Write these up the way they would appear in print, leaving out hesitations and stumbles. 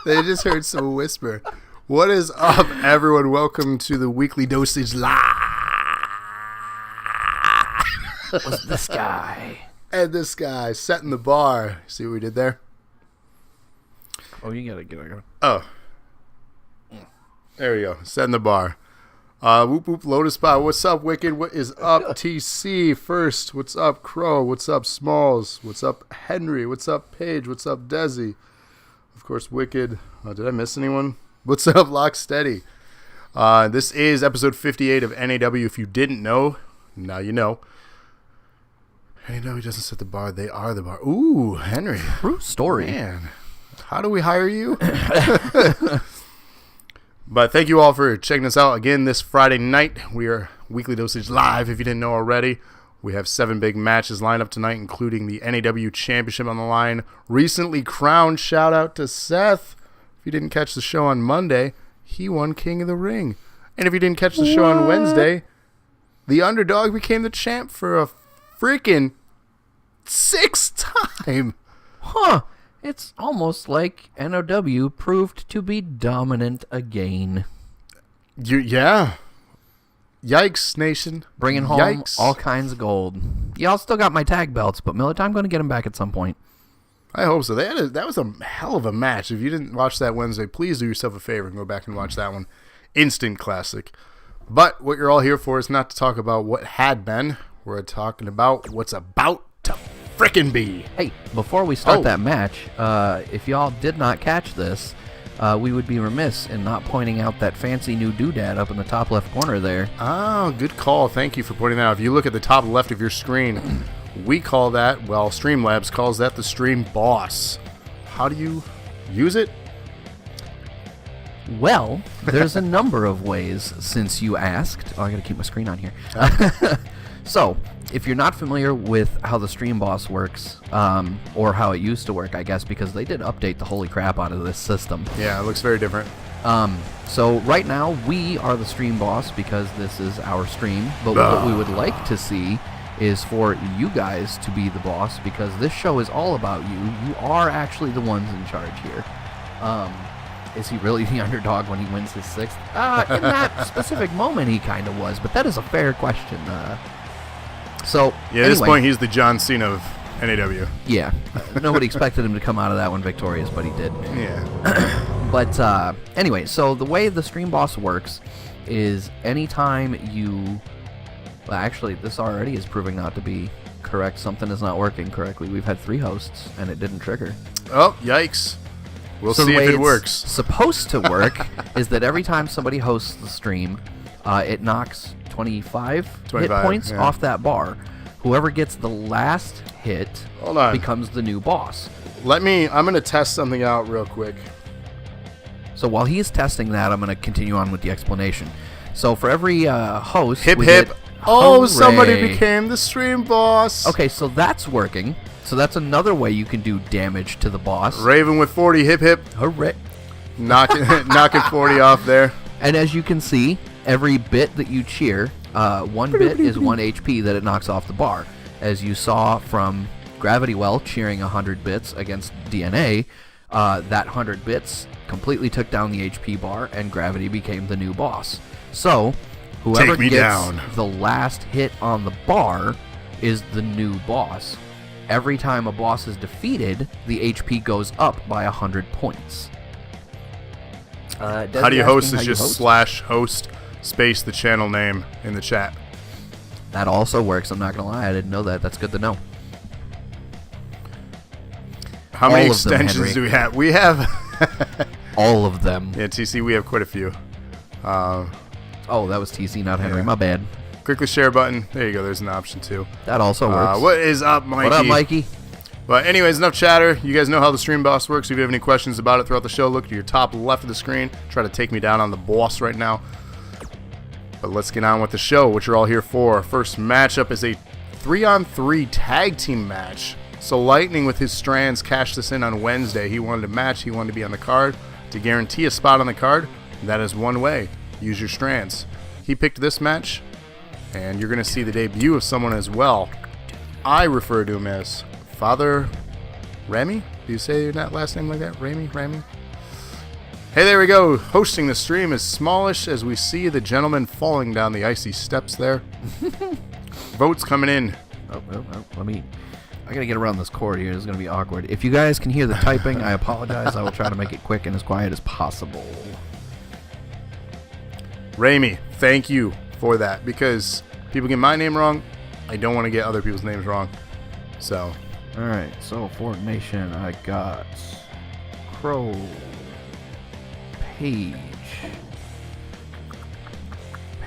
They just heard some whisper. What is up, everyone? Welcome to the weekly dosage live. Was this guy? And this guy setting the bar. See what we did there? Oh, you gotta get it. Oh, there we go. Setting the bar. Whoop whoop Lotus Spot. What's up, Wicked? What is up, TC? First, what's up, Crow? What's up, Smalls? What's up, Henry? What's up, Paige? What's up, Desi? Of course, Wicked. Did I miss anyone? What's up, Locksteady? This is episode 58 of NAW. If you didn't know, now you know. NAW doesn't set the bar. They are the bar. Ooh, Henry. True story. Man, how do we hire you? But thank you all for checking us out again this Friday night. We are Weekly Dosage Live, if you didn't know already. We have 7 big matches lined up tonight, including the NAW Championship on the line. Recently crowned, shout out to Seth. If you didn't catch the show on Monday, he won King of the Ring. And if you didn't catch the show on Wednesday, the underdog became the champ for a freaking 6th time. Huh. It's almost like NOW proved to be dominant again. Yeah. Yikes, Nation. Bringing home all kinds of gold. Y'all still got my tag belts, but Millet, I'm going to get them back at some point. I hope so. That was a hell of a match. If you didn't watch that Wednesday, please do yourself a favor and go back and watch that one. Instant classic. But what you're all here for is not to talk about what had been. We're talking about what's about to frickin' be. Hey, before we start that match, if y'all did not catch this, we would be remiss in not pointing out that fancy new doodad up in the top left corner there. Oh, good call. Thank you for pointing that out. If you look at the top left of your screen, we call that, well, Streamlabs calls that the Stream Boss. How do you use it? Well, there's a number of ways since you asked. Oh, I gotta keep my screen on here. So, if you're not familiar with how the Stream Boss works, or how it used to work, I guess, because they did update the holy crap out of this system. Yeah, it looks very different. So right now, we are the Stream Boss because this is our stream, but what we would like to see is for you guys to be the boss, because this show is all about you. You are actually the ones in charge here. Is he really the underdog when he wins his 6th? In that specific moment, he kind of was, but that is a fair question. So yeah, at this point, he's the John Cena of NAW. Yeah, nobody expected him to come out of that one victorious, but he did. Yeah. But anyway, so the way the Stream Boss works is anytime you... Well, actually, this already is proving not to be correct. Something is not working correctly. We've had 3 hosts, and it didn't trigger. Oh, yikes. We'll see if it works. Supposed to work is that every time somebody hosts the stream, it knocks 25 hit points off that bar. Whoever gets the last hit becomes the new boss. I'm going to test something out real quick. So while he's testing that, I'm going to continue on with the explanation. So for every host, hip we hip. get, Oh, hooray. somebody became the Stream Boss. Okay, so that's working. So that's another way you can do damage to the boss. Raven with 40, hip hip. Hooray. Knocking 40 off there. And as you can see, every bit that you cheer, 1 bit is 1 HP that it knocks off the bar. As you saw from Gravity Well cheering 100 bits against DNA, that 100 bits completely took down the HP bar, and Gravity became the new boss. So, whoever gets the last hit on the bar is the new boss. Every time a boss is defeated, the HP goes up by 100 points. How do you host? Is just /host space the channel name in the chat. That also works. I'm not going to lie. I didn't know that. That's good to know. How many extensions do we have? We have all of them. Yeah, TC, we have quite a few. Oh, that was TC, not Henry. My bad. Click the share button. There you go. There's an option too. That also works. What is up, Mikey? What up, Mikey? But anyways, enough chatter. You guys know how the stream boss works. If you have any questions about it throughout the show, look to your top left of the screen. Try to take me down on the boss right now. But let's get on with the show, which you're all here for. First matchup is a 3-on-3 tag team match. So Lightning with his strands cashed this in on Wednesday. He wanted a match. He wanted to be on the card. To guarantee a spot on the card, that is one way. Use your strands. He picked this match, and you're going to see the debut of someone as well. I refer to him as Father Remy? Do you say that last name like that? Remy? Hey, there we go. Hosting the stream is Smallish as we see the gentleman falling down the icy steps there. Votes coming in. I gotta get around this cord here. This is gonna be awkward. If you guys can hear the typing, I apologize. I will try to make it quick and as quiet as possible. Remy, thank you for that, because people get my name wrong. I don't want to get other people's names wrong. So. Alright, so for Nation, I got Crow, Page,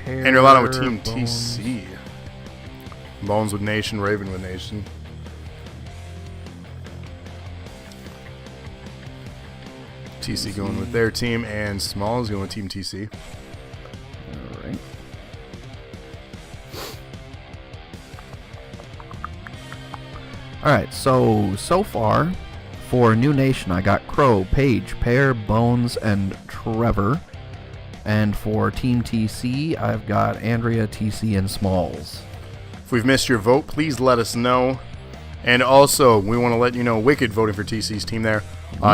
and you're allowed with Team TC. Bones with Nation, Raven with Nation. TC going with their team, and Small is going with Team TC. Alright. Alright, so far, for New Nation, I got Crow, Page, Pear, Bones, and Trevor. And for Team TC, I've got Andrea, TC, and Smalls. If we've missed your vote, please let us know. And also, we want to let you know, Wicked voting for TC's team there.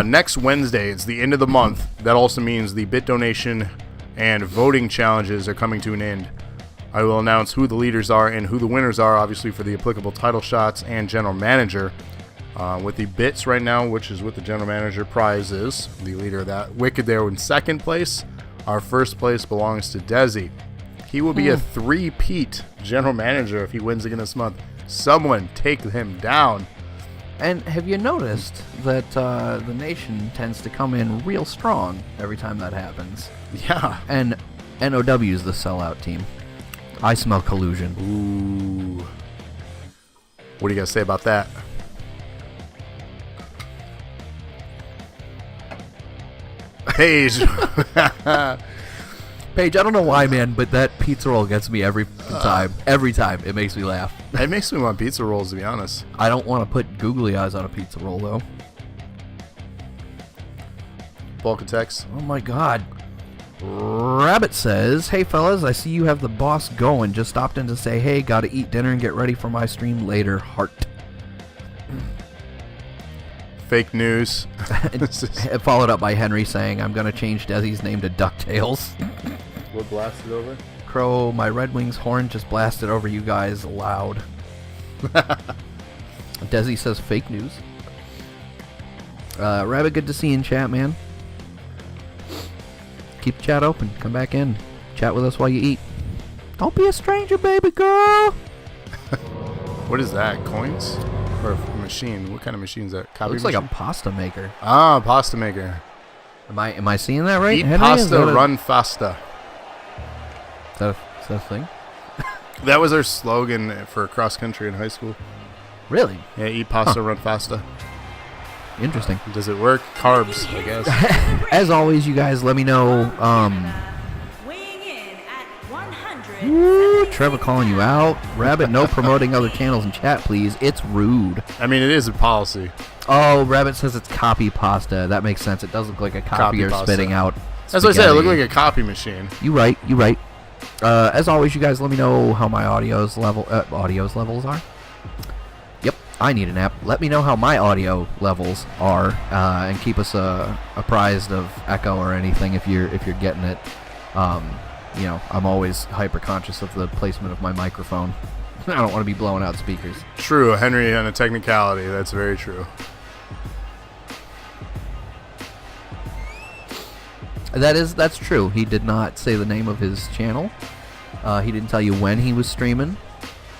Next Wednesday, it's the end of the month. That also means the bit donation and voting challenges are coming to an end. I will announce who the leaders are and who the winners are, obviously, for the applicable title shots and general manager. With the bits right now, which is what the general manager prize is, the leader of that. Wicked there in second place. Our first place belongs to Desi. He will be a three-peat general manager if he wins again this month. Someone take him down. And have you noticed that the Nation tends to come in real strong every time that happens? Yeah. And NOW is the sellout team. I smell collusion. Ooh. What do you guys say about that? Paige. Paige, I don't know why, man, but that pizza roll gets me every time. Every time. It makes me laugh. It makes me want pizza rolls, to be honest. I don't want to put googly eyes on a pizza roll, though. Bulk attacks. Oh, my God. Rabbit says, hey, fellas, I see you have the boss going. Just stopped in to say, hey, gotta eat dinner and get ready for my stream later. Heart. Fake news. Followed up by Henry saying, I'm gonna change Desi's name to DuckTales. What blasted over? Crow, my Red Wings horn just blasted over you guys loud. Desi says fake news. Rabbit, good to see you in chat, man. Keep the chat open. Come back in. Chat with us while you eat. Don't be a stranger, baby girl. What is that? Coins? Or a machine? What kind of machine is that? Copy Looks machine? like a pasta maker. Ah, pasta maker. Am I seeing that right? Eat Henry? pasta, run fasta. Is that a thing? That was our slogan for cross country in high school. Really? Yeah, eat pasta, run fasta. Interesting. Does it work? Carbs, I guess. As always, you guys let me know. Weighing in at 100. Woo, Trevor calling you out. Rabbit, no promoting other channels in chat, please. It's rude. I mean, it is a policy. Oh, Rabbit says it's copy pasta. That makes sense. It does look like a copier pasta. spitting out. That's what I said. It looked like a copy machine. You right. As always, you guys let me know how my audio's levels are. Yep, I need an app. Let me know how my audio levels are, and keep us apprised of echo or anything if you're getting it. You know, I'm always hyper conscious of the placement of my microphone. I don't want to be blowing out speakers. True, Henry, on a technicality. That's very true. That's true. He did not say the name of his channel. He didn't tell you when he was streaming.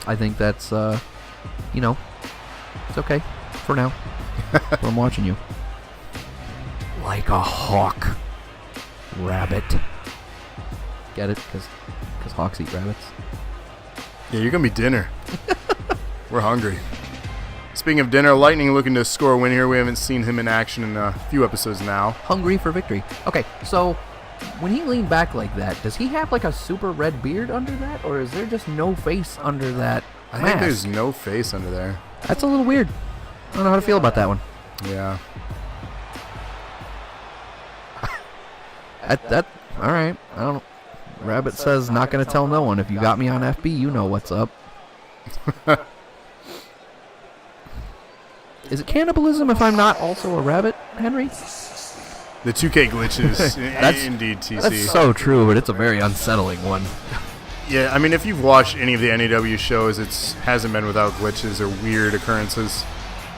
I think that's, you know, it's okay for now. So I'm watching you. Like a hawk. Rabbit. Get it? Because hawks eat rabbits. Yeah, you're going to be dinner. We're hungry. Speaking of dinner, Lightning looking to score a win here. We haven't seen him in action in a few episodes now. Hungry for victory. Okay, so when he leaned back like that, does he have like a super red beard under that? Or is there just no face under that I mask? think there's no face under there. That's a little weird. I don't know how to feel about that one. Yeah. All right. I don't know. Rabbit says not going to tell no one. If you got me on FB, you know what's up. Is it cannibalism if I'm not also a rabbit, Henry? The 2K glitches, indeed, TC. That's so true, but it's a very unsettling one. Yeah, I mean, if you've watched any of the NAW shows, it hasn't been without glitches or weird occurrences.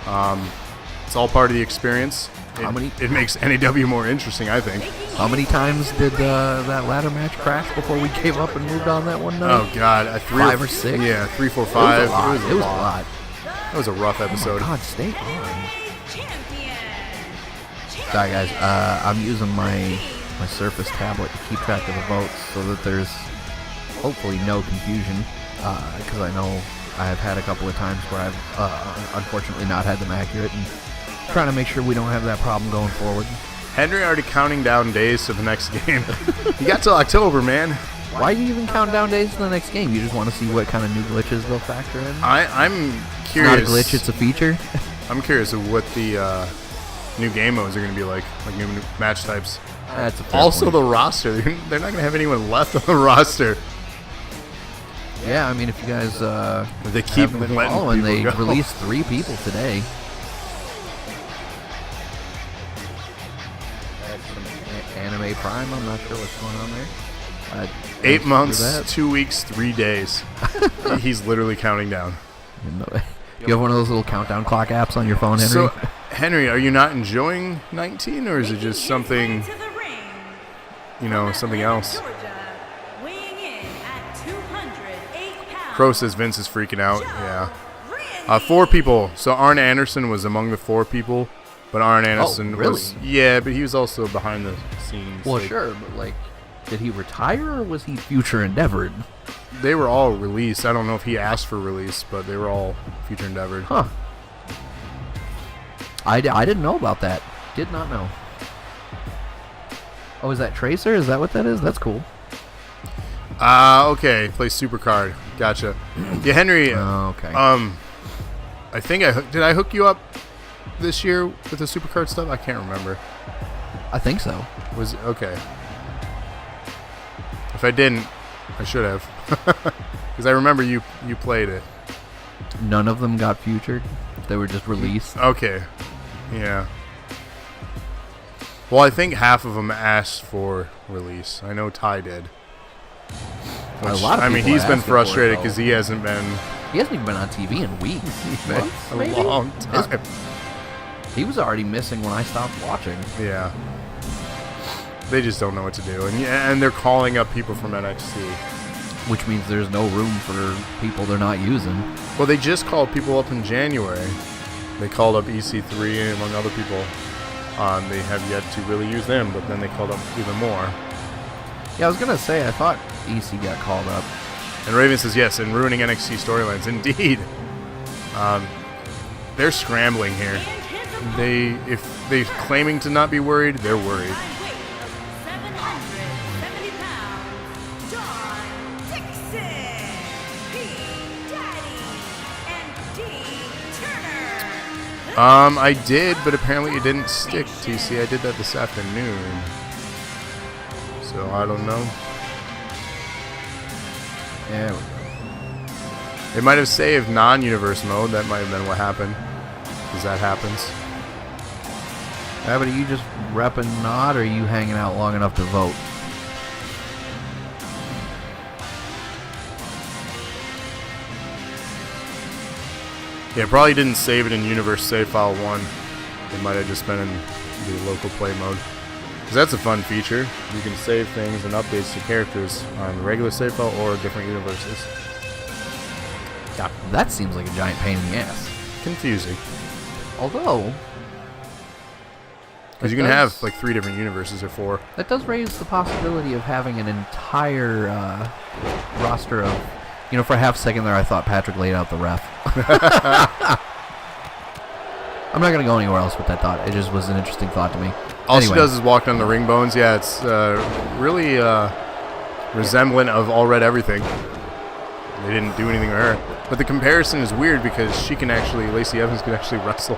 It's all part of the experience. It makes NAW more interesting, I think. How many times did that ladder match crash before we gave up and moved on that one night? Oh, God. 5 or 6? Yeah, 3, 4, 5. It was a lot. That was a rough episode. Oh, my God, stay on. Sorry, guys. I'm using my Surface tablet to keep track of the votes so that there's hopefully no confusion, because I know I have had a couple of times where I've unfortunately not had them accurate, and trying to make sure we don't have that problem going forward. Henry already counting down days to the next game. You got till October, man. Why do you even count down days to the next game? You just want to see what kind of new glitches they'll factor in? I'm curious. It's not a glitch, it's a feature. I'm curious of what the new game modes are going to be like new match types. That's a fair also, point. the roster. They're not going to have anyone left on the roster. Yeah, I mean, if you guys They keep haven't been letting following, they people go. released 3 people today. That's some Anime Prime. I'm not sure what's going on there. 8 months, that. 2 weeks, 3 days. He's literally counting down. You have one of those little countdown clock apps on your phone, Henry? So, Henry, are you not enjoying 19, or is it just something, something else? Crow says Vince is freaking out. Yeah. 4 people. So Arn Anderson was among the 4 people, but Arn Anderson really? was. Yeah, but he was also behind the scenes. Well, sure, but did he retire or was he future endeavored? They were all released. I don't know if he asked for release, but they were all future endeavored. Huh. I didn't know about that. Did not know. Oh, is that Tracer? Is that what that is? That's cool. Okay. Play Supercard. Gotcha. Yeah, Henry. Oh, okay. I think did I hook you up this year with the Supercard stuff? I can't remember. I think so. Was okay. If I didn't, I should have. Because I remember you played it. None of them got featured. They were just released. Okay. Yeah. Well, I think half of them asked for release. I know Ty did. A lot of people he's been asked for it, frustrated though. because he hasn't been He hasn't even been on TV in weeks. Months, a maybe? long time. He was already missing when I stopped watching. Yeah. They just don't know what to do. And they're calling up people from NXT. Which means there's no room for people they're not using. Well, they just called people up in January. They called up EC3 among other people. They have yet to really use them, but then they called up even more. Yeah, I was going to say, I thought EC got called up. And Raven says, yes, and ruining NXT storylines. Indeed. They're scrambling here. If they're claiming to not be worried, they're worried. I did, but apparently it didn't stick, TC. I did that this afternoon. So, I don't know. Yeah, we go. They might have saved non-universe mode. That might have been what happened. Because that happens. Yeah, but are you just repping not, or are you hanging out long enough to vote? Yeah, probably didn't save it in Universe Save File 1. It might have just been in the local play mode. Because that's a fun feature. You can save things and updates to characters on the regular save file or different universes. Yeah, that seems like a giant pain in the ass. Confusing. Although, Because you can have like 3 different universes or 4. that does raise the possibility of having an entire roster of, for a half second there I thought Patrick laid out the ref. I'm not going to go anywhere else with that thought. It just was an interesting thought to me. All Anyway. she does is walk down the ring bones. Yeah, it's really resemblant of All Red Everything. They didn't do anything to her. But the comparison is weird because Lacey Evans can actually wrestle.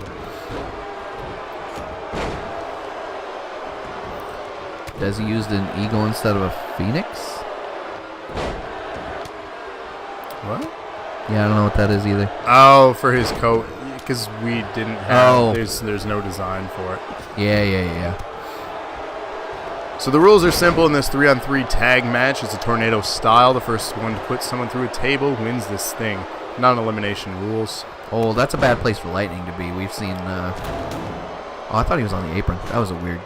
Desi used an eagle instead of a phoenix? What? Yeah, I don't know what that is either. Oh, for his coat. Because we didn't have... Oh. There's no design for it. Yeah. So the rules are simple in this 3-on-3 tag match. It's a tornado style. The first one to put someone through a table wins this thing. Non-elimination rules. Oh, that's a bad place for Lightning to be. We've seen... I thought he was on the apron. That was a weird...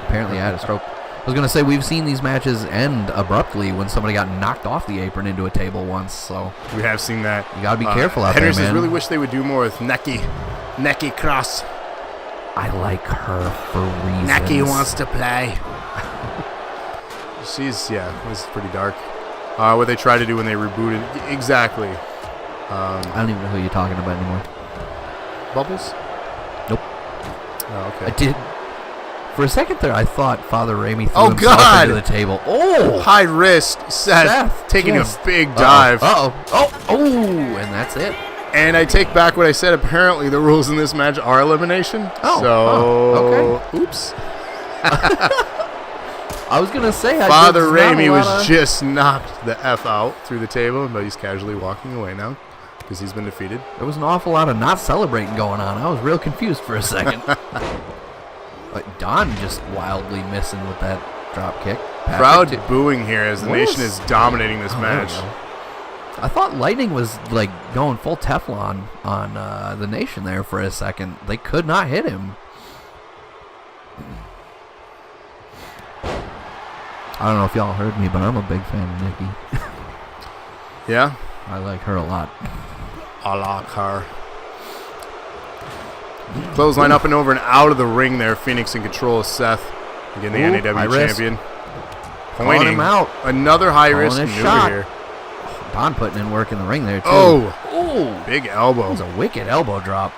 Apparently I had a stroke. I was going to say, we've seen these matches end abruptly when somebody got knocked off the apron into a table once, so... We have seen that. You got to be careful out Henry there, says man. really wish they would do more with Neki Cross. I like her for reasons. Neki wants to play. This is pretty dark. What they tried to do when they rebooted. Exactly. I don't even know who you're talking about anymore. Bubbles? Nope. Oh, okay. I did... For a second there, I thought Father Raimi threw Oh, himself God! into the table. Oh! High wrist. Seth taking just- a big dive. Oh, and that's it. And I take back what I said. Apparently, the rules in this match are elimination. Okay. Oops. I was going to say... Father Raimi was just knocked the F out through the table, but he's casually walking away now because he's been defeated. There was an awful lot of not celebrating going on. I was real confused for a second. But Don just wildly missing with that drop kick. Crowd booing here as the nation is dominating this match. I thought Lightning was like going full Teflon on the nation there for a second. They could not hit him. I don't know if y'all heard me, but I'm a big fan of Nikki. Yeah? I like her a lot. I like her. Clothesline up and over and out of the ring there. Phoenix in control of Seth. Again, the NAW champion. Calling him out. Another high Calling risk a maneuver shot. here. Don putting in work in the ring there, too. Oh, big elbow. That was a wicked elbow drop.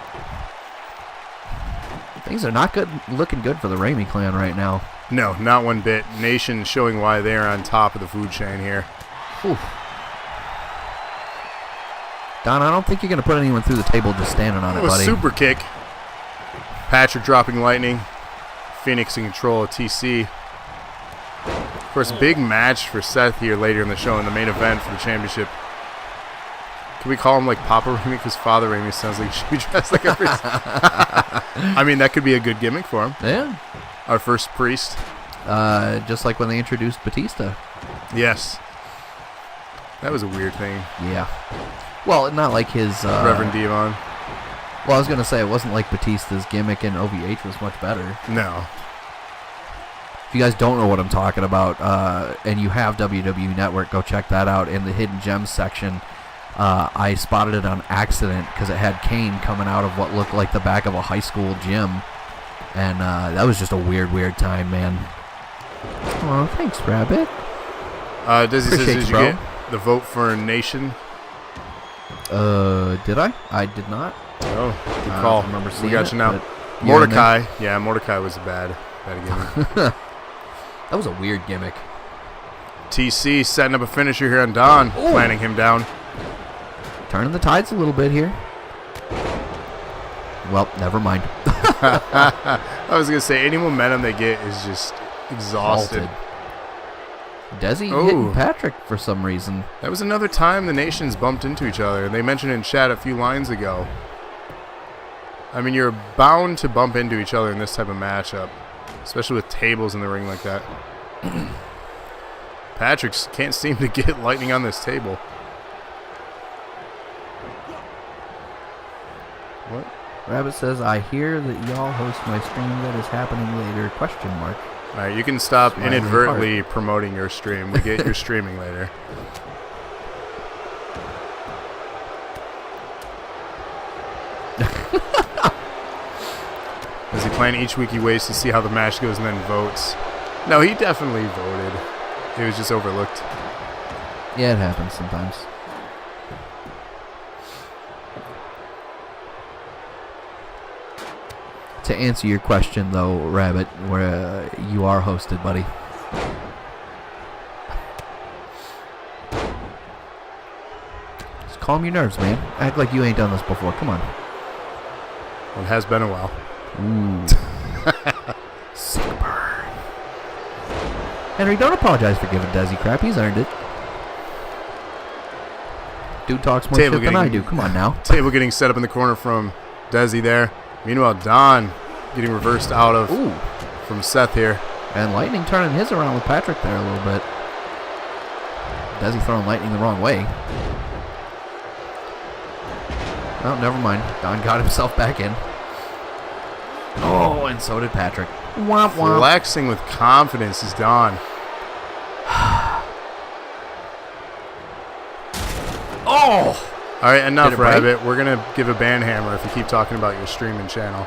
Things are not looking good for the Raimi clan right now. No, not one bit. Nation showing why they're on top of the food chain here. Whew. Don, I don't think you're going to put anyone through the table just standing on it, buddy. Super kick. Patrick dropping Lightning. Phoenix in control of TC. Of course, big match for Seth here later in the show in the main event for the championship. Can we call him like Papa Raimi? Because Father Raimi sounds like he should be dressed like a priest. I mean, that could be a good gimmick for him. Yeah. Our first priest. Just like when they introduced Batista. Yes. That was a weird thing. Yeah. Well, not like his... Reverend Devon. Well, I was going to say, it wasn't like Batista's gimmick in OVH was much better. No. If you guys don't know what I'm talking about, and you have WWE Network, go check that out. In the Hidden Gems section, I spotted it on accident because it had Kane coming out of what looked like the back of a high school gym. And that was just a weird time, man. Oh, thanks, Rabbit. Dizzy says, did you bro. get the vote for Nation? Did I? I did not. Oh, good I call. don't remember We seeing got it, you now. but you're in Mordecai. Yeah, Mordecai was a bad gimmick. That was a weird gimmick. TC setting up a finisher here on Don, planting him down. Turning the tides a little bit here. Well, never mind. I was going to say, any momentum they get is just exhausted. Desi hitting Patrick for some reason. That was another time the nations bumped into each other. They mentioned in chat a few lines ago. I mean, you're bound to bump into each other in this type of matchup, especially with tables in the ring like that. Patrick can't seem to get Lightning on this table. What? Rabbit says, I hear that y'all host my stream that is happening later, question mark. All right, you can stop Smiling inadvertently promoting your stream. We get your streaming later. Is he playing each week he waits to see how the match goes and then votes? No, he definitely voted. It was just overlooked. Yeah, it happens sometimes. To answer your question, though, Rabbit, where you are hosted, buddy. Just calm your nerves, man. Act like you ain't done this before. Come on. Well, it has been a while. Ooh. Sick burn. Henry, don't apologize for giving Desi crap. He's earned it. Dude talks more shit than I do. Come on now. Table getting set up in the corner from Desi there. Meanwhile, Don getting reversed out of from Seth here. And Lightning turning his around with Patrick there a little bit. Desi throwing Lightning the wrong way. Oh, never mind. Don got himself back in. Oh, and so did Patrick. Womp womp. Flexing with confidence is Don. Oh! All right, enough, Rabbit. We're going to give a ban hammer if you keep talking about your streaming channel.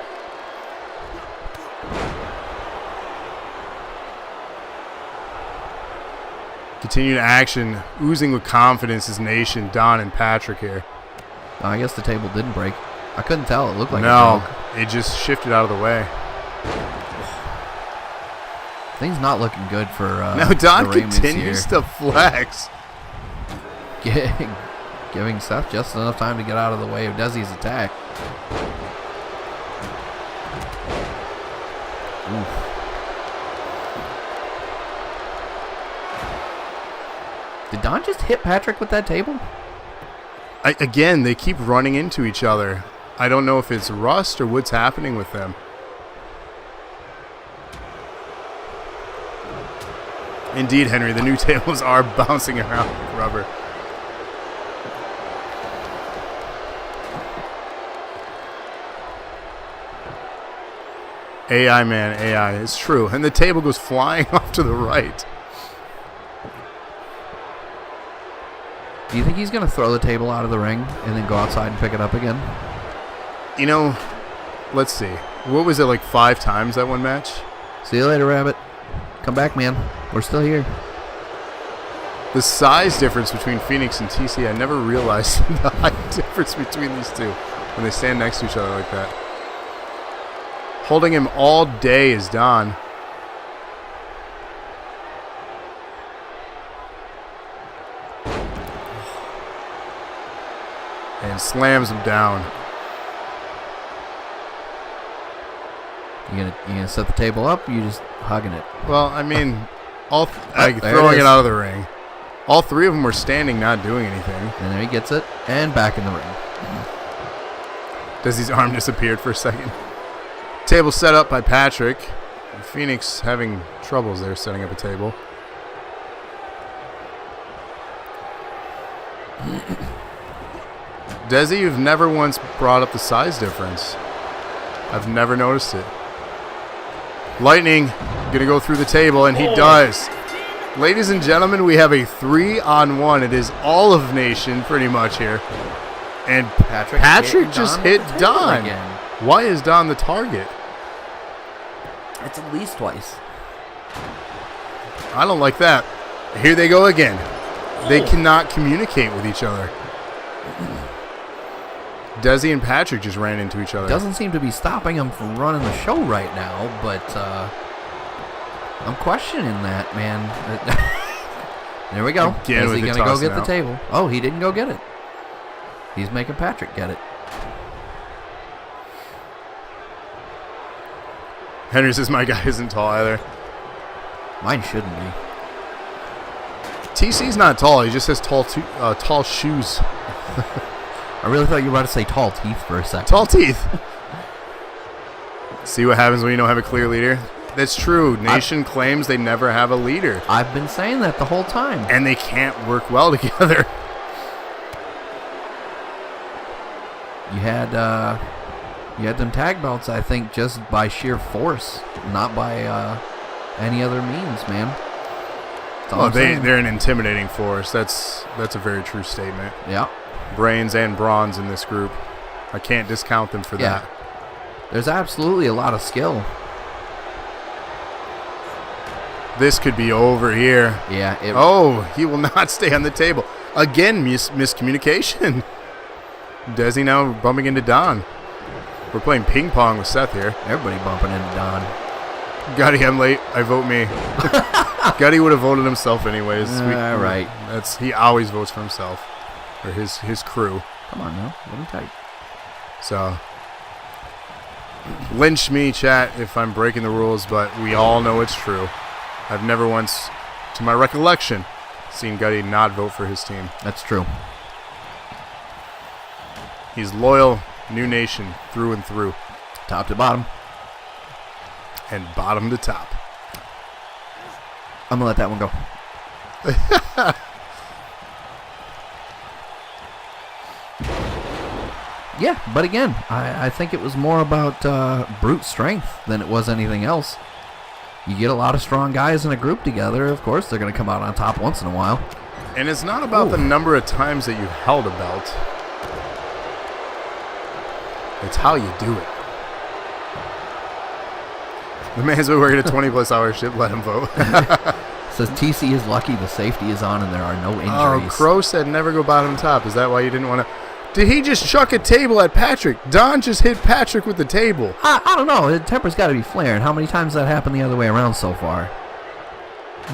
Continued action, oozing with confidence is Nation, Don, and Patrick here. I guess the table didn't break. I couldn't tell. It looked like no, it just shifted out of the way. Things not looking good for now Don the continues to flex. Giving Seth just enough time to get out of the way of Desi's attack. Oof. Did Don just hit Patrick with that table? Again, they keep running into each other. I don't know if it's rust or what's happening with them. Indeed, Henry, the new tables are bouncing around like rubber. AI, man, AI. It's true. And the table goes flying off to the right. Do you think he's going to throw the table out of the ring and then go outside and pick it up again? You know, let's see. What was it, like 5 times that one match? See you later, Rabbit. Come back, man. We're still here. The size difference between Phoenix and TC, I never realized the height difference between these two when they stand next to each other like that. Holding him all day is Don. And slams him down. You gonna set the table up, or you just hugging it? Well, I mean, throwing it out of the ring. All 3 of them were standing, not doing anything. And there he gets it, and back in the ring. Desi's arm disappeared for a second. Table set up by Patrick. Phoenix having troubles there setting up a table. Desi, you've never once brought up the size difference. I've never noticed it. Lightning gonna go through the table, and he does. Ladies and gentlemen, we have a 3-on-1. It is all of Nation pretty much here. And Patrick just hit Don. Again. Why is Don the target? It's at least twice. I don't like that. Here they go again. They cannot communicate with each other. Desi and Patrick just ran into each other. Doesn't seem to be stopping him from running the show right now, but I'm questioning that, man. There we go. Again, is he going to go get out. the table? Oh, he didn't go get it. He's making Patrick get it. Henry says my guy isn't tall either. Mine shouldn't be. TC's not tall. He just has tall shoes. I really thought you were about to say tall teeth for a second. Tall teeth. See what happens when you don't have a clear leader? That's true. Nation claims they never have a leader. I've been saying that the whole time. And they can't work well together. You had them tag belts, I think, just by sheer force, not by any other means, man. Well, they're an intimidating force. That's a very true statement. Yeah. Brains and bronze in this group. I can't discount them for that. There's absolutely a lot of skill. This could be over here. Yeah. Oh, he will not stay on the table. Again, miscommunication. Desi now bumping into Don. We're playing ping pong with Seth here. Everybody bumping into Don. Gutty, I'm late. I vote me. Gutty would have voted himself anyways. All right. He always votes for himself. Or his crew. Come on now. Let him tight. So, lynch me, chat, if I'm breaking the rules, but we all know it's true. I've never once, to my recollection, seen Gutty not vote for his team. That's true. He's loyal, New Nation, through and through. Top to bottom. And bottom to top. I'm going to let that one go. Yeah, but again, I think it was more about brute strength than it was anything else. You get a lot of strong guys in a group together, of course, they're going to come out on top once in a while. And it's not about the number of times that you've held a belt. It's how you do it. The man's been working a 20-plus hour shift. Let him vote. Says TC is lucky the safety is on and there are no injuries. Oh, Crow said never go bottom top. Is that why you didn't want to? Did he just chuck a table at Patrick? Don just hit Patrick with the table. I don't know. The temper's got to be flaring. How many times has that happened the other way around so far?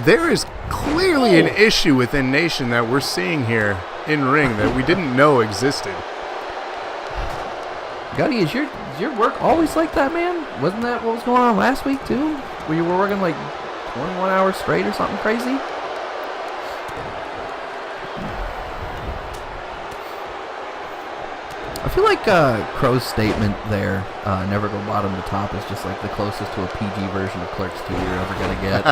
There is clearly an issue within Nation that we're seeing here in ring that we didn't know existed. Gutty, is your work always like that, man? Wasn't that what was going on last week, too? Where you were working like 21 hours straight or something crazy? I feel like Crow's statement there, never go bottom to top, is just like the closest to a PG version of Clerks 2 you're ever going to get.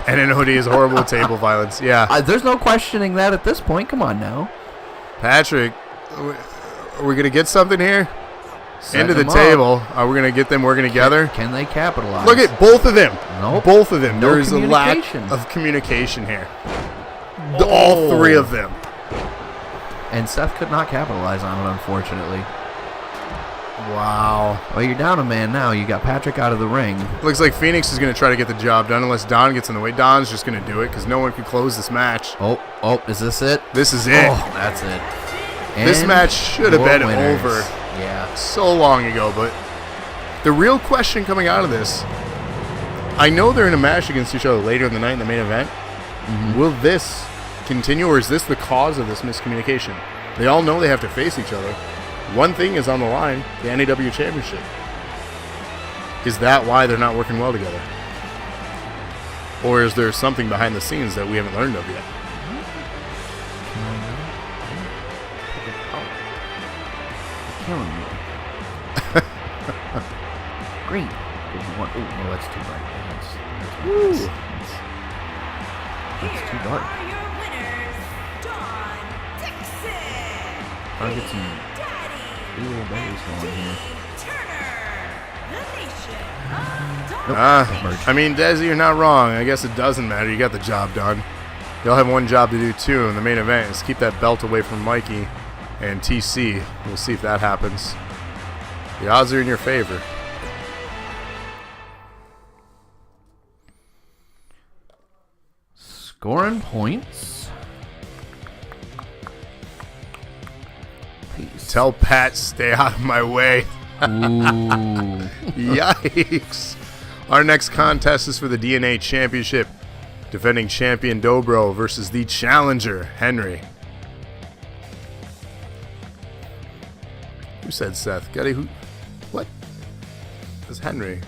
And NOD is horrible table violence. Yeah. There's no questioning that at this point. Come on now. Patrick, are we going to get something here? Into the them table. Are we going to get them working together? Can they capitalize? Look at both of them. Nope. Both of them. No there is a lack of communication here. All three of them. And Seth could not capitalize on it, unfortunately. Wow. Well, you're down a man now. You got Patrick out of the ring. Looks like Phoenix is going to try to get the job done unless Don gets in the way. Don's just going to do it because no one can close this match. Oh, is this it? This is it. Oh, that's it. And this match should have been winners. over so long ago, but the real question coming out of this, I know they're in a match against each other later in the night in the main event. Mm-hmm. Will this continue, or is this the cause of this miscommunication? They all know they have to face each other. One thing is on the line, the NAW Championship. Is that why they're not working well together? Or is there something behind the scenes that we haven't learned of yet? Killing me. Green. Oh, no, that's too bright. That's too dark. Are your winners, Dawn Dixon I'll get some Daddy little berries going here. Turner, the Nation of Dawn. I mean, Desi, you're not wrong. I guess it doesn't matter. You got the job done. You'll have one job to do, too, in the main event is keep that belt away from Mikey and TC. We'll see if that happens. The odds are in your favor. Scoring points. Peace. Tell Pat, stay out of my way. Ooh. Yikes. Our next contest is for the DNA Championship. Defending champion Dobro versus the challenger, Henry. Who said Seth? Gutty, who? What? It's Henry.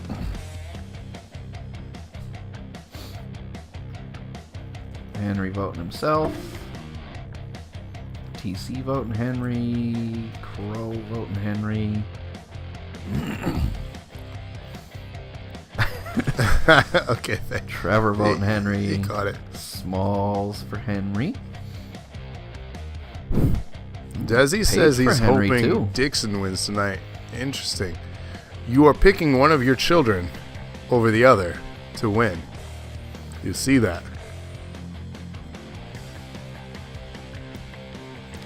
Henry voting himself. TC voting Henry. Crow voting Henry. Okay, thanks. Trevor voting Henry. You caught it. Smalls for Henry. Desi says he's Henry hoping too. Dixon wins tonight. Interesting. You are picking one of your children over the other to win. You see that.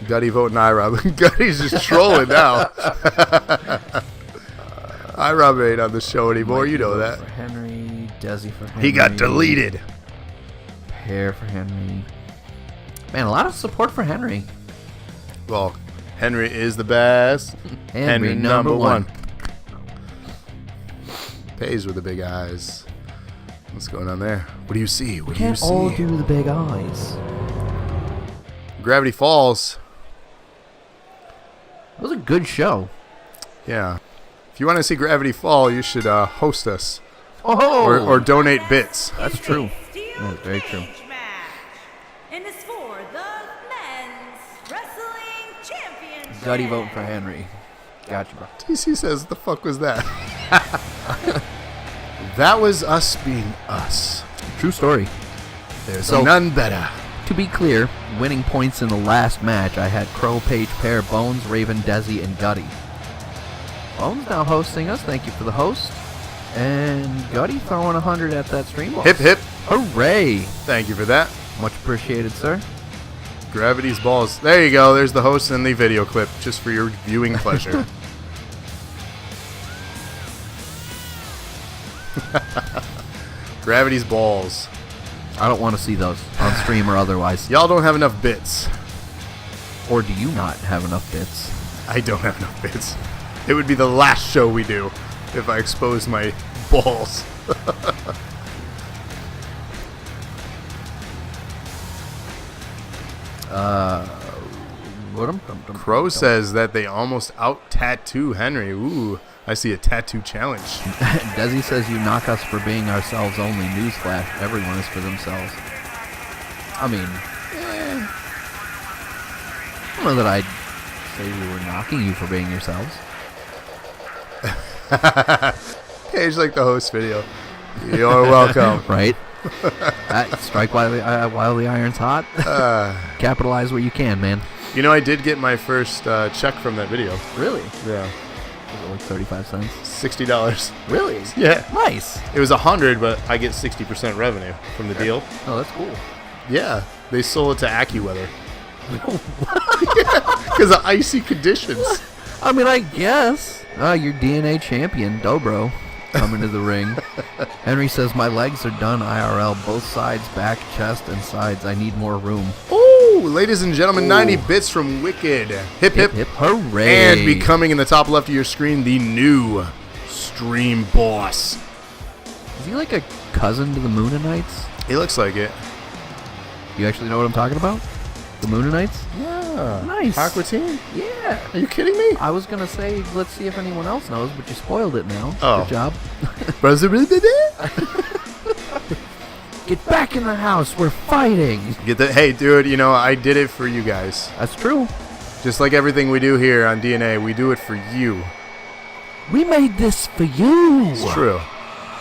Gutty voting iRob. Gutty's just trolling now. iRob ain't on the show anymore. Mikey You know vote that. For Henry, Desi for Henry. He got deleted. Pear for Henry. Man, a lot of support for Henry. Well, Henry is the best. Henry number one. Pays with the big eyes. What's going on there? What do you see? What do you Can't see? all do the big eyes. Gravity Falls. It was a good show. Yeah. If you want to see Gravity Fall, you should host us. Oh, Or donate bits. that's true. Steel That's very true. cage match. And it's for the men's wrestling championship. Gutty voting for Henry. Gotcha, bro. TC says, the fuck was that? That was us being us. True story. There's So- none better. To be clear, winning points in the last match, I had Crow, Page, Pear, Bones, Raven, Desi, and Gutty. Bones now hosting us. Thank you for the host. And Gutty throwing 100 at that stream box. Hip, hip. Hooray! Thank you for that. Much appreciated, sir. Gravity's balls. There you go. There's the host and the video clip, just for your viewing pleasure. Gravity's balls. I don't want to see those on stream or otherwise. Y'all don't have enough bits. Or do you not have enough bits? I don't have enough bits. It would be the last show we do if I exposed my balls. Crow says that they almost out-tattoo Henry. Ooh, I see a tattoo challenge. Desi says you knock us for being ourselves only. Newsflash, everyone is for themselves. I mean, I don't know that I'd say we were knocking you for being yourselves. Page like the host video. You're welcome. Right? Strike while the iron's hot. Capitalize where you can, man. You know, I did get my first check from that video. Really? Yeah. Was it like 35 cents? $60. Really? Yeah. Nice. It was 100, but I get 60% revenue from the deal. Oh, that's cool. Yeah. They sold it to AccuWeather. Because of icy conditions. I mean, I guess. Your DNA champion, Dobro, coming to the ring. Henry says, my legs are done IRL. Both sides, back, chest, and sides. I need more room. Ooh, ladies and gentlemen, 90 bits from Wicked. Hip, hip. Hip, hooray. And becoming in the top left of your screen, the new Stream Boss. Is he like a cousin to the Moonanites? He looks like it. You actually know what I'm talking about? The Moonanites? Yeah. Nice. Aqua Teen? Yeah. Are you kidding me? I was going to say, let's see if anyone else knows, but you spoiled it now. Oh. Good job. Get back in the house. We're fighting. Get that? Hey, dude, you know, I did it for you guys. That's true. Just like everything we do here on DNA, we do it for you. We made this for you. It's true.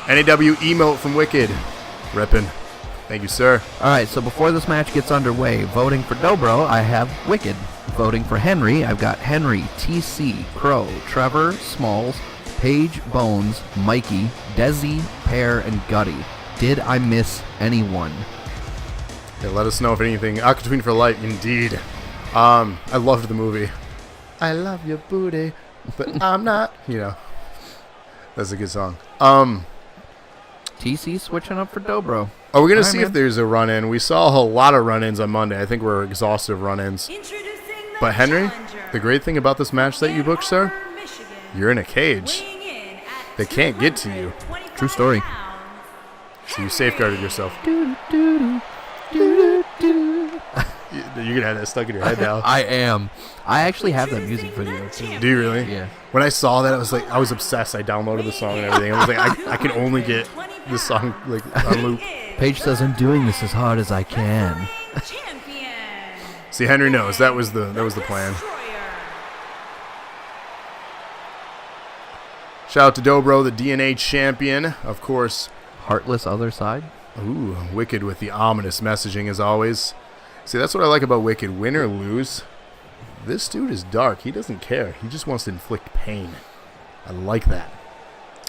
NAW emote from Wicked. Reppin'. Thank you, sir. All right, so before this match gets underway, voting for Dobro, I have Wicked. Voting for Henry, I've got Henry, TC, Crow, Trevor, Smalls, Paige, Bones, Mikey, Desi, Pear, and Gutty. Did I miss anyone? Yeah, let us know if anything. Aquatween for life, indeed. I loved the movie. I love your booty, but I'm not. You know, that's a good song. TC switching up for Dobro. Are we gonna All right, see man. if there's a run-in? We saw a lot of run-ins on Monday. I think we're exhaustive run-ins. Introducing the But Henry, challenger. the great thing about this match that you booked, sir, Ann Arbor, Michigan. you're in a cage. Weighing in at They can't get to you. 225 True story. pounds, So you safeguarded yourself. You're gonna have that stuck in your head now. I am. I actually have that music video too. Do you really? Yeah. When I saw that, I was obsessed. I downloaded the song and everything. I was like, I can only get this song like on loop. Paige says I'm doing this as hard as I can. champion. See, Henry knows that was the plan. Destroyer. Shout out to Dobro, the DNA champion, of course. Heartless other side. Ooh, Wicked with the ominous messaging as always. See, that's what I like about Wicked. Win or lose, this dude is dark. He doesn't care. He just wants to inflict pain. I like that.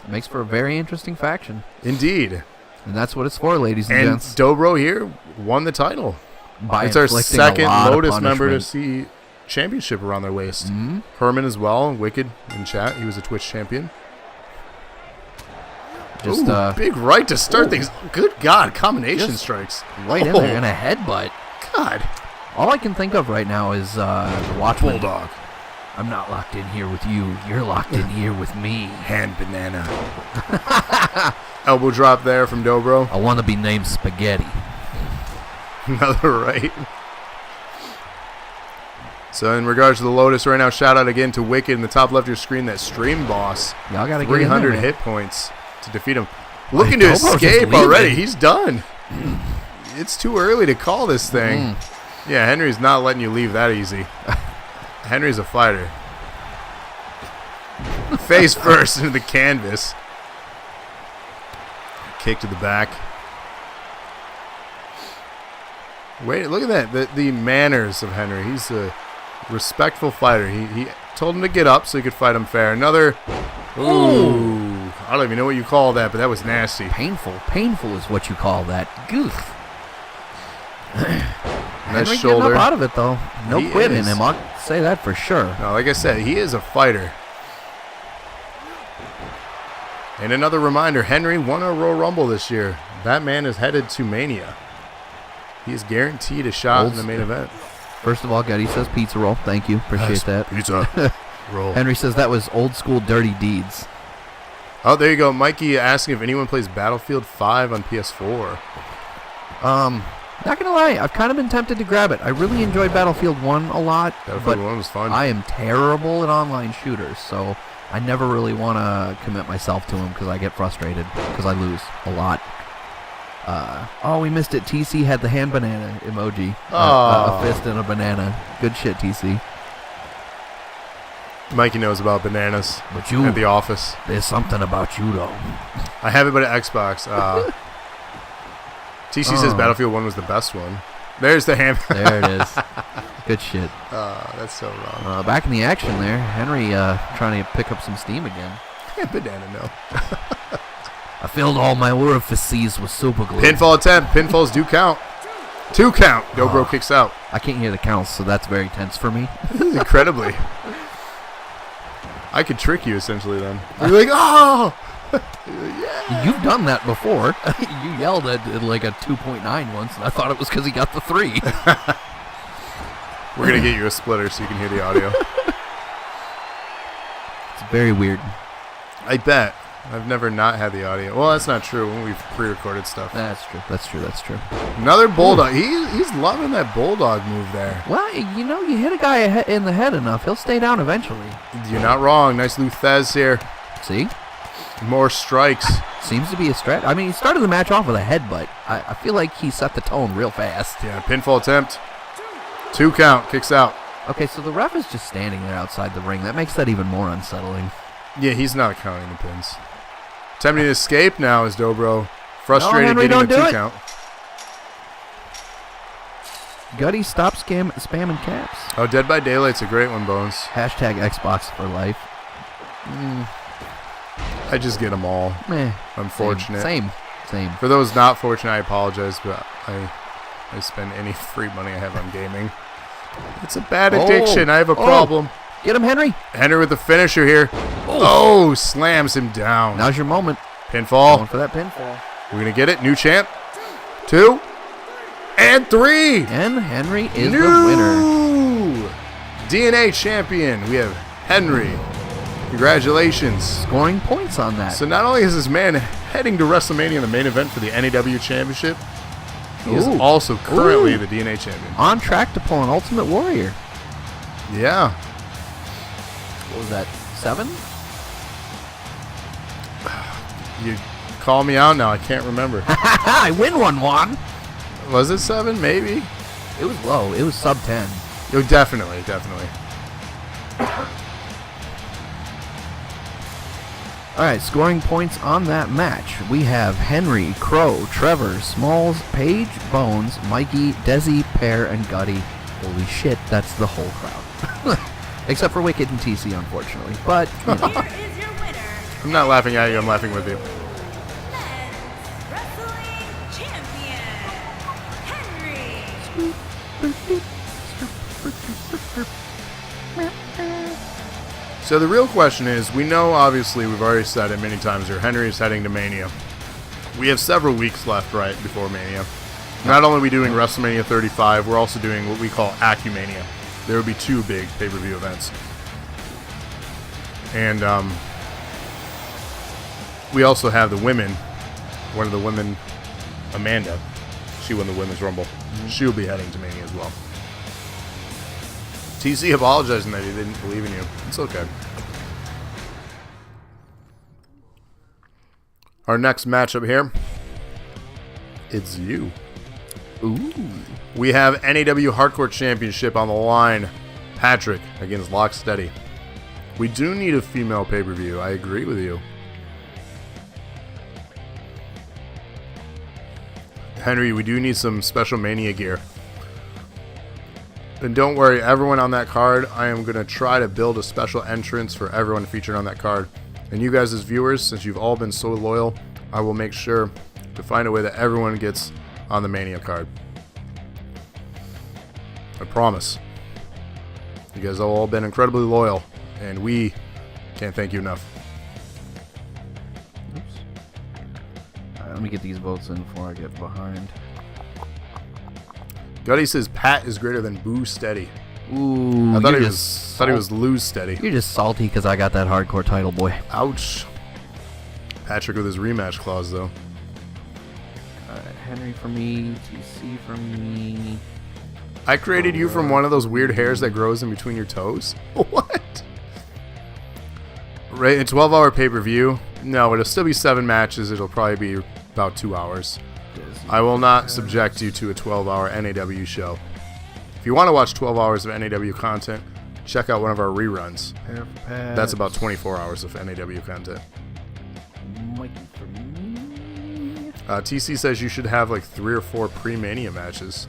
Makes for a very interesting faction. Indeed. And that's what it's for, ladies and And gents. Dobro here won the title. By It's our inflicting second a lot of Lotus member to punishment. see championship around their waist. Herman as well, Wicked in chat. He was a Twitch champion. Just big right to start things. Good God, combination strikes. Right in there and a headbutt. God. All I can think of right now is Watchman. Bulldog. I'm not locked in here with you. You're locked in here with me. Hand banana. Elbow drop there from Dobro. I want to be named Spaghetti. Another right. So in regards to the Lotus right now, shout out again to Wicked in the top left of your screen. That stream boss. Y'all gotta get 300 in there, hit points to defeat him. Looking to Dobro's escape just already. leaving. He's done. It's too early to call this thing. Yeah, Henry's not letting you leave that easy. Henry's a fighter. Face first into the canvas. Kick to the back. Wait, look at that. The manners of Henry. He's a respectful fighter. He told him to get up so he could fight him fair. Another. Ooh. I don't even know what you call that, but that was nasty. Painful is what you call that. Goof. Nice Henry shoulder. getting up out of it, though. No He quitting is. him. I'll say that for sure. No, like I said, he is a fighter. And another reminder, Henry won a Royal Rumble this year. That man is headed to Mania. He is guaranteed a shot in the main event. First of all, Getty says pizza roll. Thank you. Appreciate that. Pizza roll. Henry says that was old school dirty deeds. Oh, there you go. Mikey asking if anyone plays Battlefield 5 on PS4. Not gonna lie, I've kind of been tempted to grab it. I really enjoyed Battlefield 1 a lot, Battlefield but 1 was fun. I am terrible at online shooters, so I never really want to commit myself to them because I get frustrated because I lose a lot. Oh, we missed it. TC had the hand banana emoji. A fist and a banana. Good shit, TC. Mikey knows about bananas But you, at the office. there's something about you, though. I have it, but at Xbox. TC says Battlefield 1 was the best one. There's the hand. There it is. Good shit. That's so wrong. Back in the action there. Henry trying to pick up some steam again. Banana, no. I filled all my orifices with super glue. Pinfall attempt. Pinfalls do count. 2 count. Dobro kicks out. I can't hear the counts, so that's very tense for me. Incredibly. I could trick you essentially then. You're like, oh! Yeah. You've done that before. You yelled at like a 2.9 once, and I thought it was because he got the 3. We're going to get you a splitter so you can hear the audio. It's very weird. I bet. I've never not had the audio. Well, that's not true when we've pre-recorded stuff. That's true. That's true. That's true. Another bulldog. He's loving that bulldog move there. Well, you know, you hit a guy in the head enough, he'll stay down eventually. You're not wrong. Nice Luthez here. See? More strikes. Seems to be a stretch. I mean, he started the match off with a headbutt. I feel like he set the tone real fast. Yeah, pinfall attempt. 2 count. Kicks out. Okay, so the ref is just standing there outside the ring. That makes that even more unsettling. Yeah, he's not counting the pins. Attempting to escape now is Dobro. Frustrated Henry, getting the don't do 2 it. count. Gutty, stop spamming caps. Oh, Dead by Daylight's a great one, Bones. Hashtag Xbox for life. I just get them all. Meh. Unfortunate. Same. For those not fortunate, I apologize, but I spend any free money I have on gaming. It's a bad addiction. I have a problem. Get him, Henry. Henry with the finisher here. Oh, slams him down. Now's your moment. Pinfall. Going for that pinfall. We're going to get it. New champ. 2. And 3. And Henry is the winner. DNA champion. We have Henry. Congratulations. Scoring points on that. So not only is this man heading to WrestleMania in the main event for the NAW Championship, he is also currently the DNA champion. On track to pull an Ultimate Warrior. Yeah. What was that, 7? You call me out now. I can't remember. I win 1-1. Was it 7? Maybe. It was low. It was sub 10. Oh, definitely. All right, scoring points on that match. We have Henry, Crow, Trevor, Smalls, Paige, Bones, Mikey, Desi, Pear, and Gutty. Holy shit, that's the whole crowd. Except for Wicked and TC, unfortunately. But, you know. Here is your winner, I'm not laughing at you. I'm laughing with you. Men's Wrestling Champion, Henry. So the real question is, we know, obviously, we've already said it many times here, Henry is heading to Mania. We have several weeks left, right, before Mania. Not only are we doing WrestleMania 35, we're also doing what we call Acumania. There will be 2 big pay-per-view events. And we also have the women. One of the women, Amanda, she won the Women's Rumble. She'll be heading to Mania as well. TC apologizing that he didn't believe in you. It's okay. Our next matchup here, it's you. Ooh. We have NAW Hardcore Championship on the line. Patrick against Locksteady. We do need a female pay-per-view. I agree with you. Henry, we do need some special Mania gear. And don't worry, everyone on that card, I am going to try to build a special entrance for everyone featured on that card. And you guys as viewers, since you've all been so loyal, I will make sure to find a way that everyone gets on the Mania card. I promise. You guys have all been incredibly loyal, and we can't thank you enough. Oops. Let me get these votes in before I get behind. Gutty says Pat is greater than Boo Steady. Ooh, I thought he was Lose Steady. You're just salty because I got that hardcore title, boy. Ouch. Patrick with his rematch clause, though. Henry for me, TC for me. I created you from one of those weird hairs that grows in between your toes? What? Right, a 12-hour pay-per-view? No, it'll still be 7 matches. It'll probably be about 2 hours. I will not subject you to a 12-hour NAW show. If you want to watch 12 hours of NAW content, check out one of our reruns. That's about 24 hours of NAW content. Mikey for me. TC says you should have like 3 or 4 pre-Mania matches.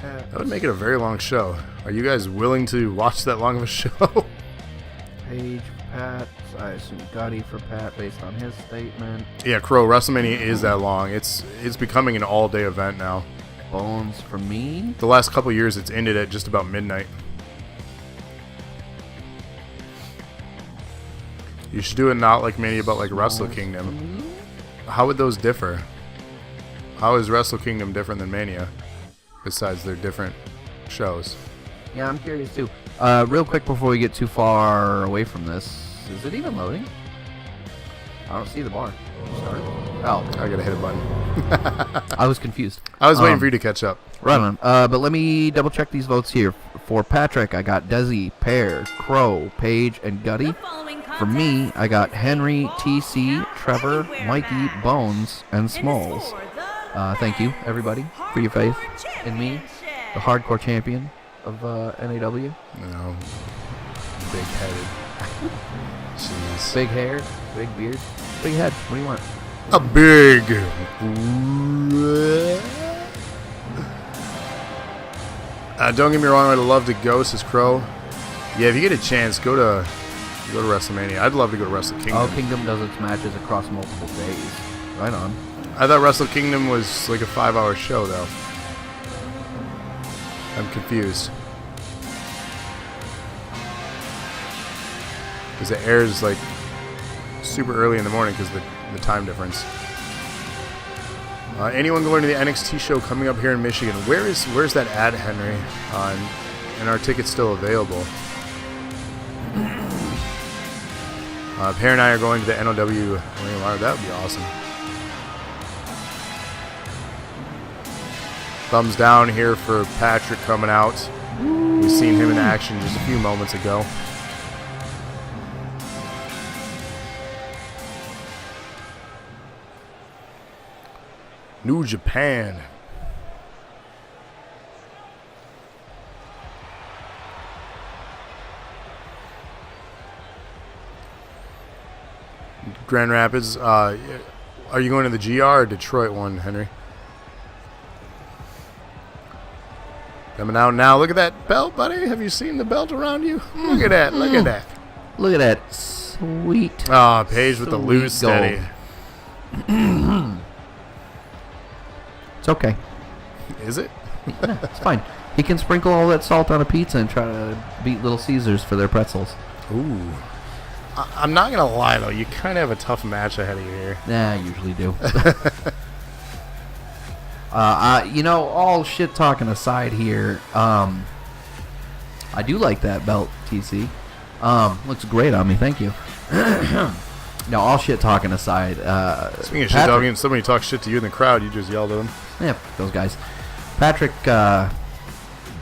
That would make it a very long show. Are you guys willing to watch that long of a show? Paige for Pat. I assume Gotti for Pat based on his statement. Yeah, Crow, WrestleMania is that long. It's becoming an all-day event now. Bones for me. The last couple years, it's ended at just about midnight. You should do it not like Mania, but like Wrestle Kingdom. How would those differ? How is Wrestle Kingdom different than Mania? Besides their different shows. Yeah, I'm curious too. Real quick before we get too far away from this, is it even loading? I don't see the bar. Start. Oh, I gotta hit a button. I was confused. I was waiting for you to catch up. Right on. But let me double check these votes here. For Patrick, I got Desi, Pear, Crow, Paige, and Gutty. For me, I got Henry, TC, Trevor, Mikey, Bones, and Smalls. Thank you, everybody, for your faith in me, the hardcore champion of NAW. No. Big-headed. Jeez. Big hair, big beard, big head. What do you want? A big. Don't get me wrong, I'd love to go, says Crow. Yeah, if you get a chance, go to WrestleMania. I'd love to go to Wrestle Kingdom. Oh, Kingdom does its matches across multiple days. Right on. I thought Wrestle Kingdom was like a 5-hour show, though. I'm confused. Because it airs like super early in the morning because of the time difference. Anyone going to the NXT show coming up here in Michigan? Where's that ad, Henry? And our ticket's still available. Pear and I are going to the NOW. That would be awesome. Thumbs down here for Patrick coming out. We've seen him in action just a few moments ago. New Japan. Grand Rapids. Are you going to the GR or Detroit one, Henry? Coming out now. Look at that belt, buddy. Have you seen the belt around you? Look at that. Look at that. Look at that sweet. Ah, Paige with the loose gold. steady. It's okay. Is it? Yeah, it's fine. He can sprinkle all that salt on a pizza and try to beat Little Caesars for their pretzels. Ooh. I'm not going to lie, though. You kind of have a tough match ahead of you here. Nah, I usually do. All shit talking aside here, I do like that belt, TC. Looks great on me, thank you. No, all shit talking aside. Speaking of shit talking, somebody talks shit to you in the crowd, you just yelled at them. Yeah, those guys. Patrick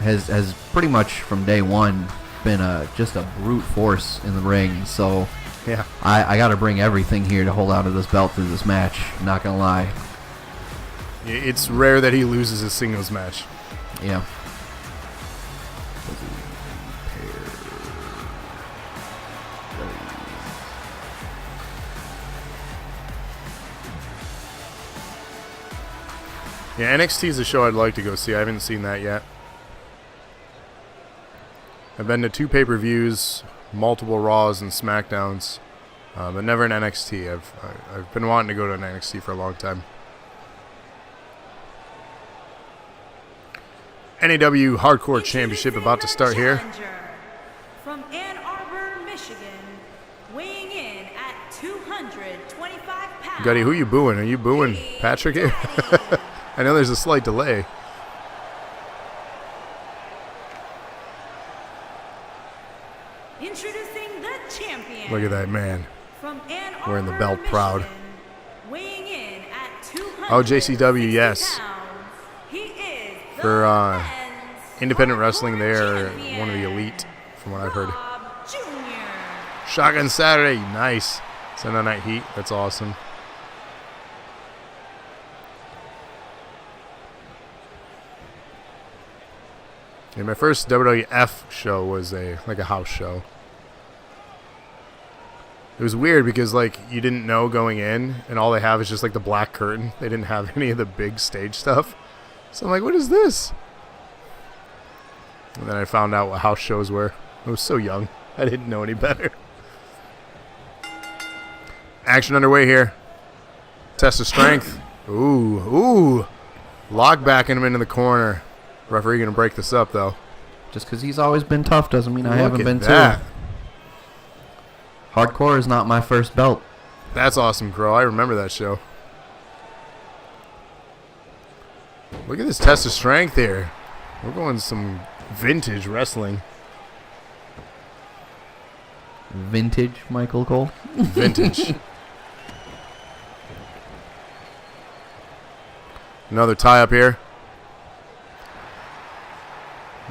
has pretty much from day one been just a brute force in the ring. So yeah, I got to bring everything here to hold out of this belt through this match. Not gonna lie. It's rare that he loses a singles match. Yeah. Yeah, NXT is a show I'd like to go see. I haven't seen that yet. I've been to 2 pay-per-views, multiple Raws and SmackDowns, but never an NXT. I've been wanting to go to an NXT for a long time. NAW Hardcore Championship about to start here. From Ann Arbor, Michigan, weighing in at 225 pounds. Gutty, who you booing? Are you booing Patrick here? I know there's a slight delay. Introducing the champion. Look at that man. From Ann Arbor, Wearing the belt Michigan, proud. weighing in at 260 Oh, JCW, yes. pounds. He is the For men's independent wrestling, they hardcore are champion, one of the elite, from what I've heard. Rob Jr. Shotgun Saturday, nice. Sunday Night Heat, that's awesome. Yeah, my first WWF show was like a house show. It was weird because like you didn't know going in, and all they have is just like the black curtain. They didn't have any of the big stage stuff. So I'm like, what is this? And then I found out what house shows were. I was so young. I didn't know any better. Action underway here. Test of strength. Ooh. Lock backing him into the corner. Referee going to break this up, though. Just because he's always been tough doesn't mean I Look haven't at been that. too. Hardcore is not my first belt. That's awesome, Crow. I remember that show. Look at this test of strength here. We're going some vintage wrestling. Vintage Michael Cole. Vintage. Another tie-up here.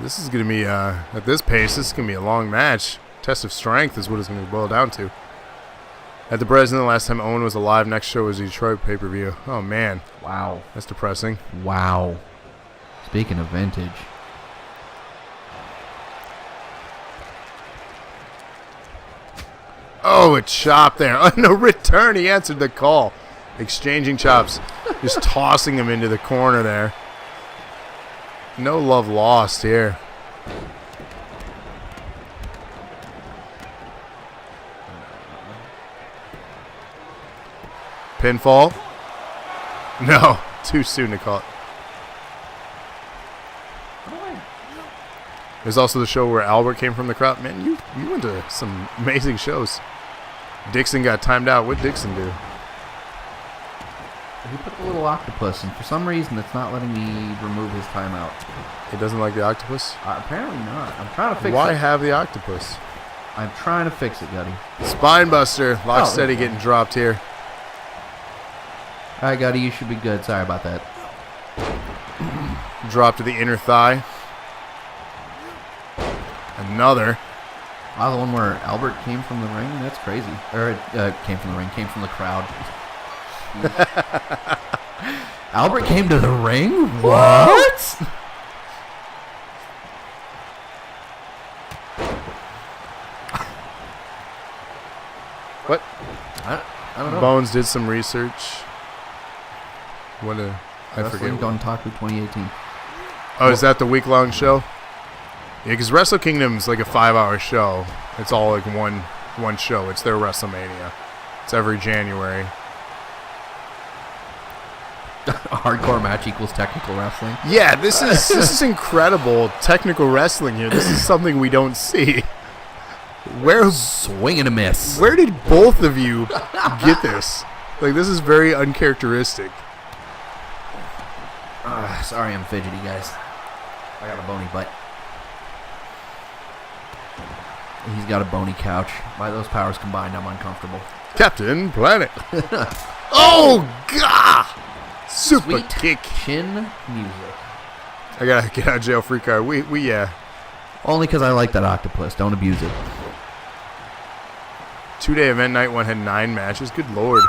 This is going to be, at this pace, this is going to be a long match. Test of strength is what it's going to boil down to. At the President, the last time Owen was alive, next show was a Detroit pay-per-view. Oh, man. Wow. That's depressing. Wow. Speaking of vintage. Oh, a chop there. Oh, no return. He answered the call. Exchanging chops. Just tossing him into the corner there. No love lost here. Pinfall. No, too soon to call it. There's also the show where Albert came from the crowd. Man, you went to some amazing shows. Dixon got timed out. What'd Dixon do? He put the little octopus, and for some reason it's not letting me remove his timeout. He doesn't like the octopus? Apparently not. I'm trying to fix it. Why have the octopus? I'm trying to fix it, Gutty. Spinebuster. Locksteady getting dropped here. All right, Gutty, you should be good. Sorry about that. Drop to the inner thigh. Another. Wow, the one where Albert came from the ring? That's crazy. Or came from the ring, came from the crowd. Albert came to the ring? What? What? I don't know. Bones did some research. What a... I Wrestling forget. Gontaku 2018. Oh, is that the week-long show? Yeah, because Wrestle Kingdom's like a 5-hour show. It's all like one show. It's their WrestleMania. It's every January. Hardcore match equals technical wrestling. Yeah, this is incredible technical wrestling here. This is something we don't see. Swing and a miss. Where did both of you get this? Like, this is very uncharacteristic. Sorry, I'm fidgety, guys. I got a bony butt. He's got a bony couch. By those powers combined, I'm uncomfortable. Captain Planet. Oh, God! Super Sweet kick. Chin music. I gotta get out of jail free card. Yeah. Only because I like that octopus. Don't abuse it. 2-day event night one had 9 matches. Good Lord.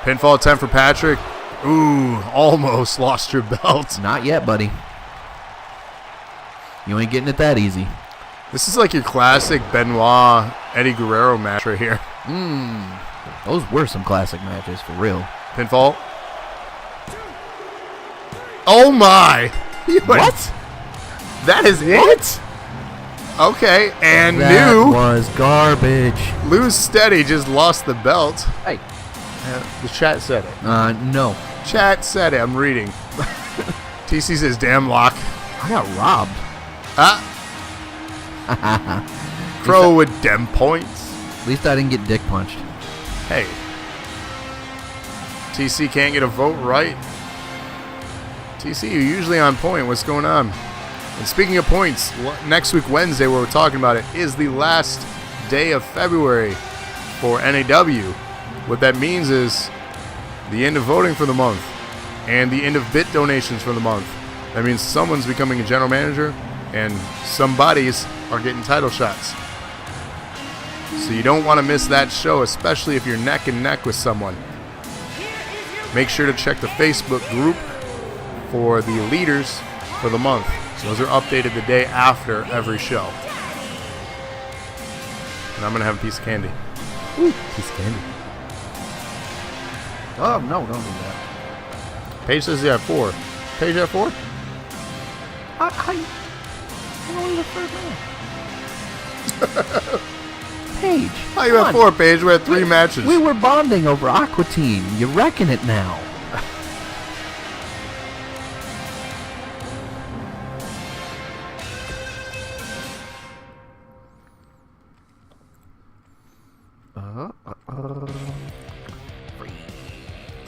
Pinfall attempt for Patrick. Ooh, almost lost your belt. Not yet, buddy. You ain't getting it that easy. This is like your classic Benoit Eddie Guerrero match right here. Those were some classic matches, for real. Pinfall. Oh my! What? That is it? Okay, and That was garbage. Lou's Steady just lost the belt. Hey. The chat said it. No. Chat said it. I'm reading. TC says, damn lock. I got robbed. Crow with dem points. At least I didn't get dick punched. Hey. TC can't get a vote right. TC, you're usually on point. What's going on? And speaking of points, next week, Wednesday, where we're talking about it, is the last day of February for NAW. What that means is the end of voting for the month and the end of bit donations for the month. That means someone's becoming a general manager and some bodies are getting title shots. So you don't want to miss that show, especially if you're neck and neck with someone. Make sure to check the Facebook group for the leaders for the month. So those are updated the day after every show. And I'm going to have a piece of candy. Ooh, piece of candy. Oh, no, don't do that. Paige says you have 4. Paige, you have 4? I'm only the third man. Paige. How you have 4, Paige? We had 3 matches. We were bonding over Aquatine. You reckon it now.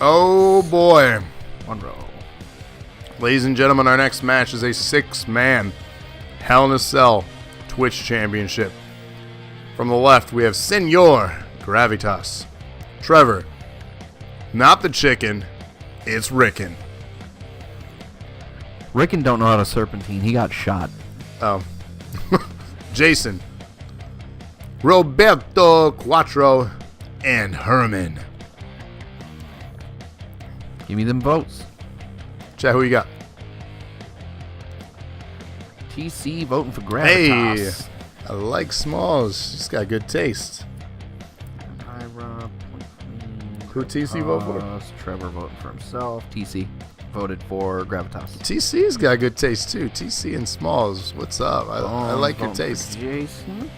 Oh boy. 1 row. Ladies and gentlemen, our next match is a 6-man Hell in a Cell Twitch Championship. From the left, we have Senor Gravitas. Trevor. Not the chicken, it's Rickon. Rickon don't know how to serpentine. He got shot. Oh. Jason. Roberto Quattro and Herman. Give me them votes. Chat, who you got? TC voting for Gravitas. Hey, I like Smalls. She's got good taste. Who TC vote for? Trevor voting for himself. TC voted for Gravitas. TC's got good taste too. TC and Smalls, what's up? I like your taste. Jason.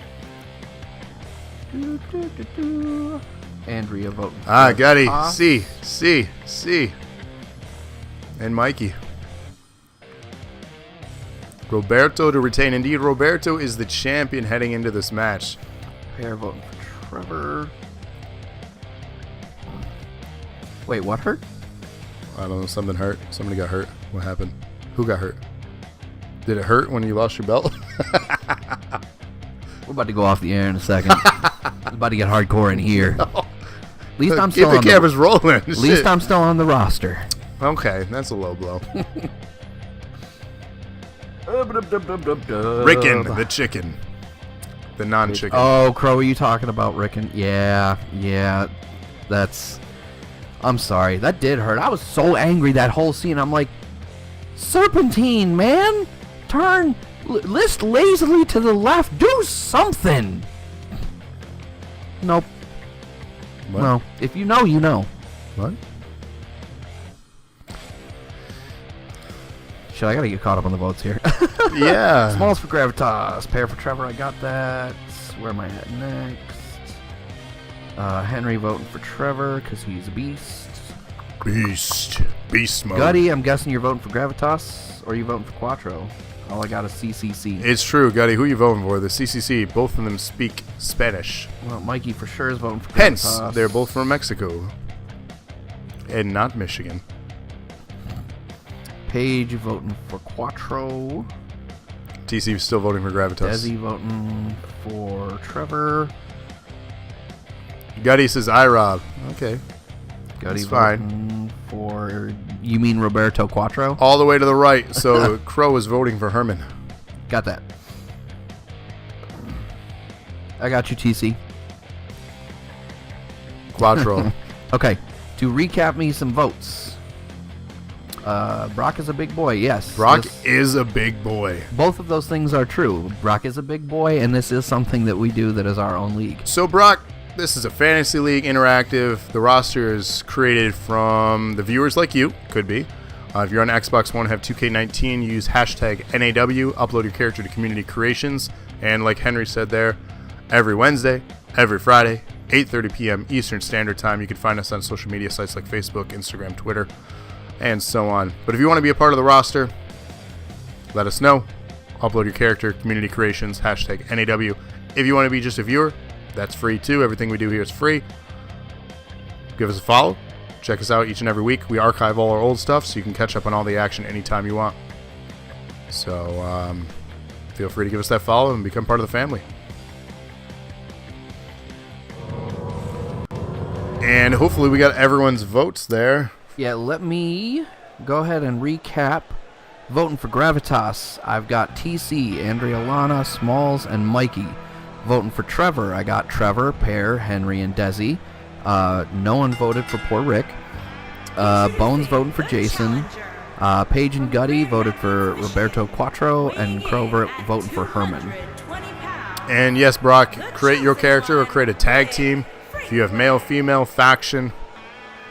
Andrea voting for Gotti. us. C. And Mikey. Roberto to retain. Indeed, Roberto is the champion heading into this match. Pair voting for Trevor. Wait, what hurt? I don't know, something hurt. Somebody got hurt. What happened? Who got hurt? Did it hurt when you lost your belt? We're about to go off the air in a second. It's about to get hardcore in here. No. At least I'm Keep still the on cameras rolling. At least I'm still on the roster. Okay, that's a low blow. Rickon, the chicken. The non-chicken. Oh, Crow, are you talking about Rickon? Yeah. That's... I'm sorry. That did hurt. I was so angry that whole scene. I'm like, serpentine, man! Turn... list lazily to the left. Do something! Nope. What? No. If you know, you know. What? Shit, I gotta get caught up on the votes here. Yeah. Smalls for Gravitas. Pair for Trevor, I got that. Where am I at next? Henry voting for Trevor because he's a beast. Beast mode. Gutty, I'm guessing you're voting for Gravitas, or are you voting for Quattro? All I got is CCC. It's true, Gutty. Who you voting for? The CCC. Both of them speak Spanish. Well, Mikey for sure is voting for Hence, Gravitas. they're both from Mexico. And not Michigan. Paige voting for Quattro. TC still voting for Gravitas. Desi voting for Trevor. Gutty says iRob. Okay. Gutty That's fine. voting for... You mean Roberto Quattro? All the way to the right. So Crow is voting for Herman. Got that. I got you, TC. Quattro. Okay. To recap me some votes. Brock is a big boy, yes. Brock is a big boy. Both of those things are true. Brock is a big boy, and this is something that we do that is our own league. So Brock, this is a fantasy league, interactive. The roster is created from the viewers like you, could be. If you're on Xbox One, have 2K19, use hashtag NAW, upload your character to Community Creations, and like Henry said there, every Wednesday, every Friday, 8:30 p.m. Eastern Standard Time. You can find us on social media sites like Facebook, Instagram, Twitter, and so on. But if you want to be a part of the roster, let us know. Upload your character, Community Creations, hashtag NAW. If you want to be just a viewer, that's free too. Everything we do here is free. Give us a follow. Check us out each and every week. We archive all our old stuff so you can catch up on all the action anytime you want. So feel free to give us that follow and become part of the family. And hopefully we got everyone's votes there. Yeah, let me go ahead and recap. Voting for Gravitas, I've got TC, Andrea Lana, Smalls, and Mikey. Voting for Trevor, I got Trevor, Pear, Henry, and Desi. No one voted for poor Rick. Bones voting for Jason. Paige and Gutty voted for Roberto Quattro, and Crover voting for Herman. And yes, Brock, create your character or create a tag team. If you have male, female, faction.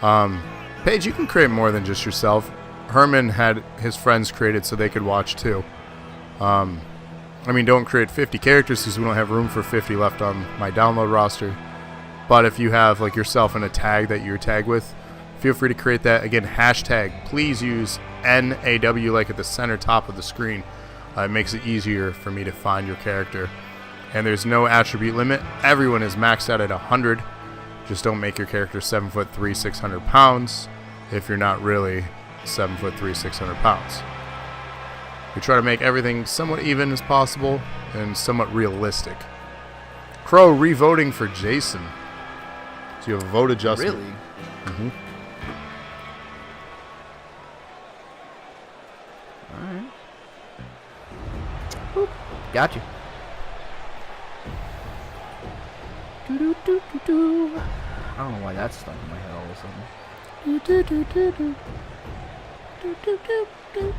Paige, you can create more than just yourself. Herman had his friends created so they could watch too. I mean, don't create 50 characters because we don't have room for 50 left on my download roster. But if you have like yourself and a tag that you're tagged with, feel free to create that. Again, hashtag, please use NAW like at the center top of the screen. It makes it easier for me to find your character. And there's no attribute limit. Everyone is maxed out at 100. Just don't make your character 7'3", 600 pounds if you're not really 7'3", 600 pounds. We try to make everything somewhat even as possible and somewhat realistic. Crow re-voting for Jason. So you have a vote adjustment. Really? Mm-hmm. Alright. Boop. Got you. Do-do-do-do-do. I don't know why that's stuck in my head all of a sudden. Do-do-do-do-do. Do-do-do-do.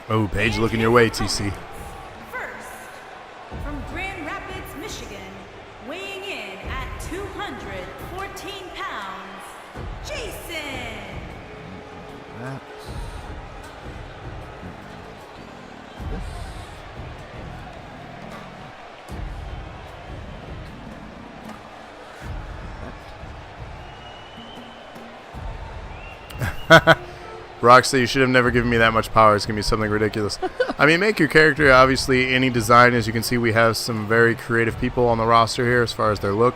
Oh, Paige looking your way, TC. First, from Grand Rapids, Michigan, weighing in at 214 pounds, Jason. That's... Brock said you should have never given me that much power. It's going to be something ridiculous. I mean, make your character, obviously, any design. As you can see, we have some very creative people on the roster here as far as their look.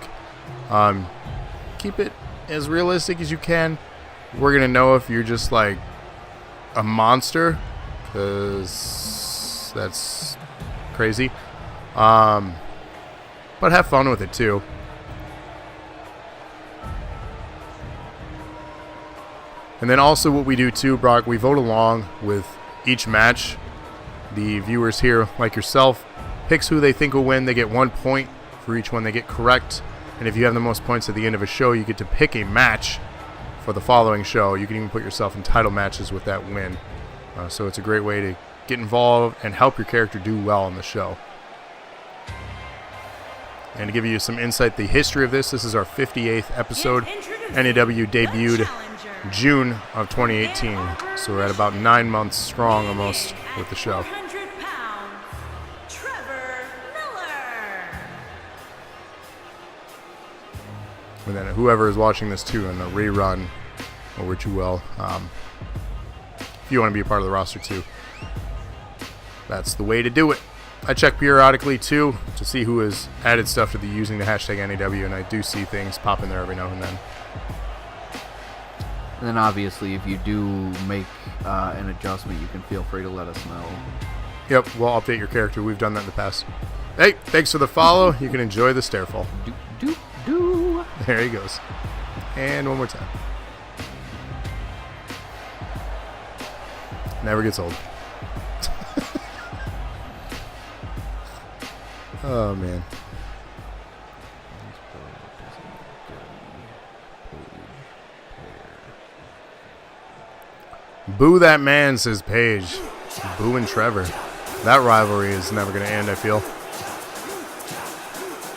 Keep it as realistic as you can. We're going to know if you're just like a monster, because that's crazy. But have fun with it, too. And then also what we do too, Brock, we vote along with each match. The viewers here, like yourself, picks who they think will win. They get 1 point for each one they get correct. And if you have the most points at the end of a show, you get to pick a match for the following show. You can even put yourself in title matches with that win. So it's a great way to get involved and help your character do well on the show. And to give you some insight, the history of this is our 58th episode. NAW debuted June of 2018, so we're at about 9 months strong almost with the show. 400 pounds, Trevor Miller. And then whoever is watching this too in the rerun over too well, if you want to be a part of the roster too. That's the way to do it. I check periodically too to see who has added stuff to the using the hashtag NAW, and I do see things pop in there every now and then. And then obviously, if you do make an adjustment, you can feel free to let us know. Yep, we'll update your character. We've done that in the past. Hey, thanks for the follow. You can enjoy the stairfall. Do. There he goes. And one more time. Never gets old. Oh, man. Boo that man, says Paige. Boo and Trevor. That rivalry is never going to end, I feel.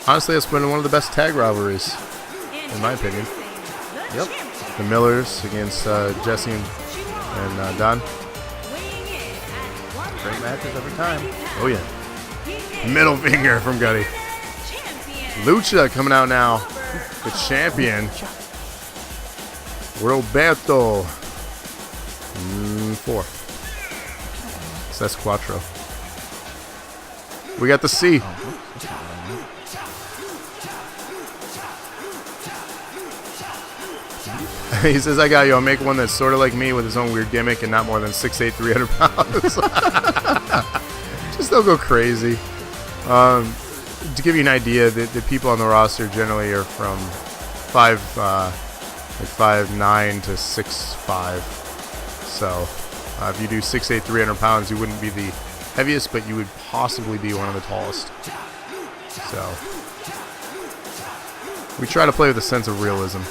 Honestly, it's been one of the best tag rivalries, in my opinion. Yep. The Millers against Jesse and Don. Great matches every time. Oh, yeah. Middle finger from Gutty. Lucha coming out now. The champion. Roberto. 4. So that's Quattro. We got the C. He says, I got you. I'll make one that's sort of like me with his own weird gimmick and not more than 6'8", 300 pounds. Just don't go crazy. To give you an idea, the people on the roster generally are from 5'9" to 6'5". So if you do 6'8", 300 pounds, you wouldn't be the heaviest, but you would possibly be one of the tallest. So we try to play with a sense of realism.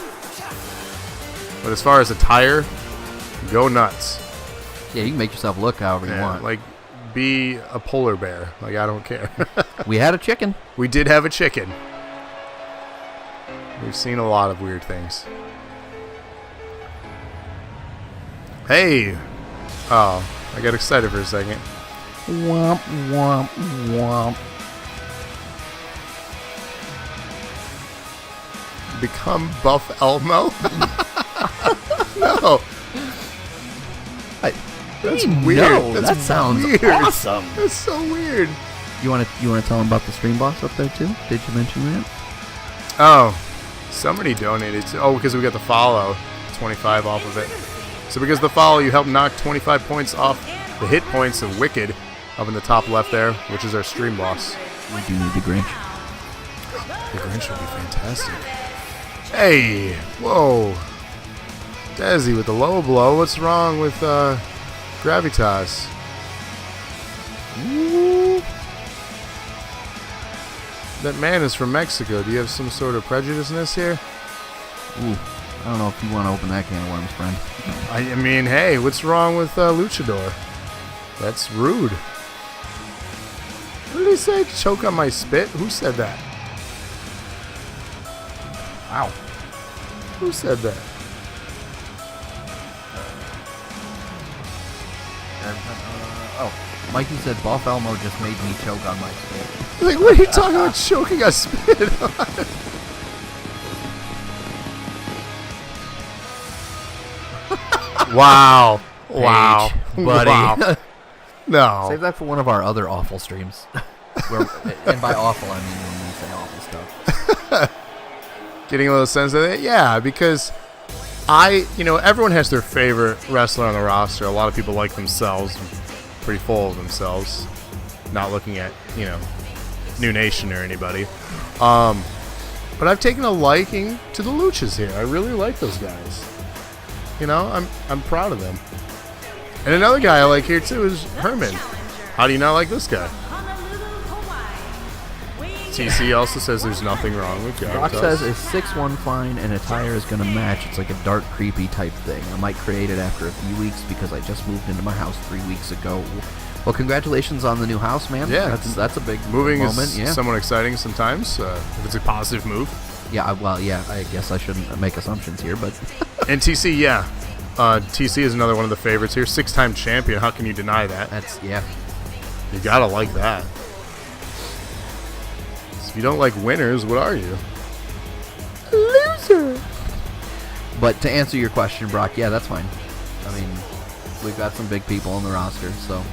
But as far as attire, go nuts. Yeah, you can make yourself look however you want. Like, be a polar bear. Like, I don't care. We had a chicken. We did have a chicken. We've seen a lot of weird things. Hey! Oh, I got excited for a second. Womp, womp, womp. Become Buff Elmo? No. That's weird. No, That's that sounds weird. awesome. That's so weird. You want to tell them about the stream boss up there too? Did you mention that? Oh, somebody donated to. Oh, because we got the follow, 25 off of it. So because of the follow, you help knock 25 points off the hit points of Wicked up in the top left there, which is our stream boss. We do need the Grinch. The Grinch would be fantastic. Hey, whoa. Desi with the low blow. What's wrong with Gravitas? Ooh. That man is from Mexico. Do you have some sort of prejudiceness here? Ooh, I don't know if you want to open that can of worms, friend. I mean, hey, what's wrong with Luchador? That's rude. What did he say? Choke on my spit? Who said that? Ow. Who said that? Mikey said Buff Elmo just made me choke on my spit. Like, what are you talking about choking a spit on? Wow. Wow. Paige, buddy. Wow. No. Save that for one of our other awful streams. And by awful, I mean when we say awful stuff. Getting a little sense of it? Yeah, because everyone has their favorite wrestler on the roster. A lot of people like themselves, pretty full of themselves, not looking at, New Nation or anybody. But I've taken a liking to the Luchas here. I really like those guys. I'm proud of them. And another guy I like here too is Herman. How do you not like this guy? TC also says there's nothing wrong with Gravitas. Brock says is 6'1" fine and attire is going to match. It's like a dark, creepy type thing. I might create it after a few weeks because I just moved into my house 3 weeks ago. Well, congratulations on the new house, man. Yeah. That's a big Moving moment. is somewhat exciting sometimes, if it's a positive move. Yeah, I guess I shouldn't make assumptions here, but... And TC, yeah. TC is another one of the favorites here. 6-time champion. How can you deny that? Yeah. You gotta like that. If you don't like winners, what are you? A loser. But to answer your question, Brock, yeah, that's fine. I mean, We've got some big people on the roster, so.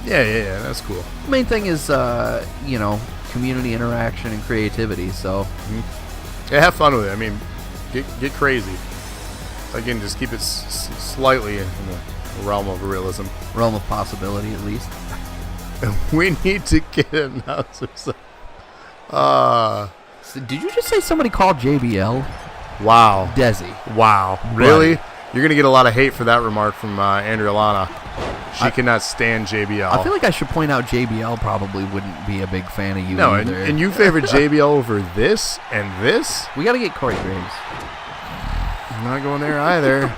Yeah, that's cool. The main thing is, community interaction and creativity, so. Yeah, have fun with it. I mean, get crazy. Again, just keep it slightly in the realm of realism. Realm of possibility, at least. We need to get announcers. So did you just say somebody called JBL? Wow. Desi. Wow. Really? You're going to get a lot of hate for that remark from Andrea Lana. She cannot stand JBL. I feel like I should point out JBL probably wouldn't be a big fan of you either. And you favorite JBL over this and this? We got to get Corey Graves. I'm not going there either.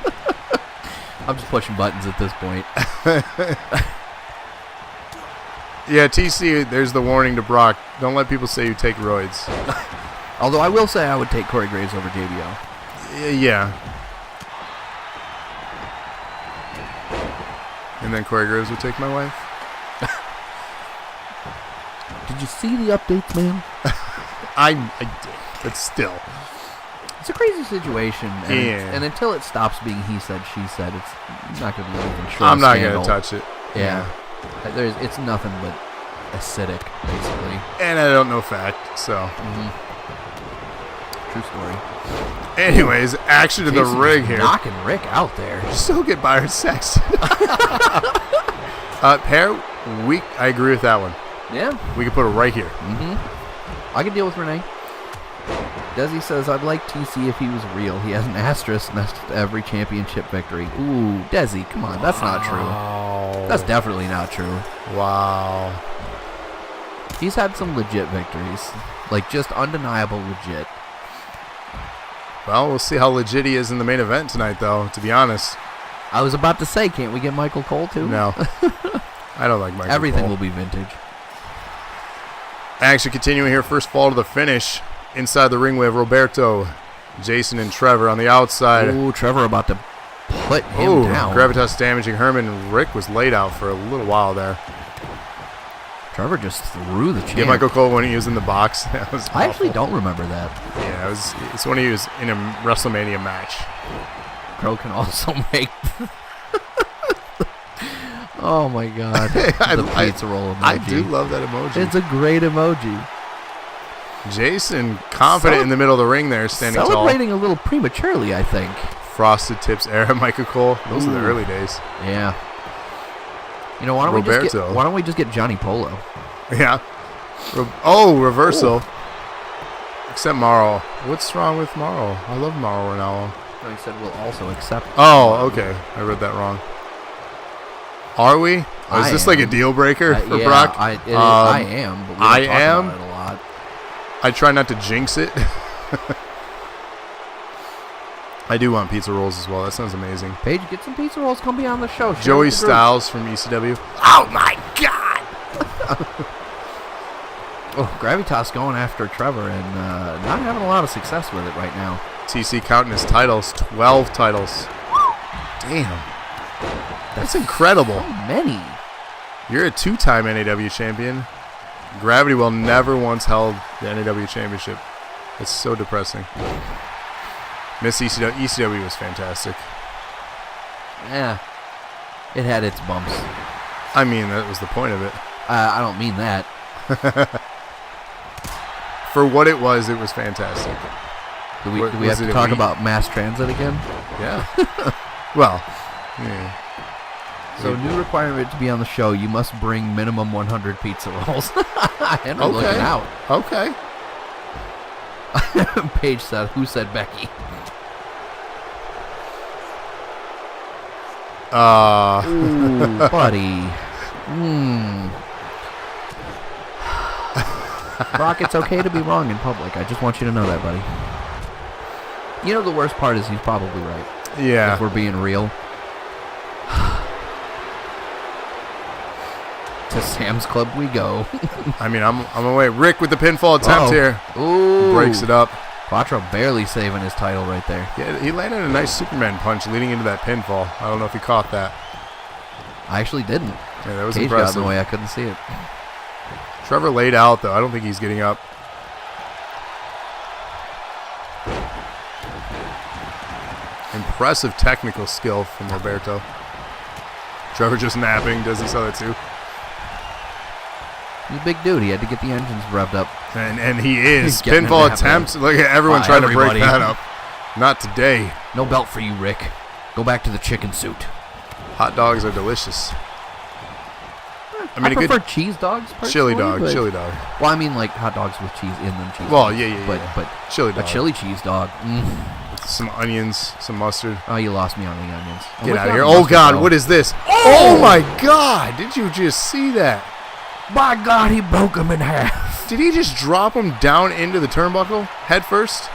I'm just pushing buttons at this point. Yeah, TC, there's the warning to Brock. Don't let people say you take roids. Although I will say I would take Corey Graves over JBL. Yeah. And then Corey Graves would take my wife. Did you see the updates, man? I did, but still. It's a crazy situation, and until it stops being he said, she said, it's not going to be anything short I'm of not scandal. going to touch it. Yeah. It's nothing but acidic, basically. And I don't know fact, so. True story. Anyways, action in the ring here. Knocking Rick out there. So get Byron Sexton. Pair, I agree with that one. Yeah. We can put it right here. I can deal with Renee. Desi says, I'd like TC if he was real. He has an asterisk next to every championship victory. Ooh, Desi, come on. That's not true. That's definitely not true. Wow. He's had some legit victories. Like, just undeniable legit. Well, we'll see how legit he is in the main event tonight, though, to be honest. I was about to say, can't we get Michael Cole, too? No. I don't like Michael Everything Cole. will be vintage. Action continuing here. First fall to the finish. Inside the ring, we have Roberto, Jason, and Trevor on the outside. Ooh, Trevor about to put him down. Gravitas damaging Herman. Rick was laid out for a little while there. Trevor just threw the champ. Yeah, Michael Cole when he was in the box. That was I actually awful. don't remember that. Yeah, it's when he was in a WrestleMania match. Crow can also make... Oh, my God. The pizza roll emoji. I do love that emoji. It's a great emoji. Jason, confident in the middle of the ring there, standing Celebrating a little prematurely, I think. Frosted Tips era, Michael Cole. Those are the early days. Yeah. You know, why don't we just get Johnny Polo? Yeah. Reversal. Ooh. Except Mauro. What's wrong with Mauro? I love Mauro Ranallo. No, he said we'll also accept. Oh, okay. I read that wrong. Are we? Is this like a deal breaker for Brock? I am. But we talk about it a lot. I try not to jinx it. I do want pizza rolls as well. That sounds amazing. Paige, get some pizza rolls. Come be on the show. Joey Styles from ECW. Oh my God! Gravitas going after Trevor and not having a lot of success with it right now. TC counting his titles. 12 titles. Damn. That's incredible. So many. You're a 2-time NAW champion. Gravity Well never once held the NAW championship. It's so depressing. Miss ECW. ECW was fantastic. Yeah. It had its bumps. I mean, that was the point of it. I don't mean that. For what it was fantastic. Do we have to talk about mass transit again? Yeah. Well, yeah. So, new requirement to be on the show, you must bring minimum 100 pizza rolls. And we're looking out. Okay. Paige said, who said Becky? Ooh, buddy. Brock, it's okay to be wrong in public. I just want you to know that, buddy. You know, the worst part is he's probably right. Yeah. If we're being real. To Sam's Club we go. I mean, I'm away. Rick with the pinfall attempt here. Ooh. Breaks it up. Quattro barely saving his title right there. Yeah, he landed a nice Superman punch leading into that pinfall. I don't know if he caught that. I actually didn't. Yeah, that was Cage impressive. got in the way. I couldn't see it. Trevor laid out, though. I don't think he's getting up. Impressive technical skill from Roberto. Trevor just napping. Does he saw that too? He's a big dude. He had to get the engines revved up. And he is. Getting Pinfall it attempts. Look at everyone trying to break that up. Not today. No belt for you, Rick. Go back to the chicken suit. Hot dogs are delicious. I mean, I prefer cheese dogs. Chili personally, dog. but- Chili dog. Well, I mean, like hot dogs with cheese in them. Cheese. Well, dogs. yeah. But Chili a dog. chili cheese dog. With some onions, some mustard. Oh, you lost me on the onions. Get out of here. Oh, God. What is this? Oh, my God. Did you just see that? By God, he broke him in half. Did he just drop him down into the turnbuckle head first?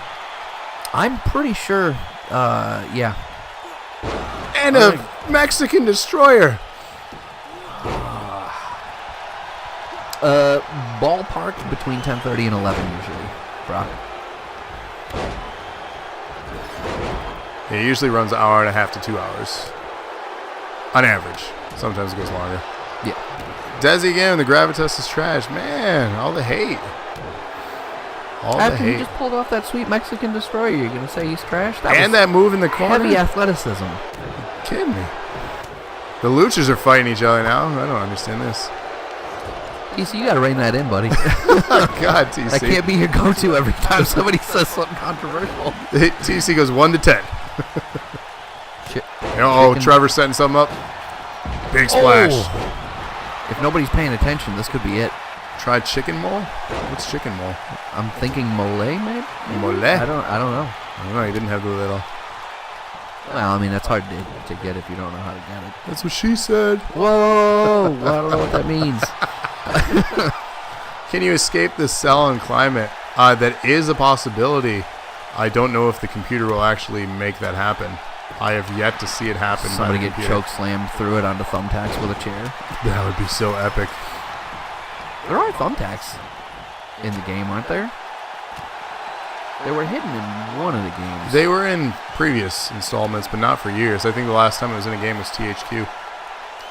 I'm pretty sure. Yeah. And a Mexican destroyer. Ballpark between 10:30 and 11 usually, Brock. He usually runs an hour and a half to 2 hours. On average. Sometimes it goes longer. Yeah. Desi again, the Gravitas is trash. Man, all the hate. All After the he hate. just pulled off that sweet Mexican destroyer, you're gonna say he's trash? And that move in the corner. heavy athleticism. Kidding me. The Luchas are fighting each other now. I don't understand this. TC, you gotta rein that in, buddy. Oh, God, TC. That can't be your go-to every time somebody says something controversial. TC goes 1 to 10. Oh, chicken. Trevor setting something up. Big splash. Oh. If nobody's paying attention, this could be it. Try chicken mole? What's chicken mole? I'm thinking mole, maybe? Mole? I don't know. I don't know. He didn't have the little. Well, I mean, that's hard to get if you don't know how to get it. That's what she said. Whoa! I don't know what that means. Can you escape the cell and climate? That is a possibility. I don't know if the computer will actually make that happen. I have yet to see it happen. Somebody get choke slammed through it onto thumbtacks with a chair. That would be so epic. There are thumbtacks in the game, aren't there? They were hidden in one of the games. They were in previous installments, but not for years. I think the last time it was in a game was THQ.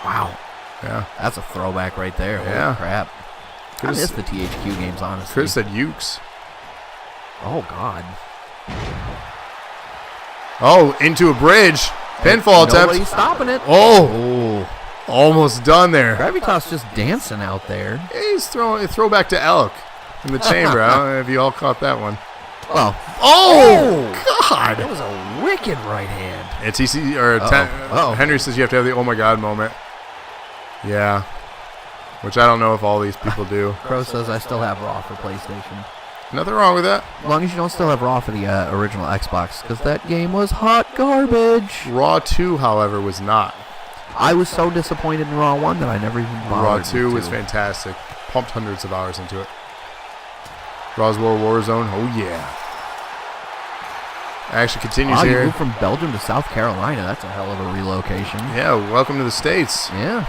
Wow. Yeah. That's a throwback right there. Yeah. Holy crap. I Could've miss the THQ games, honestly. Chris said Ukes. Oh, God. Oh, into a bridge. Pinfall attempt. Nobody's stopping it. Oh. Almost done there. Gravitas just dancing out there. He's throwing a throwback to Elk in the chamber. I don't know if you all caught that one. Well. Oh, God. That was a wicked right hand. And TC or Henry says you have to have the oh my God moment. Yeah. Which I don't know if all these people do. Crow says I still have Raw for PlayStation. Nothing wrong with that. As long as you don't still have Raw for the original Xbox, because that game was hot garbage. Raw 2, however, was not. I was so disappointed in Raw 1 that I never even bothered. Raw 2 was to. fantastic. Pumped hundreds of hours into it. Roswell Warzone, oh yeah. Action continues You here. moved from Belgium to South Carolina. That's a hell of a relocation. Yeah, welcome to the States. Yeah.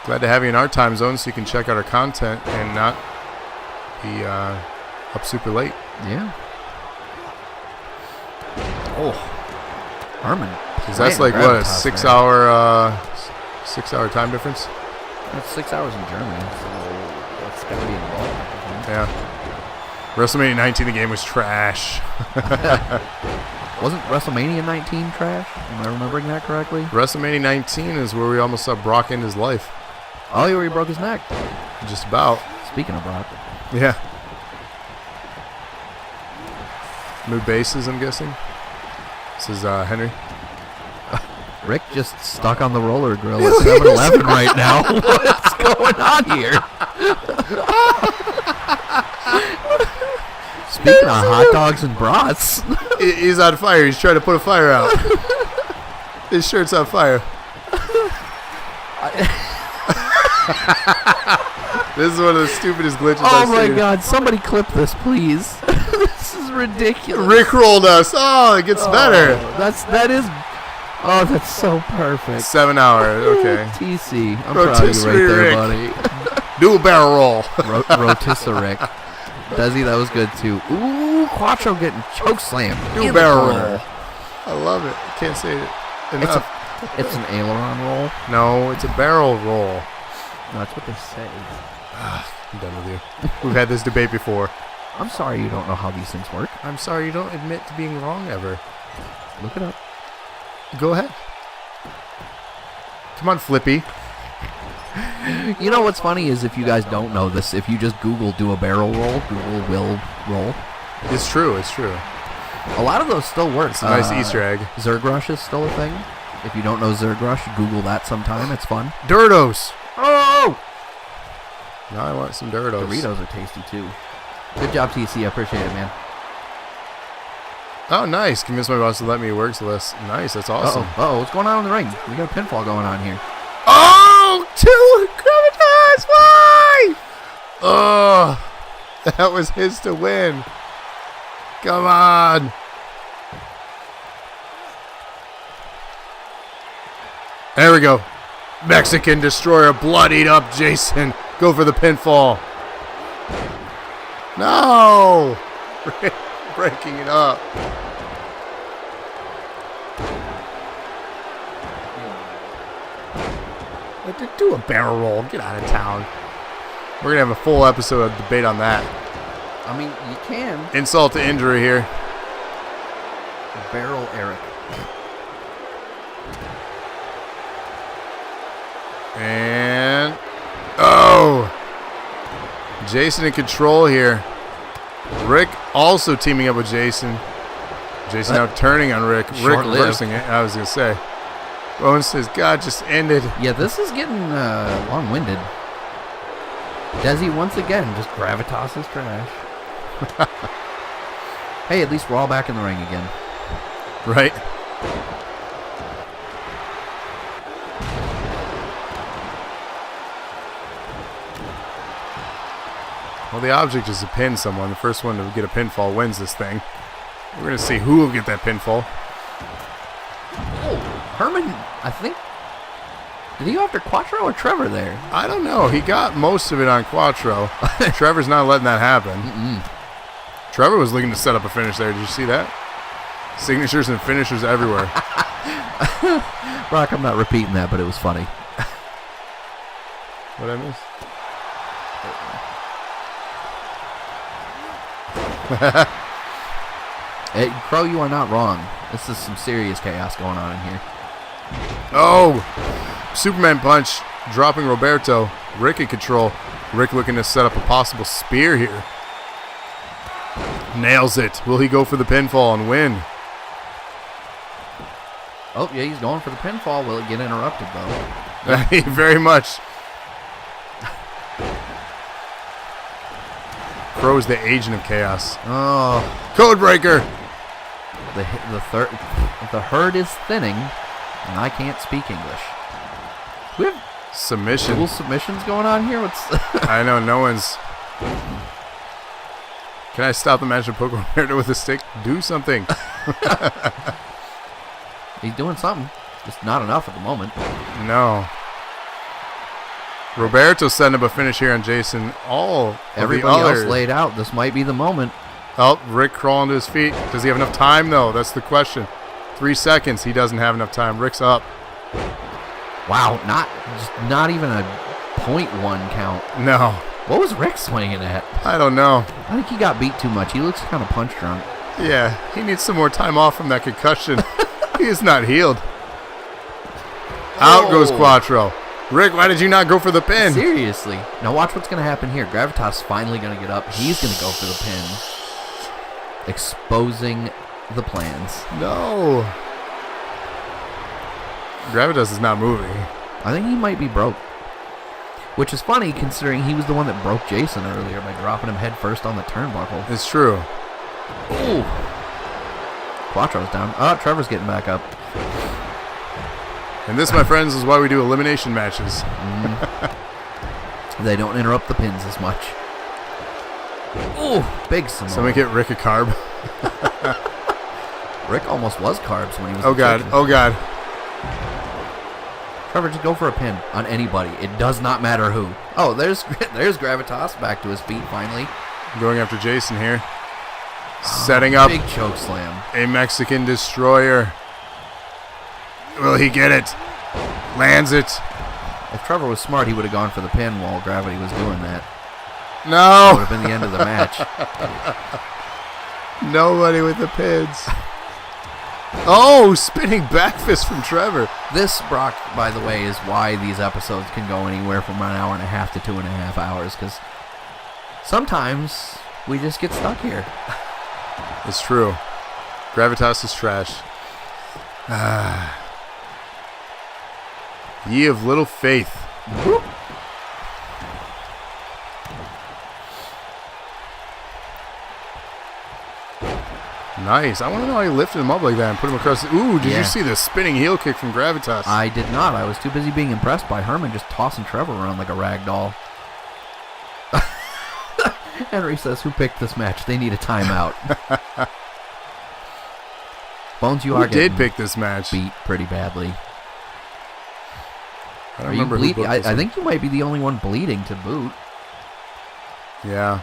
Glad to have you in our time zone so you can check out our content and not be up super late. Yeah. Oh. Herman. Because that's like, what, a 6 hour 6 hour time difference? That's 6 hours in Germany, so that's got to be involved. Yeah. WrestleMania 19, the game was trash. Wasn't WrestleMania 19 trash? Am I remembering that correctly? WrestleMania 19 is where we almost saw Brock end his life. Oh, he broke his neck. Just about. Speaking of Brock. Yeah. Move bases, I'm guessing. This is Henry. Rick just stuck on the roller grill at 7-Eleven right now. What's going on here? Speaking of hot dogs and brats. He's on fire. He's trying to put a fire out. His shirt's on fire. This is one of the stupidest glitches I've Oh seen. my God! Somebody clip this, please. This is ridiculous. Rick rolled us. Oh, it gets better. That is. Oh, that's so perfect. 7 hours. Okay. TC, I'm proud of you right Rotisserie there, Rick. buddy. Do a barrel roll. Rotisserie. Desi, that was good too. Ooh, Quattro getting choke slammed. Do a barrel roll. I love it. Can't say it enough. It's an aileron roll. No, it's a barrel roll. No, that's what they say. I'm done with you. We've had this debate before. I'm sorry you don't know how these things work. I'm sorry you don't admit to being wrong ever. Look it up. Go ahead. Come on, Flippy. You know what's funny is if you guys don't know this, if you just Google do a barrel roll, Google will roll. It's true. It's true. A lot of those still work. It's a nice Easter egg. Zerg Rush is still a thing. If you don't know Zerg Rush, Google that sometime. It's fun. Doritos. Oh! Now I want some Doritos. Doritos are tasty too. Good job, TC. I appreciate it, man. Oh, nice. Convinced my boss to let me work so less. Nice. That's awesome. Uh-oh. What's going on in the ring? We got a pinfall going on here. Oh, two gravitas. Why? Oh, that was his to win. Come on. There we go. Mexican Destroyer bloodied up Jason. Go for the pinfall. No. Breaking it up. Do a barrel roll. Get out of town. We're going to have a full episode of debate on that. I mean, you can. Insult to injury here. Barrel Eric. And... oh! Jason in control here. Rick also teaming up with Jason. Jason now turning on Rick. Rick reversing it, I was going to say. Bowen says, God, just ended. Yeah, this is getting long-winded. Desi once again just gravitas his trash. Hey, at least we're all back in the ring again. Right? Well, the object is to pin someone. The first one to get a pinfall wins this thing. We're going to see who will get that pinfall. Oh, Herman, I think... did he go after Quattro or Trevor there? I don't know. He got most of it on Quattro. Trevor's not letting that happen. Trevor was looking to set up a finish there. Did you see that? Signatures and finishers everywhere. Brock, I'm not repeating that, but it was funny. What I miss? Hey, Crow, you are not wrong. This is some serious chaos going on in here. Oh! Superman punch, dropping Roberto. Rick in control. Rick looking to set up a possible spear here. Nails it. Will he go for the pinfall and win? Oh, yeah, he's going for the pinfall. Will it get interrupted, though? Very much. Crow is the agent of chaos. Oh. Codebreaker. The herd is thinning, and I can't speak English. We have submission. Dual submissions going on here? What's I know, no one's... Can I stop the match and poke Roberto with a stick? Do something. He's doing something. Just not enough at the moment. No. Roberto setting up a finish here on Jason. Everybody else laid out. This might be the moment. Oh, Rick crawling to his feet. Does he have enough time, though? That's the question. 3 seconds. He doesn't have enough time. Rick's up. Wow, not even a 0.1 count. No. What was Rick swinging at? I don't know. I think he got beat too much. He looks kind of punch drunk. Yeah, he needs some more time off from that concussion. He is not healed. Out goes Quattro. Rick, why did you not go for the pin? Seriously. Now watch what's going to happen here. Gravitas finally going to get up. He's going to go for the pin. Exposing the plans. No. Gravitas is not moving. I think he might be broke. Which is funny considering he was the one that broke Jason earlier by dropping him head first on the turnbuckle. It's true. Ooh. Quattro's down. Oh, Trevor's getting back up. And this, my friends, is why we do elimination matches. They don't interrupt the pins as much. Ooh, big Samoa. Somebody get Rick a carb. Rick almost was carbs when he was Oh, God. chicken. Oh, God. Trevor, just go for a pin on anybody. It does not matter who. Oh, there's Gravitas back to his feet finally. Going after Jason here. Setting up Big choke slam. a Mexican Destroyer. Will he get it? Lands it. If Trevor was smart, he would have gone for the pin while Gravity was doing that. That No. would have been the end of the match. Nobody with the pins. Oh, spinning back fist from Trevor. This, Brock, by the way, is why these episodes can go anywhere from an hour and a half to 2.5 hours, because sometimes we just get stuck here. It's true. Gravitas is trash. Ye of little faith. Whoop. Nice. I want to know how he lifted him up like that and put him across. Ooh, did Yeah. you see the spinning heel kick from Gravitas? I did not. I was too busy being impressed by Herman just tossing Trevor around like a rag doll. Henry says, who picked this match? They need a timeout. Bones, you are Who did getting pick this match? beat pretty badly. I don't Are you remember who bleeding? booked this I one. think you might be the only one bleeding to boot. Yeah.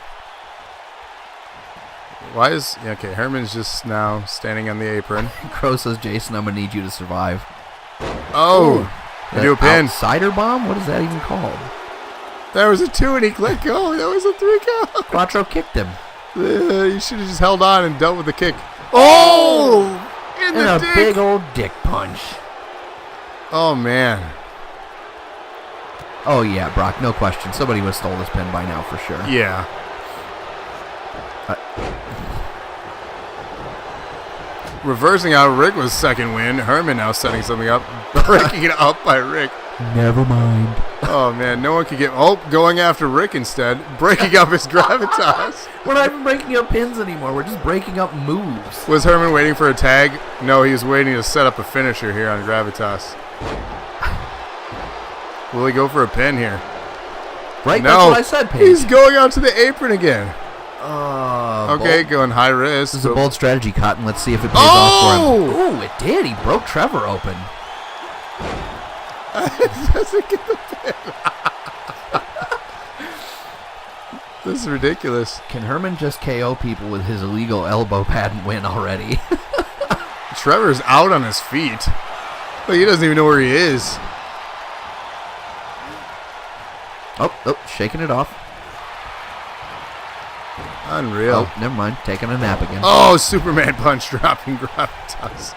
Why is... Yeah, okay, Herman's just now standing on the apron. Crow says, Jason, I'm going to need you to survive. Oh! They do a pin. Outsider bomb? What is that even called? That was a 2 and he let go. That was a 3 count. Quattro kicked him. You should have just held on and dealt with the kick. Oh! In And the a dick. big old dick punch. Oh, man. Oh, yeah, Brock, no question. Somebody would have stole this pin by now for sure. Yeah. Reversing out Rick was second win. Herman now setting something up. Breaking it up by Rick. Never mind. Oh, man. No one could get... Oh, going after Rick instead. Breaking up his gravitas. We're not even breaking up pins anymore. We're just breaking up moves. Was Herman waiting for a tag? No, he was waiting to set up a finisher here on Gravitas. Will he go for a pin here? Right? No. That's what I said, Paige. He's going out to the apron again. Okay, bold. going high risk. This is a bold strategy, Cotton. Let's see if it pays off for him. Oh! Ooh, it did. He broke Trevor open. Doesn't get the pin. This is ridiculous. Can Herman just KO people with his illegal elbow pad and win already? Trevor's out on his feet. Like, he doesn't even know where he is. Oh, shaking it off. Unreal. Oh, never mind. Taking a nap again. Oh, Superman punch dropping Gravitas.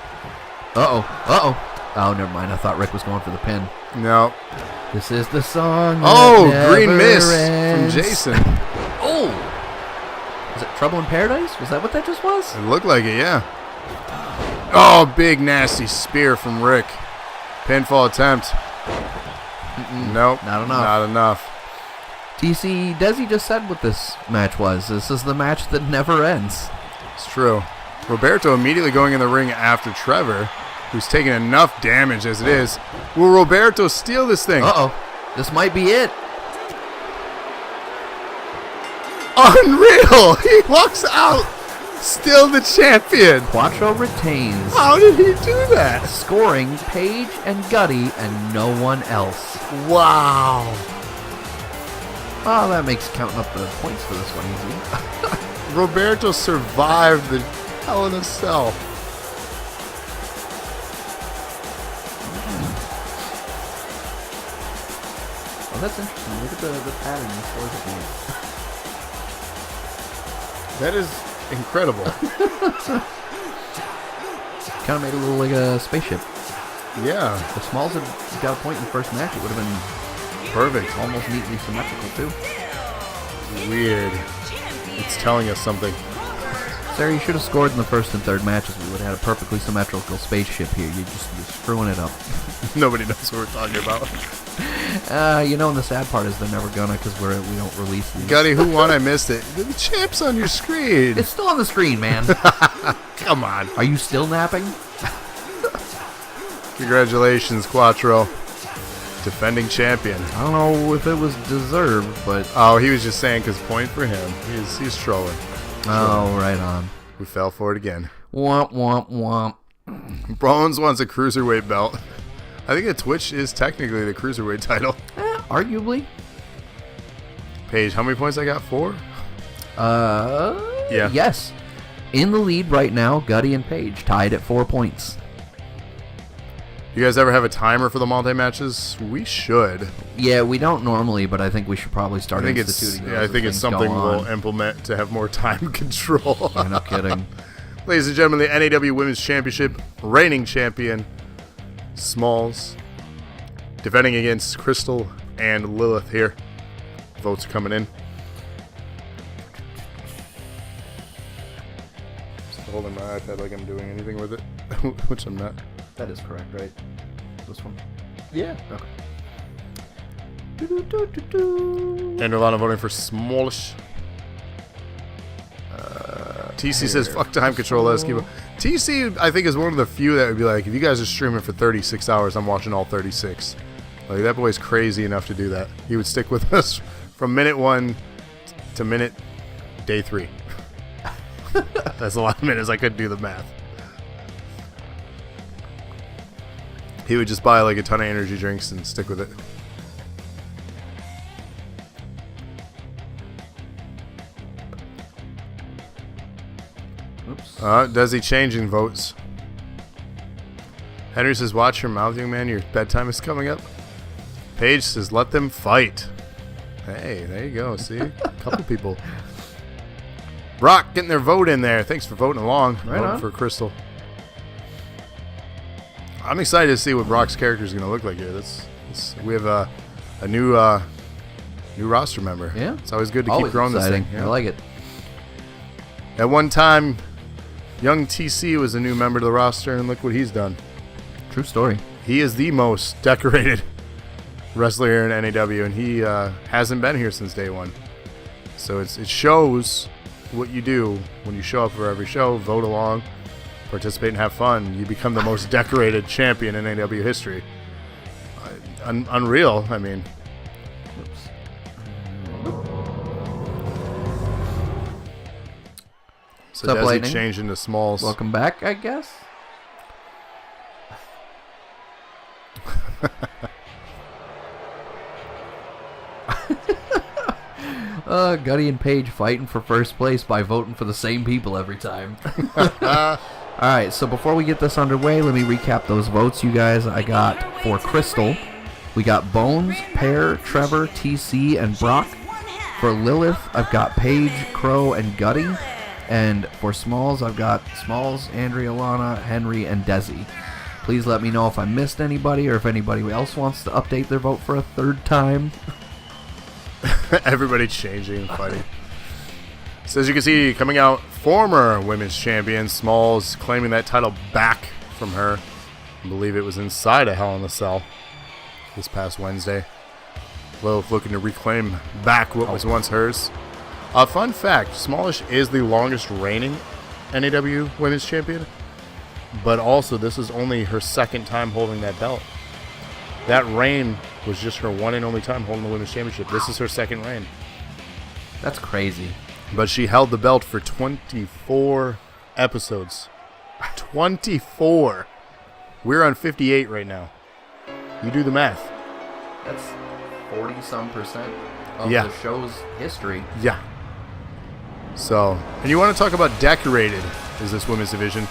Oh, never mind. I thought Rick was going for the pin. No. This is the song. Oh, that green never mist ends. from Jason. Oh! Was it Trouble in Paradise? Was that what that just was? It looked like it, yeah. Oh, big nasty spear from Rick. Pinfall attempt. Nope. Not enough. Not enough. TC, Desi just said what this match was. This is the match that never ends. It's true. Roberto immediately going in the ring after Trevor, who's taking enough damage as it is. Will Roberto steal this thing? Uh-oh. This might be it. Unreal! He walks out, still the champion. Quattro retains, How did he do that? scoring Paige and Gutty and no one else. Wow. Oh, that makes counting up the points for this one easy. Roberto survived the Hell in a Cell. Oh, that's interesting. Look at the pattern in the scores of the game. That is incredible. Kind of made it look like a spaceship. Yeah, If Smalls had got a point in the first match, it would have been perfect. almost neatly symmetrical, too. Weird. It's telling us something. Sarah, you should have scored in the first and third matches. We would have had a perfectly symmetrical spaceship here. You're screwing it up. Nobody knows what we're talking about. And the sad part is they're never gonna, because we don't release these. Gutty, who won? I missed it. The champ's on your screen. It's still on the screen, man. Come on. Are you still napping? Congratulations, Quattro. Defending champion. I don't know if it was deserved, but Oh, he was just saying because point for him. He's trolling. oh, right on. We fell for it again. Womp womp womp. Bones wants a cruiserweight belt. I think the Twitch is technically the cruiserweight title. Arguably. Paige, how many points I got? 4? Yeah. Yes. In the lead right now, Gutty and Paige tied at 4 points. You guys ever have a timer for the multi-matches? We should. Yeah, we don't normally, but I think we should probably I start think it's instituting those I as think it's things go something on. we'll implement to have more time control. Yeah, no kidding. Ladies and gentlemen, the NAW Women's Championship reigning champion, Smalls, defending against Crystal and Lilith here. Votes are coming in. Just holding my iPad like I'm doing anything with it, which I'm not. That is correct, right? This one? Yeah. Okay. And Nirvana voting for Smallish. TC says, fuck time control, Eskimo. TC, I think, is one of the few that would be like, if you guys are streaming for 36 hours, I'm watching all 36. Like, that boy's crazy enough to do that. He would stick with us from minute 1 to minute day 3. That's a lot of minutes. I couldn't do the math. He would just buy like a ton of energy drinks and stick with it. Oops. Desi changing votes. Henry says, watch your mouth, young man. Your bedtime is coming up. Paige says, let them fight. Hey, there you go. See? A couple people. Brock getting their vote in there. Thanks for voting along. Right voting on. for Crystal. I'm excited to see what Brock's character is going to look like here. We have a new roster member. Yeah. It's always good to Always keep growing exciting. this thing. Yeah. I like it. At one time, young TC was a new member to the roster, and look what he's done. True story. He is the most decorated wrestler here in NAW, and he hasn't been here since day one. So it shows what you do when you show up for every show, vote along, participate, and have fun. You become the most decorated champion in NAW history. Unreal, I mean. Oops. So What's up, Desi Lightning? changed into Smalls. Welcome back, I guess. Gutty and Paige fighting for first place by voting for the same people every time. Alright, so before we get this underway, let me recap those votes, you guys. I got for Crystal, we got Bones, Pear, Trevor, TC, and Brock. For Lilith, I've got Paige, Crow, and Gutty. And for Smalls, I've got Smalls, Andrea, Lana, Henry, and Desi. Please let me know if I missed anybody or if anybody else wants to update their vote for a third time. Everybody changing and fighting. So as you can see, coming out, former women's champion Smalls claiming that title back from her. I believe it was inside a Hell in a Cell this past Wednesday. Lilith looking to reclaim back what was once hers. Fun fact, Smallish is the longest reigning NAW women's champion, but also this is only her second time holding that belt. That reign was just her one and only time holding the women's championship. This is her second reign. That's crazy. But she held the belt for 24 episodes. 24. We're on 58 right now. You do the math. That's 40-some% of Yeah. the show's history. Yeah. So, and you want to talk about decorated is this women's division.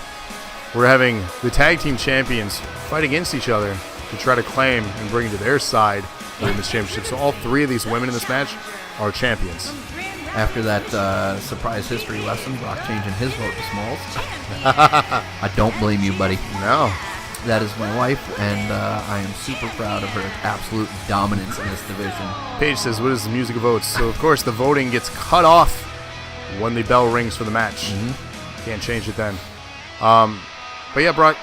We're having the tag team champions fight against each other to try to claim and bring to their side the women's championship. So all three of these women in this match are champions. After that surprise history lesson, Brock changing his vote to Smalls. I don't blame you, buddy. No. That is my wife, and I am super proud of her absolute dominance in this division. Paige says, what is the music of votes? So, of course, the voting gets cut off when the bell rings for the match. Can't change it then. But yeah, Brock,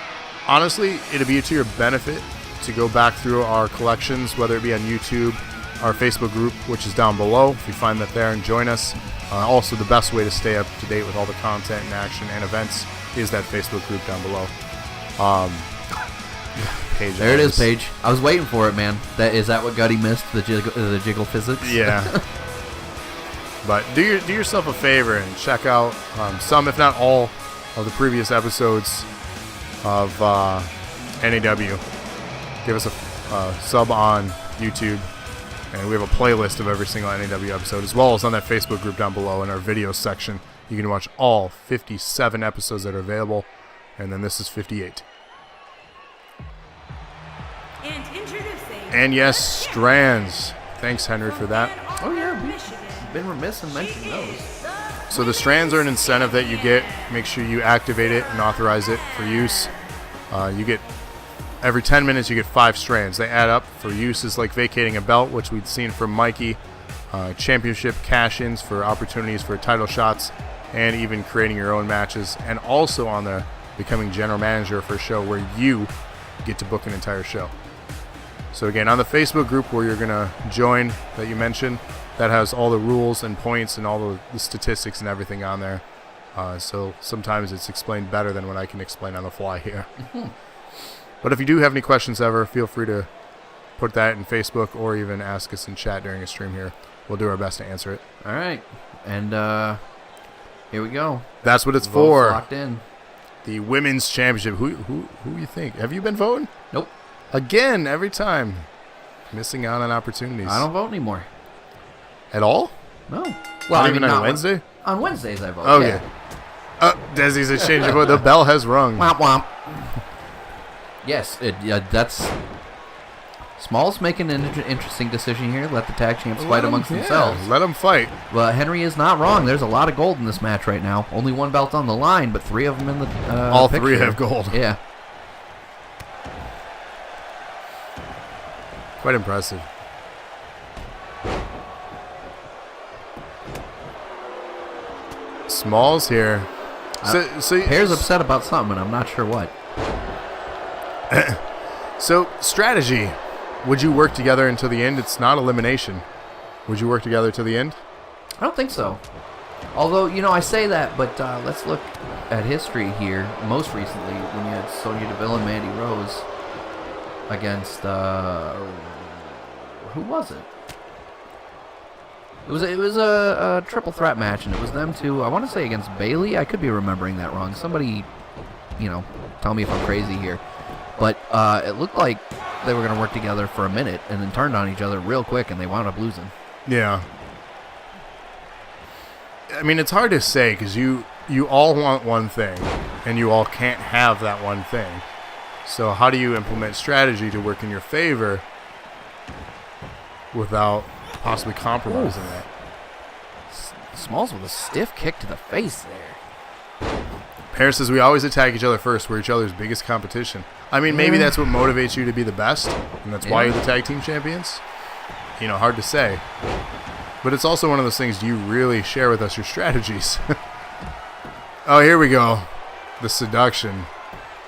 honestly, it'd be to your benefit to go back through our collections, whether it be on YouTube, our Facebook group, which is down below. If you find that there, and join us. Also, the best way to stay up to date with all the content and action and events is that Facebook group down below. Paige, There it is, Paige. I was waiting for it, man. Is that what Gutty missed? The jiggle physics? Yeah. But do yourself a favor and check out some, if not all, of the previous episodes of NAW. Give us a sub on YouTube, and we have a playlist of every single NAW episode, as well as on that Facebook group down below in our video section. You can watch all 57 episodes that are available, and then this is 58. And introducing. And yes, Strands. Thanks, Henry, for that. Oh, yeah. We've been remiss in mentioning those. The So the strands are an incentive that you get. Make sure you activate it and authorize it for use. You get every 10 minutes you get 5 strands. They add up for uses like vacating a belt, which we'd seen from Mikey, championship cash-ins for opportunities for title shots, and even creating your own matches, and also on the becoming general manager for a show where you get to book an entire show. So again, on the Facebook group where you're going to join that you mentioned, that has all the rules and points and all the statistics and everything on there. So sometimes it's explained better than what I can explain on the fly here. But if you do have any questions ever, feel free to put that in Facebook or even ask us in chat during a stream here. We'll do our best to answer it. All right. And here we go. That's what it's Votes for. Locked in. The Women's Championship. Who you think? Have you been voting? Nope. Again, every time. Missing out on opportunities. I don't vote anymore. At all? No. Not even on Wednesday? On Wednesdays I vote. Okay. Yeah. Desi's exchange of vote. The bell has rung. Womp womp. Yes, that's... Small's making an interesting decision here. Let the tag champs fight amongst themselves. Let them fight. But Henry is not wrong. There's a lot of gold in this match right now. Only one belt on the line, but 3 of them in the all picture. 3 have gold. Yeah. Quite impressive. Smalls here. So Pear's upset about something, and I'm not sure what. So, strategy. Would you work together until the end? It's not elimination. Would you work together to the end? I don't think so. Although, I say that, but let's look at history here. Most recently, when you had Sonya Deville and Mandy Rose against... who was it? It was a triple threat match, and it was them two. I want to say against Bayley. I could be remembering that wrong. Somebody, tell me if I'm crazy here. But it looked like they were going to work together for a minute and then turned on each other real quick, and they wound up losing. Yeah. I mean, it's hard to say because you all want one thing, and you all can't have that one thing. So how do you implement strategy to work in your favor without possibly compromising that? Smalls with a stiff kick to the face there. Paris says we always attack each other first. We're each other's biggest competition. I mean, maybe that's what motivates you to be the best, and that's why you're the tag team champions. Hard to say. But it's also one of those things, do you really share with us your strategies? Oh, here we go. The seduction.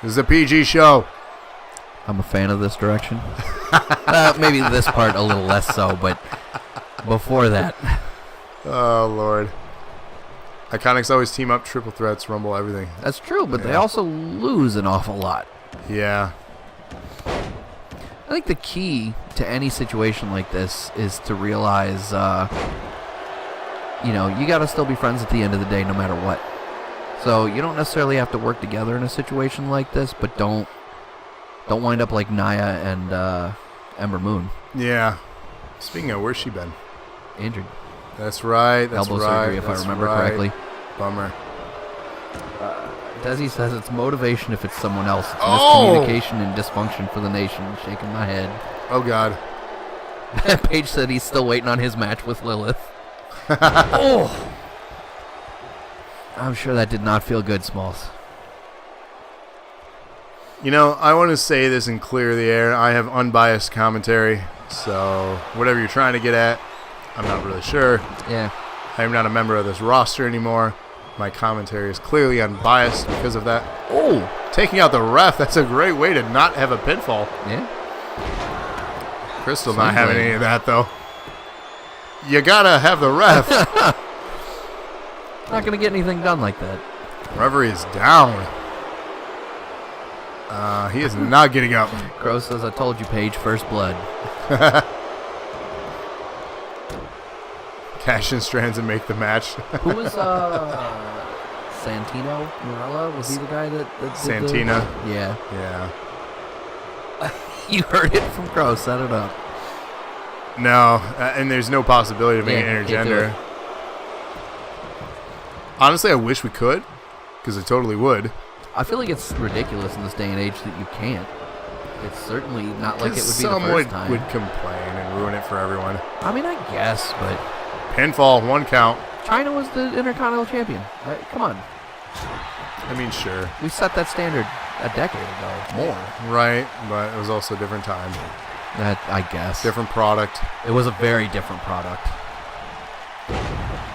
This is a PG show. I'm a fan of this direction. Maybe this part a little less so, but before that. Oh, Lord. Iconics always team up, triple threats, rumble, everything. That's true, but they also lose an awful lot. Yeah. I think the key to any situation like this is to realize, you got to still be friends at the end of the day no matter what. So you don't necessarily have to work together in a situation like this, but don't wind up like Nia and Ember Moon. Yeah. Speaking of, where's she been? Injured. That's right. That's Elbow right. surgery, if I remember right. correctly. Bummer. Desi says it's motivation if it's someone else. It's miscommunication and dysfunction for the nation. Shaking my head. Oh, God. Paige said he's still waiting on his match with Lilith. Oh! I'm sure that did not feel good, Smalls. I want to say this and clear the air. I have unbiased commentary, so whatever you're trying to get at, I'm not really sure. Yeah. I am not a member of this roster anymore. My commentary is clearly unbiased because of that. Oh! Taking out the ref, that's a great way to not have a pinfall. Yeah. Crystal not having any of that, though. You gotta have the ref. Not gonna get anything done like that. Referee is down. He is not getting up. Crow says, I told you, Paige, first blood. Cash in strands and make the match. Who was Santino Marella? Was he the guy that did Santina. Yeah. Yeah. You heard it from Crow. Set it up. No, and there's no possibility of making it intergender. Honestly, I wish we could, because I totally would. I feel like it's ridiculous in this day and age that you can't. It's certainly not like it would be the Someone first time. would complain and ruin it for everyone. I mean, I guess, but... Pinfall, 1 count. China was the Intercontinental Champion. Come on. I mean, sure. We set that standard a decade ago. More. Right, but it was also a different time. That, I guess. Different product. It was a very different product.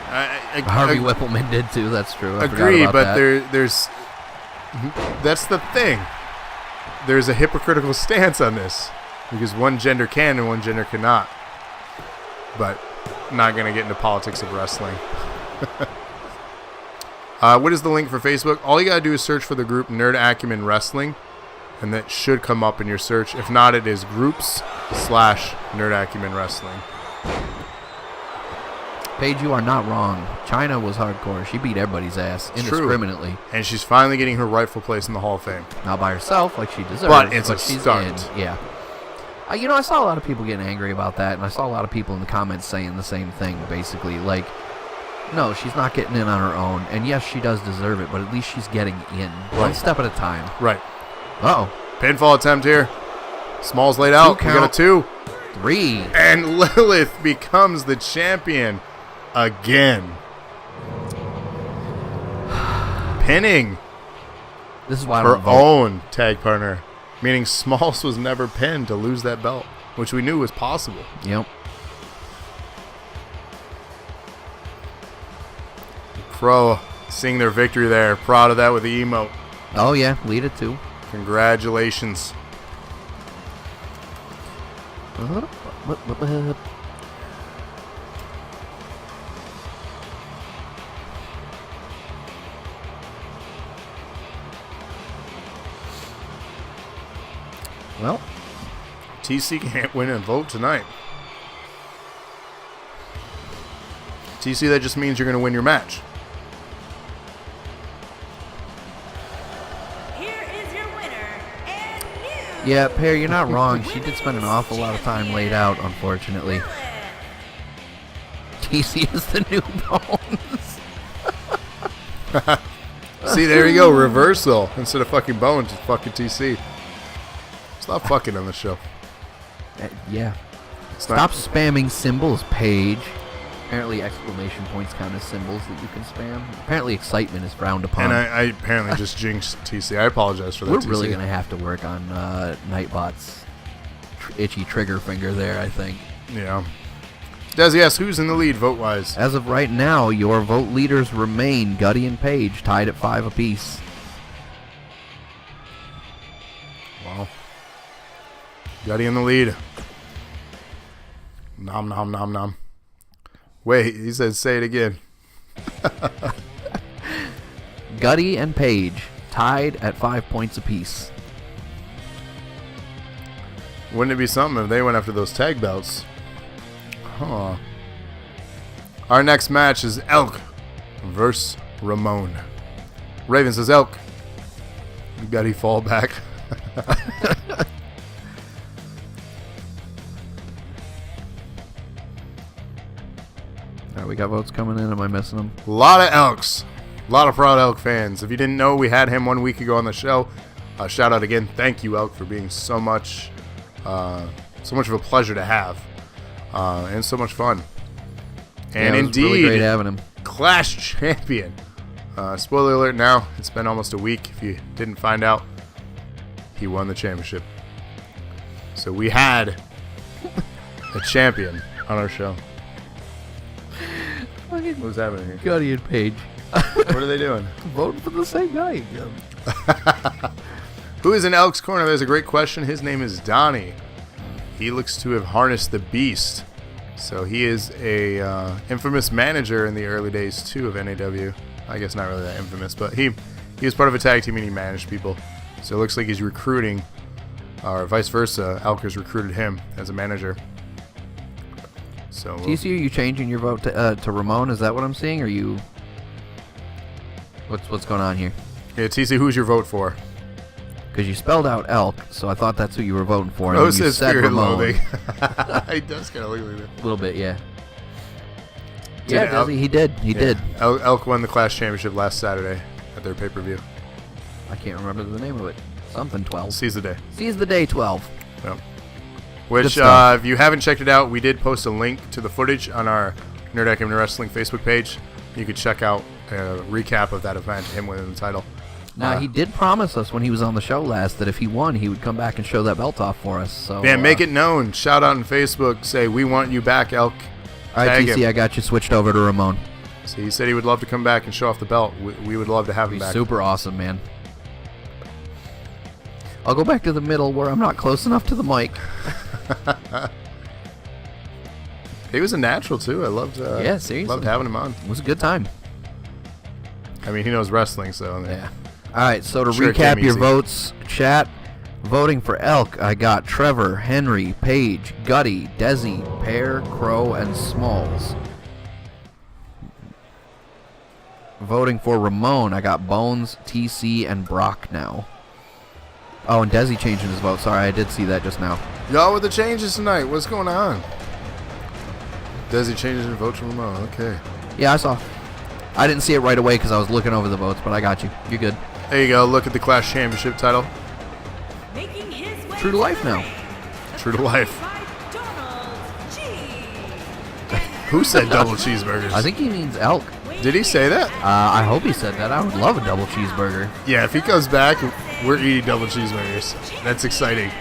Harvey Whippleman did too, that's true. I agree, forgot but about that. there's... That's the thing. There's a hypocritical stance on this. Because one gender can and one gender cannot. But not going to get into politics of wrestling. What is the link for Facebook? All you got to do is search for the group Nerd Acumen Wrestling. And that should come up in your search. If not, it is groups/Nerd Acumen Wrestling. Paige, you are not wrong. China was hardcore. She beat everybody's ass indiscriminately. True. And she's finally getting her rightful place in the Hall of Fame. Not by herself, like she deserves. But it's a she's start. In. Yeah. I saw a lot of people getting angry about that, and I saw a lot of people in the comments saying the same thing, basically. Like, no, she's not getting in on her own. And yes, she does deserve it, but at least she's getting in. One step at a time. Right. Uh-oh. Pinfall attempt here. Small's laid out. We got a 2. 3. And Lilith becomes the champion again. Pinning This is why I her don't vote. own tag partner. Meaning Smalls was never pinned to lose that belt, which we knew was possible. Yep. Pro seeing their victory there. Proud of that with the emote. Oh, yeah. Lead it too. Congratulations. Well, TC can't win a vote tonight. TC, that just means you're going to win your match. yeah, Pear, you're not wrong. She did spend an awful lot of time laid out, unfortunately. TC is the new Bones. See, there you go. Reversal. Instead of fucking Bones, it's fucking TC. Stop fucking on the show. Yeah. Stop spamming symbols, Paige. Apparently exclamation points count as symbols that you can spam. Apparently excitement is frowned upon. And I apparently just jinxed TC. I apologize for that, We're TC. really going to have to work on Nightbot's itchy trigger finger there, I think. Yeah. Desi asks, who's in the lead vote-wise? As of right now, your vote leaders remain Gutty and Paige, tied at 5 apiece. Wow. Gutty in the lead. Nom, nom, nom, nom. Wait, he said say it again. Gutty and Paige, tied at 5 points apiece. Wouldn't it be something if they went after those tag belts? Huh. Our next match is Elk versus Ramon. Raven says Elk. Gutty fall back. Alright, we got votes coming in. Am I missing them? A lot of Elks. A lot of proud Elk fans. If you didn't know, we had him 1 week ago on the show. Shout out again. Thank you, Elk, for being so much of a pleasure to have. And so much fun. And yeah, it was indeed, really great having him. Clash champion. Spoiler alert now. It's been almost a week. If you didn't find out, he won the championship. So we had a champion on our show. What's happening here? Gutty and Paige. What are they doing? Voting for the same guy again. Who is in Elk's corner? There's a great question. His name is Donnie. He looks to have harnessed the beast. So he is a infamous manager in the early days, too, of NAW. I guess not really that infamous, but he was part of a tag team and he managed people. So it looks like he's recruiting, or vice versa, Elk has recruited him as a manager. So TC, are you changing your vote to Ramon? Is that what I'm seeing? Or are you... What's going on here? Yeah, TC, who's your vote for? Because you spelled out Elk, so I thought that's who you were voting for. Oh, And it then you says said Spirit Ramon. Loathing. He does kind of look like that. A little bit, yeah. Did Yeah, Elk- he did. He did. Elk won the Clash Championship last Saturday at their pay-per-view. I can't remember the name of it. Something 12. Seize the day. Seize the day 12. Yep. Good Which, stuff. if you haven't checked it out, we did post a link to the footage on our Nerd Acumen Wrestling Facebook page. you could check out a recap of that event, him winning the title. Now, he did promise us when he was on the show last that if he won, he would come back and show that belt off for us. So Man, make it known. Shout out on Facebook. Say, we want you back, Elk. All right, Tag TC, him. I got you switched over to Ramon. So he said he would love to come back and show off the belt. We would love to have him back. Super awesome, man. I'll go back to the middle where I'm not close enough to the mic. He was a natural, too. I loved seriously. Loved having him on. It was a good time. I mean, he knows wrestling, so... Yeah. All right, so to Sure, it recap came your easy. votes, chat, voting for Elk, I got Trevor, Henry, Paige, Gutty, Desi, Pear, Crow, and Smalls. Voting for Ramon, I got Bones, TC, and Brock now. Oh, and Desi changing his vote. Sorry, I did see that just now. Y'all with the changes tonight. What's going on? Desi changes his vote from Ramon. Okay. Yeah, I saw. I didn't see it right away because I was looking over the votes, but I got you. You're good. There you go. Look at the Clash Championship title. Making his way True to life now. True to life. by Donald G. Who said double cheeseburgers? I think he means Elk. Did he say that? I hope he said that. I would love a double cheeseburger. Yeah, if he comes back, we're eating double cheeseburgers. That's exciting.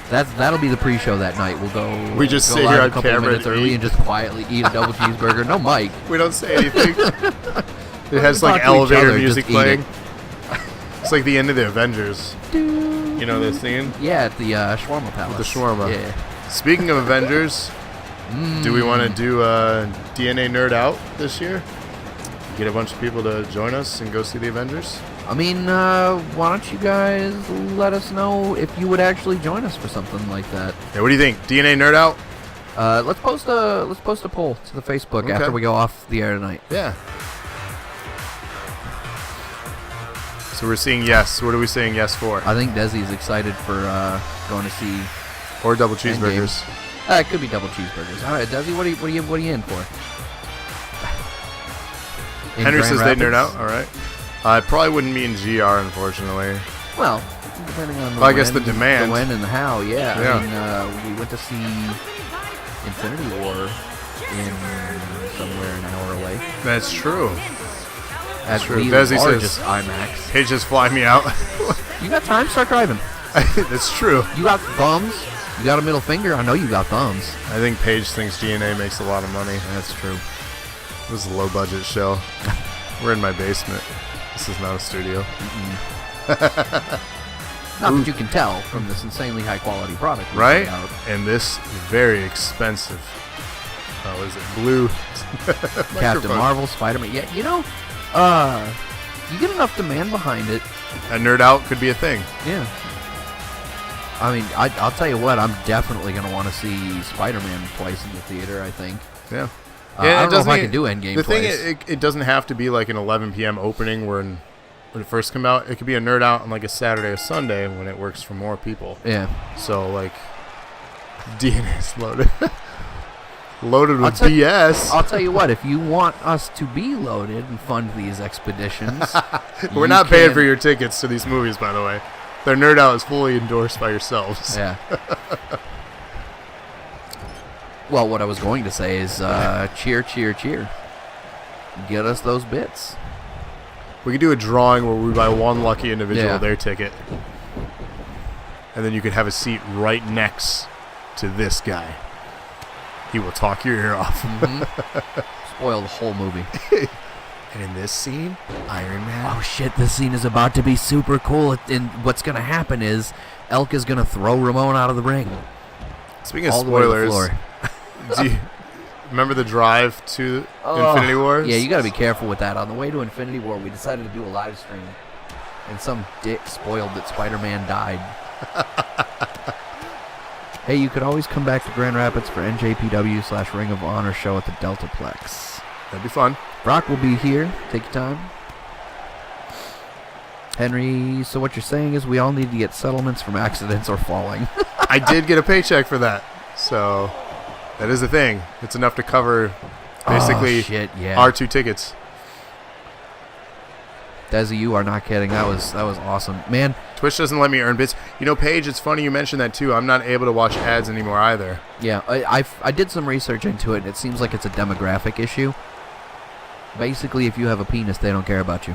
That'll be the pre-show that night. We'll go. We just go sit live here a on couple camera minutes and early eat. and just quietly eat a double cheeseburger. No mic. We don't say anything. It has talk like to each elevator other, music just eat playing. it. It's like the end of the Avengers. You know this scene? Yeah, at the Shawarma Palace. The shawarma. Yeah. Speaking of Avengers, do we want to do DNA Nerd Out this year? Get a bunch of people to join us and go see the Avengers? I mean, why don't you guys let us know if you would actually join us for something like that? Yeah, what do you think? DNA Nerd Out? Let's post a poll to the Facebook Okay. after we go off the air tonight. Yeah. So we're seeing yes. What are we saying yes for? I think Desi's excited for going to see. Or double cheeseburgers. It could be double cheeseburgers. All right, Desi, what are you in for? In Henry Grand says they nerd Rapids? out. All right. I probably wouldn't be in GR, unfortunately. Well, depending on the Well, I guess when, the demand. the when and the how. Yeah. Yeah. I mean, we went to see Infinity War in somewhere an hour away That's true. at true. the Desi largest says- IMAX. Hey, just fly me out. You got time? Start driving. That's true. You got thumbs. You got a middle finger. I know you got thumbs. I think Paige thinks GNA makes a lot of money. That's true. This is a low-budget show. We're in my basement. This is not a studio. Not that you can tell from this insanely high quality product. we Right? put out. And this very expensive, what is it, blue Captain microphone. Marvel, Spider-Man. Yeah, you get enough demand behind it. A Nerd Out could be a thing. Yeah. I mean, I'll tell you what, I'm definitely going to want to see Spider-Man twice in the theater, I think. Yeah. I don't know if I can do Endgame The thing twice. is, it doesn't have to be like an 11 p.m. opening when it first came out. It could be a Nerd Out on like a Saturday or Sunday when it works for more people. Yeah. So like, DNA's loaded. Loaded with I'll tell- BS. I'll tell you what, if you want us to be loaded and fund these expeditions, We're you not paying can- for your tickets to these movies, by the way. Their Nerd Out is fully endorsed by yourselves. Yeah. Well, what I was going to say is cheer, cheer, cheer. Get us those bits. We could do a drawing where we buy one lucky individual Yeah. their ticket. And then you could have a seat right next to this guy. He will talk your ear off. Spoil the whole movie. And in this scene, Iron Man. Oh shit, this scene is about to be super cool. And what's going to happen is Elk is going to throw Ramon out of the ring. Speaking of all the way to the spoilers, floor. do you remember the drive to Infinity Wars? Yeah, you got to be careful with that. On the way to Infinity War, we decided to do a live stream. And some dick spoiled that Spider-Man died. Hey, you could always come back to Grand Rapids for NJPW/Ring of Honor show at the Deltaplex. That'd be fun. Brock will be here. Take your time. Henry, so what you're saying is we all need to get settlements from accidents or falling. I did get a paycheck for that. So that is a thing. It's enough to cover basically Oh, shit, yeah. our 2 tickets. Desi, you are not kidding. That was awesome. Man, Twitch doesn't let me earn bits. You know, Paige, it's funny you mentioned that too. I'm not able to watch ads anymore either. yeah, I did some research into it, and it seems like it's a demographic issue. Basically, if you have a penis, they don't care about you.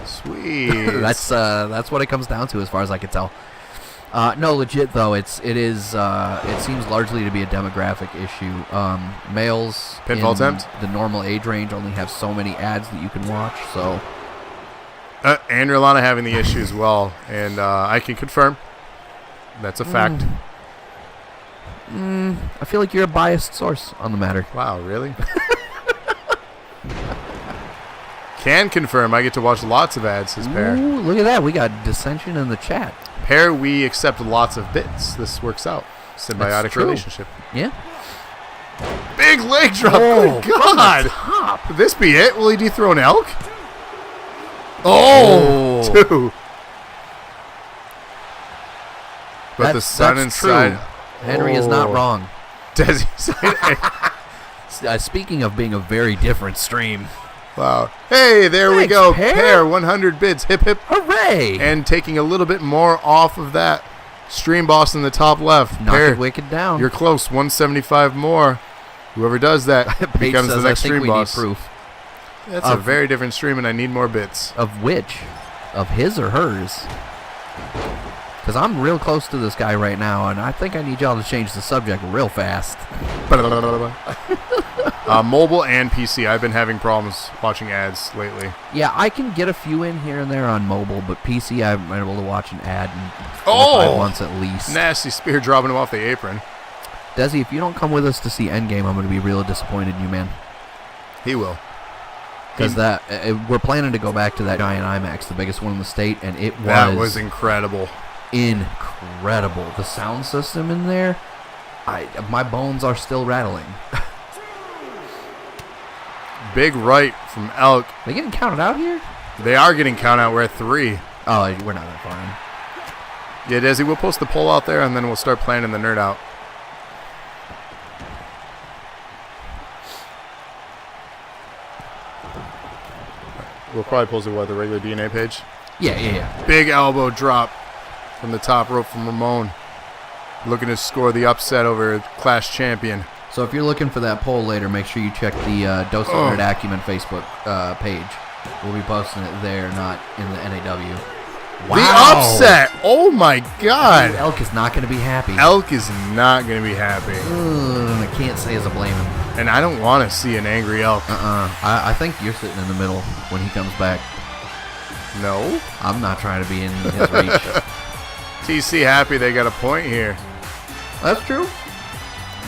Sweet. That's what it comes down to, as far as I can tell. No, legit though, it seems largely to be a demographic issue. Males Pinfall in attempt? the normal age range only have so many ads that you can watch. So, and Rilana having the issue as well, and I can confirm that's a fact. I feel like you're a biased source on the matter. Wow, really? Can confirm I get to watch lots of ads, says Pear. Ooh, look at that. We got dissension in the chat. Pear, we accept lots of bits. This works out. Symbiotic true. relationship. Yeah. Big leg drop. Oh, Good God. top. Could this be it? Will he dethrone Elk? Oh, two. But the sun that's inside. True. Henry is not wrong. Desi Speaking of being a very different stream. Wow. Hey, there we Thanks, go. Pear. Pear, 100 bits. Hip, hip. Hooray! And taking a little bit more off of that stream boss in the top left. Knock Pear, it wicked down. you're close. 175 more. Whoever does that Paige becomes says, the next I think stream we boss. Need proof. That's a very different stream, and I need more bits. Of which? Of his or hers? Because I'm real close to this guy right now, and I think I need y'all to change the subject real fast. Mobile and PC. I've been having problems watching ads lately. Yeah, I can get a few in here and there on mobile, but PC I'm able to watch an ad in 4 or 5 months at least. Nasty spear dropping him off the apron. Desi, if you don't come with us to see Endgame, I'm going to be real disappointed in you, man. He will. Because we're planning to go back to that giant IMAX, the biggest one in the state, and that was incredible. Incredible. The sound system in there, my bones are still rattling. Big right from Elk. They getting counted out here? They are getting counted out. We're at 3. Oh, we're not that far in. Yeah, Desi, we'll post the poll out there, and then we'll start planning the nerd out. We'll probably post it, the regular DNA page? Yeah. Big elbow drop from the top rope from Ramon. Looking to score the upset over Clash Champion. So if you're looking for that poll later, make sure you check the Dose of Nerd Acumen Facebook page. We'll be posting it there, not in the NAW. Wow. The upset! Oh my God! Elk is not going to be happy. Elk is not going to be happy. I can't say as a blame him. And I don't want to see an angry Elk. I think you're sitting in the middle when he comes back. No. I'm not trying to be in his reach. TC happy they got a point here. That's true.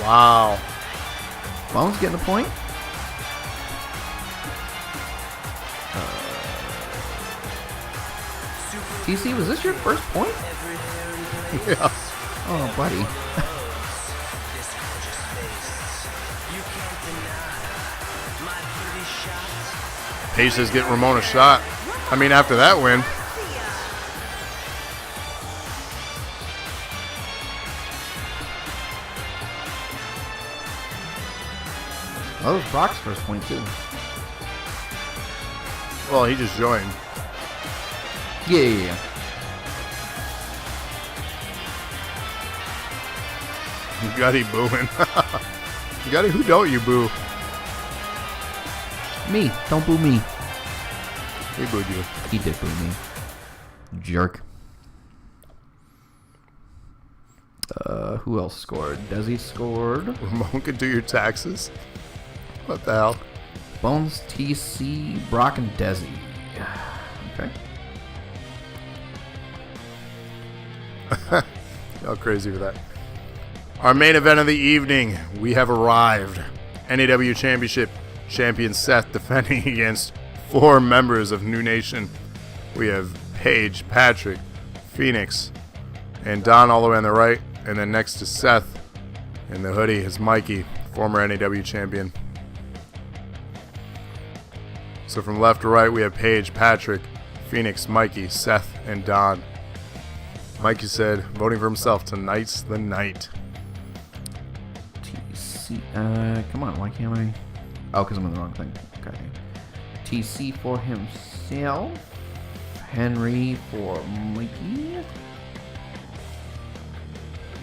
Wow. Bones getting a point. TC, was this your first point? Yeah. Oh, buddy. Paige says get Ramon a shot. I mean, after that win. Oh, it was Brock's first point, too. Well, he just joined. Yeah. You got he booing. You got who don't you boo? Me. Don't boo me. He booed you. He did boo me. Jerk. Who else scored? Desi scored. Ramon could do your taxes. What the hell? Bones, TC, Brock, and Desi. Okay. Y'all crazy with that. Our main event of the evening, we have arrived. NAW Championship champion Seth defending against 4 members of New Nation. We have Paige, Patrick, Phoenix, and Don all the way on the right. And then next to Seth in the hoodie is Mikey, former NAW champion. So from left to right, we have Paige, Patrick, Phoenix, Mikey, Seth, and Don. Mikey said, voting for himself, tonight's the night. TC, come on, why can't I? Oh, because I'm on the wrong thing. Okay. TC for himself. Henry for Mikey.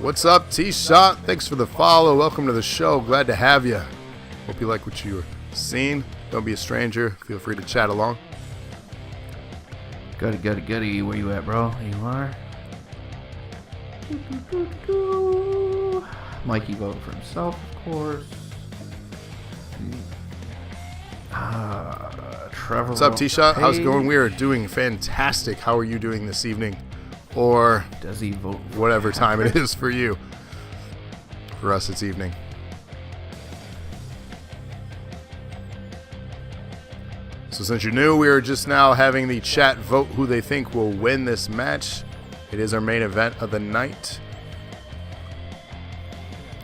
What's up, T-Shot? Thanks for the follow. Welcome to the show. Glad to have you. Hope you like what you were seeing. Don't be a stranger. Feel free to chat along. Goody. Where you at, bro? There you are. Mikey voted for himself, of course. Trevor. What's up, T-Shot? How's it going? We are doing fantastic. How are you doing this evening? Or does he vote whatever time it is for you? For us, it's evening. So since you're new, we are just now having the chat vote who they think will win this match. It is our main event of the night.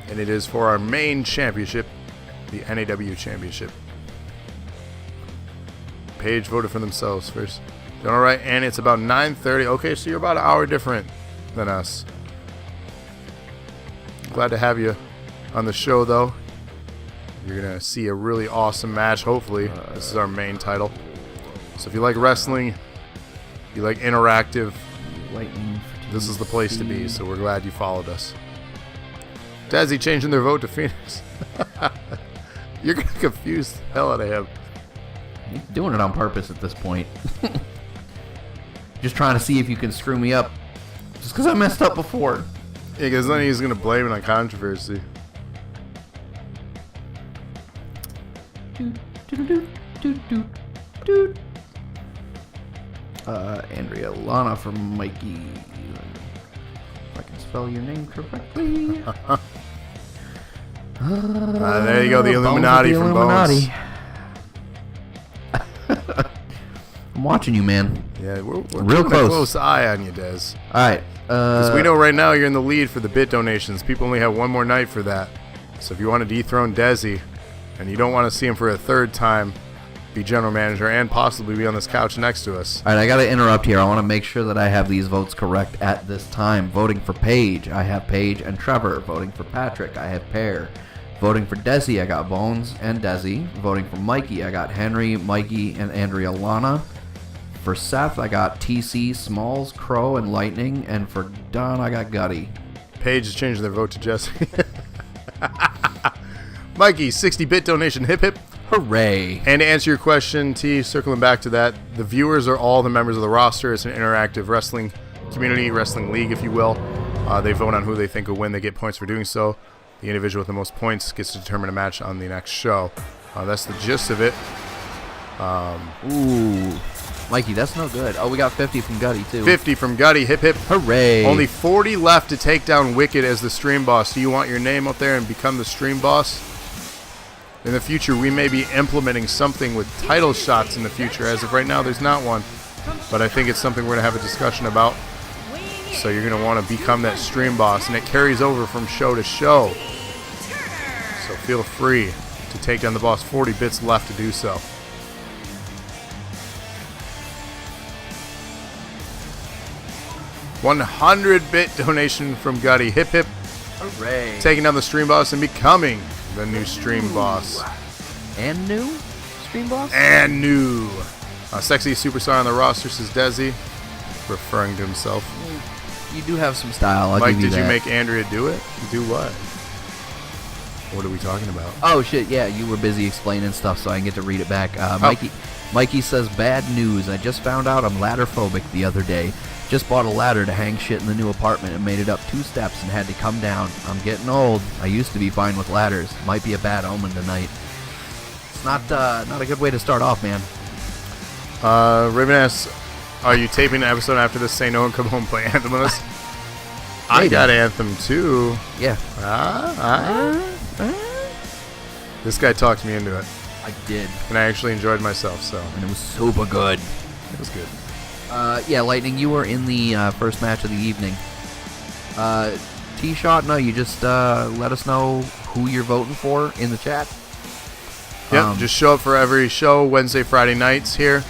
And it is for our main championship, the NAW Championship. Paige voted for themselves first. Doing all right, and it's about 9:30. Okay, so you're about an hour different than us. Glad to have you on the show, though. You're going to see a really awesome match, hopefully. This is our main title. So if you like wrestling, you like interactive, this is the place to be, so we're glad you followed us. Dazzy changing their vote to Phoenix. You're going to confuse the hell out of him. He's doing it on purpose at this point. Just trying to see if you can screw me up. Just because I messed up before. Yeah, because then he's going to blame it on controversy. Andrea Lana for Mikey. If I can spell your name correctly. There you go, the Illuminati from Bones. I'm watching you, man. Yeah, we're real keeping a close eye on you, Dez. All right. Because we know right now you're in the lead for the bit donations. People only have one more night for that. So if you want to dethrone Desi, and you don't want to see him for a third time, be general manager and possibly be on this couch next to us. All right, I got to interrupt here. I want to make sure that I have these votes correct at this time. Voting for Paige, I have Paige and Trevor. Voting for Patrick, I have Pear. Voting for Desi, I got Bones and Desi. Voting for Mikey, I got Henry, Mikey, and Andrea Lana. For Seth, I got TC, Smalls, Crow, and Lightning. And for Don, I got Gutty. Paige is changing their vote to Jesse. Mikey, 60-bit donation, hip hip. Hooray. And to answer your question, T, circling back to that, the viewers are all the members of the roster. It's an interactive wrestling community, wrestling league, if you will. They vote on who they think will win. They get points for doing so. The individual with the most points gets to determine a match on the next show. That's the gist of it. Ooh. Mikey, that's no good. Oh, we got 50 from Gutty, too. 50 from Gutty. Hip, hip. Hooray. Only 40 left to take down Wicked as the stream boss. Do you want your name up there and become the stream boss? In the future, we may be implementing something with title shots in the future. As of right now, there's not one. But I think it's something we're going to have a discussion about. So you're going to want to become that stream boss. And it carries over from show to show. So feel free to take down the boss. 40 bits left to do so. $100-bit donation from Gutty. Hip hip. Hooray. Taking down the stream boss and becoming the new stream boss. And new stream boss? And new. Sexy superstar on the roster, says Desi, referring to himself. You do have some style. I'll Mike, give you did you that. make Andrea do it? Do what? What are we talking about? Oh, shit, yeah, you were busy explaining stuff, so I can get to read it back. Mikey says, bad news. I just found out I'm ladder phobic the other day. Just bought a ladder to hang shit in the new apartment and made it up 2 steps and had to come down. I'm getting old. I used to be fine with ladders. Might be a bad omen tonight. It's not a good way to start off, man. Raven asks, are you taping an episode after this? Say no and come home and play Anthem with us. I got Anthem too. Yeah. This guy talked me into it. I did. And I actually enjoyed myself, so. And it was super good. It was good. Yeah, Lightning, you were in the first match of the evening. T-Shot, no, you just let us know who you're voting for in the chat. Yep, just show up for every show, Wednesday, Friday nights here.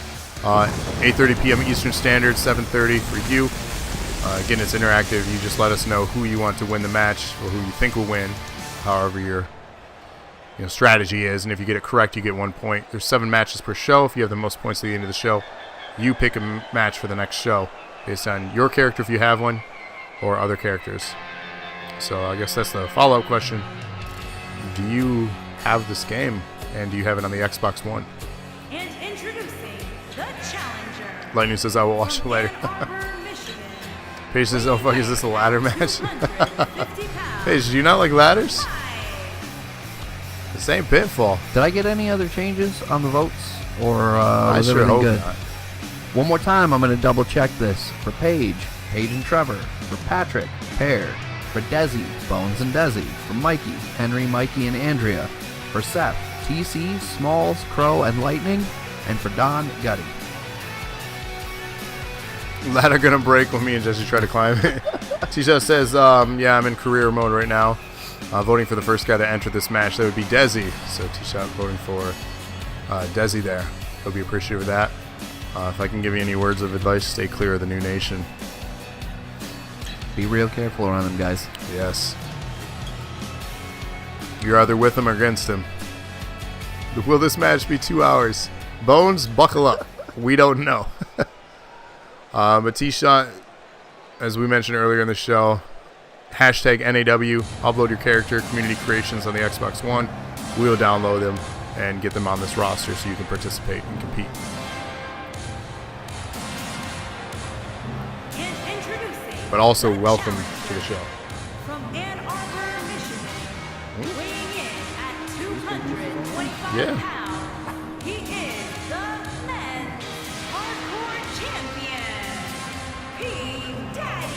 8:30 p.m. Eastern Standard, 7:30 for you. Again, it's interactive. You just let us know who you want to win the match or who you think will win, however your strategy is. And if you get it correct, you get 1 point. There's 7 matches per show. If you have the most points at the end of the show, you pick a match for the next show based on your character if you have one or other characters. So I guess that's the follow-up question. Do you have this game? And do you have it on the Xbox One? And introducing the challenger. Lightning says I will watch it from later. Ann Arbor, Michigan. Paige says, oh fuck, is this a ladder match? 250 pounds. Paige, do you not like ladders? Five. The same pinfall. Did I get any other changes on the votes? Or I was sure everything hope good? not. One more time, I'm going to double check this. For Paige and Trevor. For Patrick, Pear. For Desi, Bones and Desi. For Mikey, Henry, Mikey, and Andrea. For Seth, TC, Smalls, Crow, and Lightning. And for Don, Gutty. Ladder gonna break when me and Jesse try to climb it. T-Shot says, yeah, I'm in career mode right now. Voting for the first guy to enter this match. That would be Desi. So T-Shot voting for Desi there. He'll be appreciative of that. If I can give you any words of advice, stay clear of the new nation. Be real careful around them, guys. Yes. You're either with him or against him. Will this match be 2 hours? Bones, buckle up. We don't know. But T-Shot, as we mentioned earlier in the show, hashtag NAW, upload your character, community creations on the Xbox One. We'll download them and get them on this roster so you can participate and compete. And introducing But also the welcome challenger to the show. from Ann Arbor, Michigan. Weighing in at 225 Yeah. pounds, he is the men's hardcore champion, P. Daddy.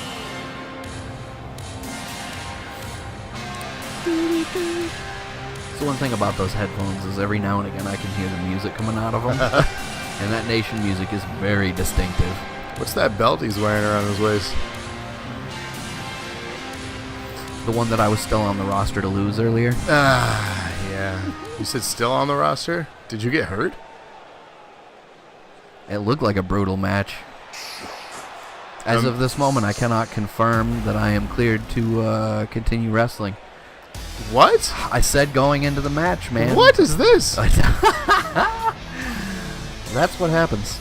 So one thing about those headphones is every now and again I can hear the music coming out of them. And that Nation music is very distinctive. What's that belt he's wearing around his waist? The one that I was still on the roster to lose earlier. Ah, yeah. You said still on the roster? Did you get hurt? It looked like a brutal match. As of this moment, I cannot confirm that I am cleared to continue wrestling. What? I said going into the match, man. What is this? That's what happens.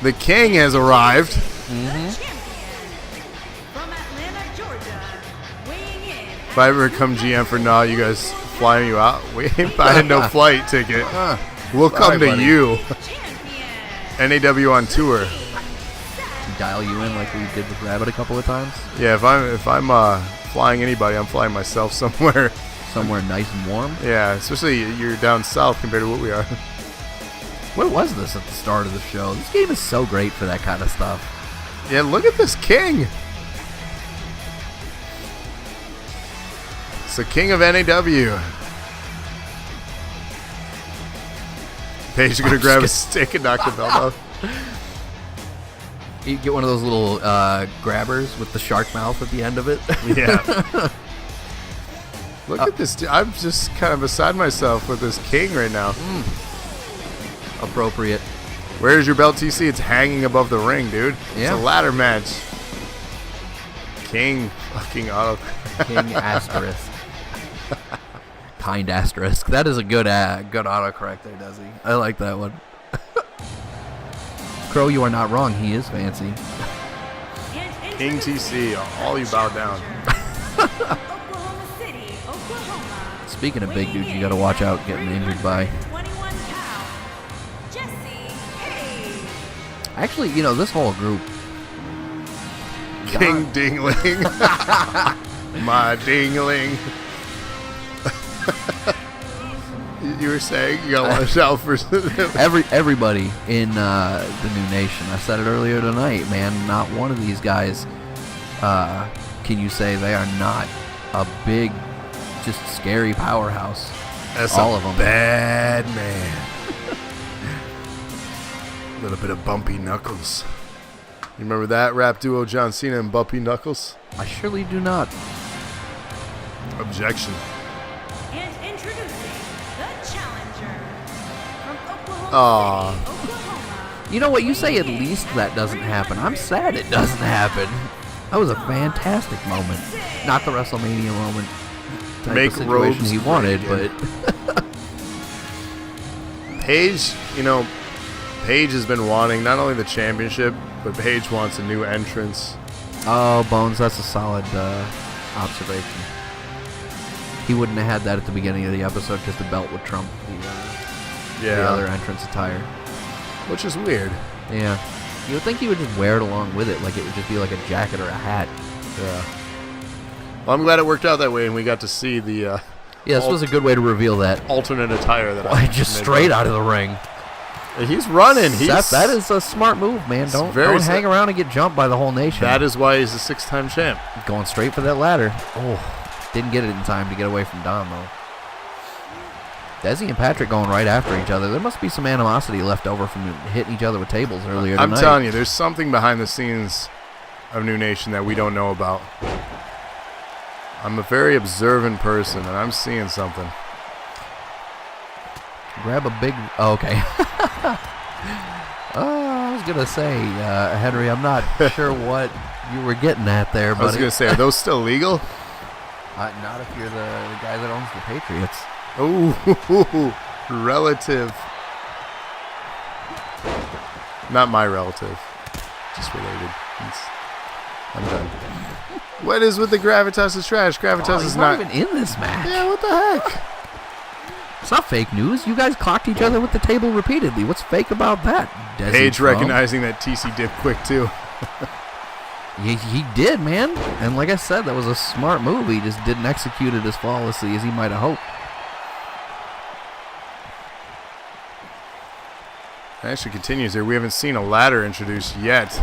The king has arrived. The champion from Atlanta, Georgia. Weighing in If I ever come GM for now, you guys flying you out? We ain't buying no flight ticket. We'll come Sorry, to buddy. you. champion. NAW on tour. Dial you in like we did with Rabbit a couple of times. Yeah, if I'm flying anybody, I'm flying myself somewhere. Somewhere nice and warm. Yeah, especially you're down south compared to what we are. What was this at the start of the show? This game is so great for that kind of stuff. Yeah, look at this king. It's the king of NAW. Paige is gonna grab a stick and knock the belt off. You get one of those little grabbers with the shark mouth at the end of it. Yeah. Look at this. I'm just kind of beside myself with this king right now. Appropriate. Where's your belt, TC? It's hanging above the ring, dude. Yeah. It's a ladder match. King fucking auto. King asterisk. Kind asterisk. That is a good autocorrect there, Desi. I like that one. Crow, you are not wrong. He is fancy. And King TC, all you bow down. Oklahoma City, Oklahoma. Speaking of big dudes, you got to watch out getting injured by. 21 pounds, Jesse Hayes. Actually, this whole group. King Dingling. My Dingling. You were saying you gotta watch out for Everybody in the new nation. I said it earlier tonight, man. Not one of these guys can you say they are not a big, just scary powerhouse. That's all a of them. bad man. A little bit of bumpy knuckles. You remember that rap duo, John Cena and Bumpy Knuckles? I surely do not. Objection. And introducing the challenger from Oklahoma Aw. City, Oklahoma. You know what? You say at least that doesn't happen. I'm sad it doesn't happen. That was a fantastic moment. Not the WrestleMania moment. Type Make of situation robes he wanted, great but Paige, Paige has been wanting not only the championship, but Paige wants a new entrance. oh, Bones, that's a solid observation. he wouldn't have had that at the beginning of the episode because the belt would trump the other entrance attire. Which is weird. Yeah. You would think he would just wear it along with it, like it would just be like a jacket or a hat. Yeah. Well, I'm glad it worked out that way, and we got to see the. Yeah, this was a good way to reveal that alternate attire that I just straight out of the ring. He's running. Seth, that is a smart move, man. Don't hang around and get jumped by the whole nation. That is why he's a 6-time champ. Going straight for that ladder. Oh, didn't get it in time to get away from Don, though. Desi and Patrick going right after each other. There must be some animosity left over from hitting each other with tables earlier tonight. I'm telling you, there's something behind the scenes of New Nation that we don't know about. I'm a very observant person, and I'm seeing something. Grab a big... Oh, okay. I was going to say, Henry, I'm not sure what you were getting at there, buddy. I was going to say, are those still legal? Not if you're the guy that owns the Patriots. Oh, relative. Not my relative. Just related. I'm done. What is with the Gravitas is trash? Gravitas is not even in this match. Yeah, what the heck? It's not fake news. You guys clocked each other with the table repeatedly. What's fake about that? Paige recognizing that TC dipped quick, too. He did, man. And like I said, that was a smart move. He just didn't execute it as flawlessly as he might have hoped. It actually continues here. We haven't seen a ladder introduced yet.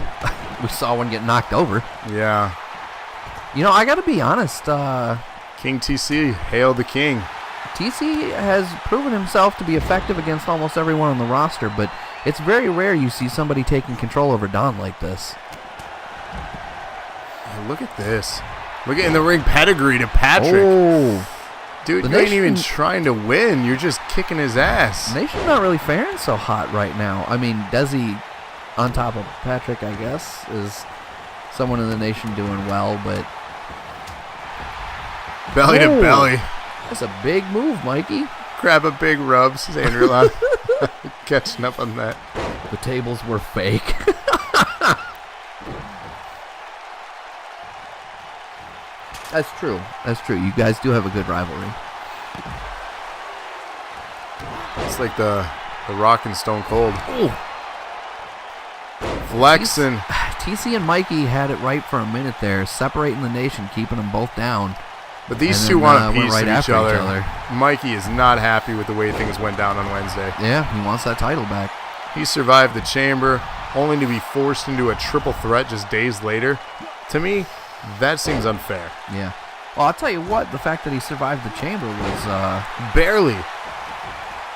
We saw one get knocked over. Yeah. You know, I got to be honest. King TC, hail the king. TC has proven himself to be effective against almost everyone on the roster, but it's very rare you see somebody taking control over Don like this. Yeah, look at this. Look at in the ring pedigree to Patrick. Oh. Dude, you ain't even trying to win. You're just kicking his ass. The Nation's not really faring so hot right now. I mean, Desi on top of Patrick, I guess, is someone in the Nation doing well, but... Belly to belly. That's a big move, Mikey. Grab a big rub, says Andrew. Catching up on that. The tables were fake. That's true. That's true. You guys do have a good rivalry. It's like the Rock and Stone Cold. Ooh. Flexing. TC and Mikey had it right for a minute there, separating the Nation, keeping them both down. But these two want a piece of each other. Mikey is not happy with the way things went down on Wednesday. Yeah, he wants that title back. He survived the chamber, only to be forced into a triple threat just days later. To me, that seems unfair. Yeah. Well, I'll tell you what, the fact that he survived the chamber was... barely.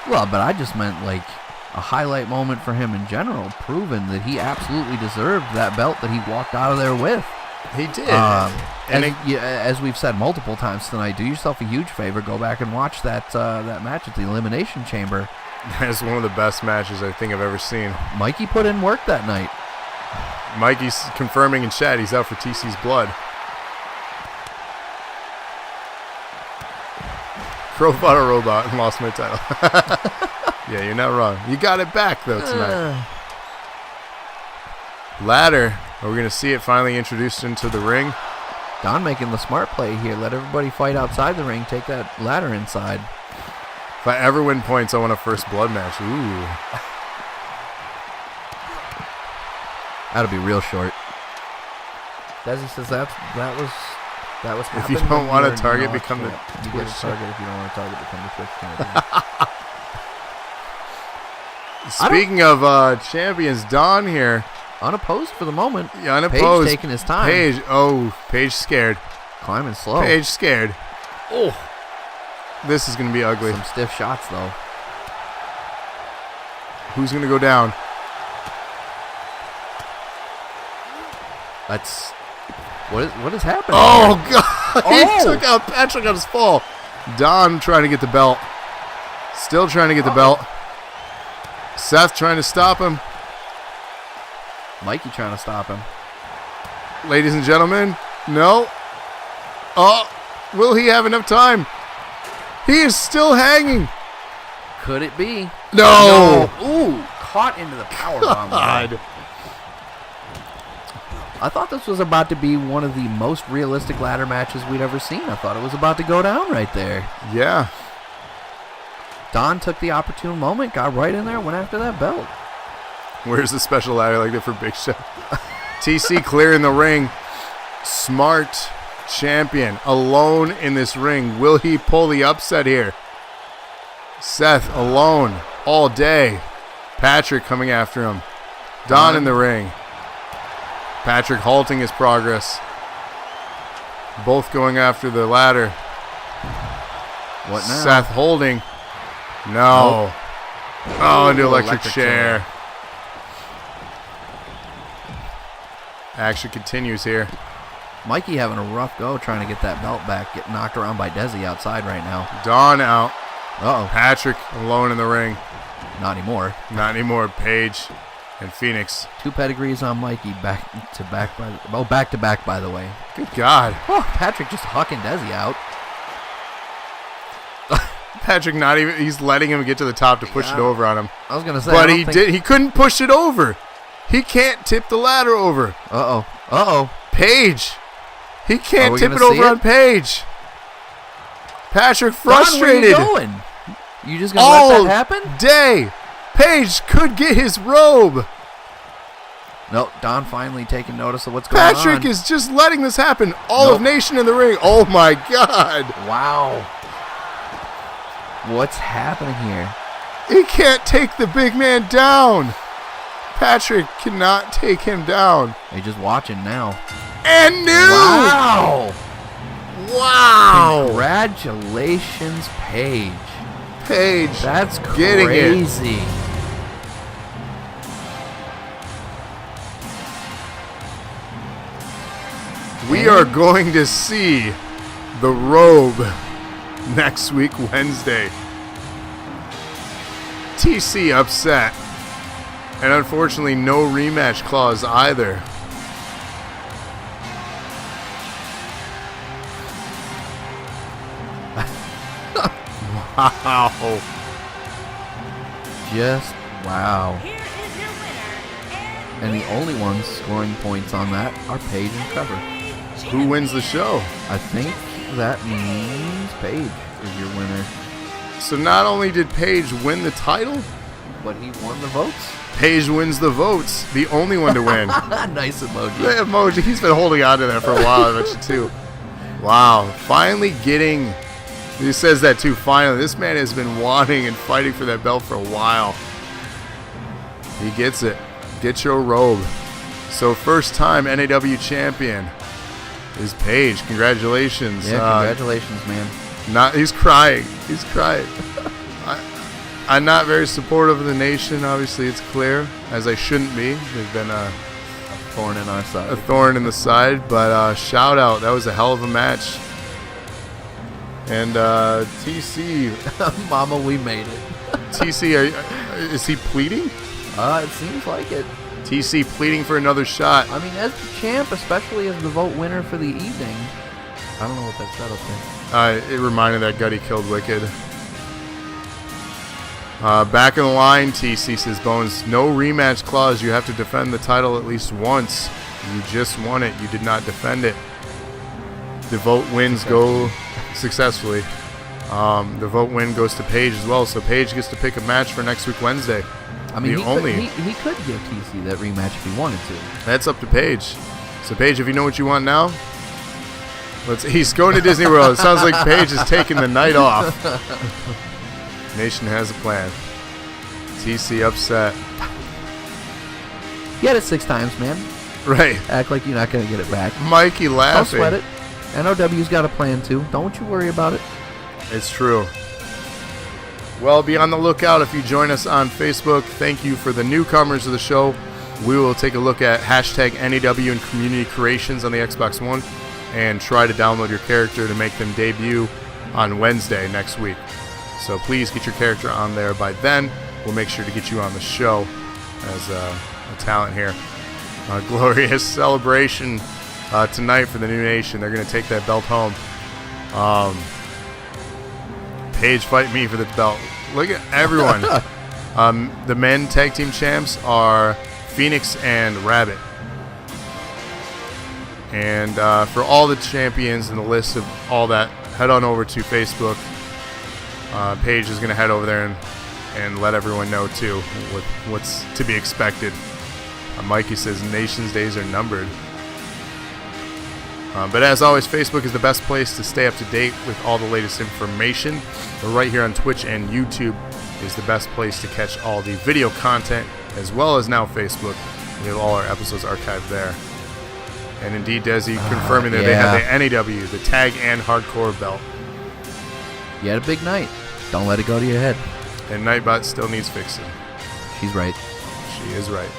Well, but I just meant, like, a highlight moment for him in general, proving that he absolutely deserved that belt that he walked out of there with. He did. As we've said multiple times tonight, do yourself a huge favor. Go back and watch that match at the Elimination Chamber. That's one of the best matches I think I've ever seen. Mikey put in work that night. Mikey's confirming in chat he's out for TC's blood. Crow fought a robot and lost my title. Yeah, you're not wrong. You got it back, though, tonight. Ladder. Are we going to see it finally introduced into the ring? Don making the smart play here. Let everybody fight outside the ring. Take that ladder inside. If I ever win points, I want a first blood match. Ooh. That'll be real short. Desi says that was. If you don't want a target, become the Twitch. You get a target if you don't want a target, become the Twitch champion. Speaking of champions, Don here. Unopposed for the moment. Yeah, unopposed. Paige taking his time. Paige scared. Climbing slow. Paige scared. Oh. This is going to be ugly. Some stiff shots, though. Who's going to go down? That's... What is happening? Oh, here? God. He took out Patrick on his fall. Don trying to get the belt. Still trying to get the belt. Seth trying to stop him. Mikey trying to stop him. Ladies and gentlemen, no. Oh, will he have enough time? He is still hanging. Could it be? No. Ooh, caught into the powerbomb. God. I thought this was about to be one of the most realistic ladder matches we'd ever seen. I thought it was about to go down right there. Yeah. Don took the opportune moment, got right in there, went after that belt. Where's the special ladder like that for Big Show? TC clearing the ring. Smart champion alone in this ring. Will he pull the upset here? Seth alone all day. Patrick coming after him. Don in the ring. Patrick halting his progress. Both going after the ladder. What now? Seth holding. No. Oh, into electric chair. Action continues here. Mikey having a rough go trying to get that belt back. Getting knocked around by Desi outside right now. Don out. Uh-oh. Patrick alone in the ring. Not anymore. Not anymore. Paige and Phoenix. 2 pedigrees on Mikey back to back by the way. Good God. Oh, Patrick just hucking Desi out. Patrick not even, he's letting him get to the top to push it over on him. I was gonna say, but he couldn't push it over. He can't tip the ladder over. Uh-oh. Paige. He can't tip it over on Paige. Patrick frustrated. Don, where you going? You just gonna let that happen? Day. Paige could get his robe. Nope, Don finally taking notice of what's going on. Patrick is just letting this happen. All of Nation in the ring. Oh my God. Wow. What's happening here? He can't take the big man down. Patrick cannot take him down. They're just watching now. And new. Wow. Congratulations, Paige. Paige. That's getting crazy. It. We are going to see the robe next week, Wednesday. TC upset. And unfortunately, no rematch clause either. Wow. Just wow. Here is your winner. And the only ones scoring points on that are Paige and Trevor. Who wins the show? I think that means Paige is your winner. So not only did Paige win the title, but he won the votes. Paige wins the votes. The only one to win. Nice emoji. The emoji. He's been holding on to that for a while, I bet you too. Wow. Finally getting... He says that too, finally. This man has been wanting and fighting for that belt for a while. He gets it. Get your robe. So first time NAW champion is Paige. Congratulations. Yeah, congratulations, man. He's crying. He's crying. I'm not very supportive of the Nation. Obviously, it's clear, as I shouldn't be. They've been a thorn in our side. A thorn in the side. But shout out. That was a hell of a match. And TC. Mama, we made it. TC, is he pleading? It seems like it. TC pleading for another shot. I mean, as the champ, especially as the vote winner for the evening, I don't know what that setup is. It reminded that Gutty killed Wicked. Back in the line, TC says, Bones, no rematch clause. You have to defend the title at least once. You just won it. You did not defend it. The vote wins go successfully. The vote win goes to Paige as well. So Paige gets to pick a match for next week, Wednesday. I mean, he could give TC that rematch if he wanted to. That's up to Paige. So Paige, if you know what you want now, he's going to Disney World. It sounds like Paige is taking the night off. Nation has a plan. TC upset. You had it 6 times, man. Right. Act like you're not going to get it back. Mikey laughing. Don't sweat it. NOW's got a plan too. Don't you worry about it. It's true. Well, be on the lookout if you join us on Facebook. Thank you for the newcomers of the show. We will take a look at hashtag NAW and community creations on the Xbox One and try to download your character to make them debut on Wednesday next week. So please get your character on there by then. We'll make sure to get you on the show as a talent here. A glorious celebration tonight for the new Nation. They're going to take that belt home. Paige fight me for the belt. Look at everyone. The men tag team champs are Phoenix and Rabbit. And for all the champions and the list of all that, head on over to Facebook. Paige is going to head over there and let everyone know, too, what's to be expected. Mikey says Nations Days are numbered. But as always, Facebook is the best place to stay up to date with all the latest information. But right here on Twitch and YouTube is the best place to catch all the video content, as well as now Facebook. We have all our episodes archived there. And indeed, Desi confirming that they have the NAW, the tag and hardcore belt. You had a big night. Don't let it go to your head. And Nightbot still needs fixing. She's right. She is right.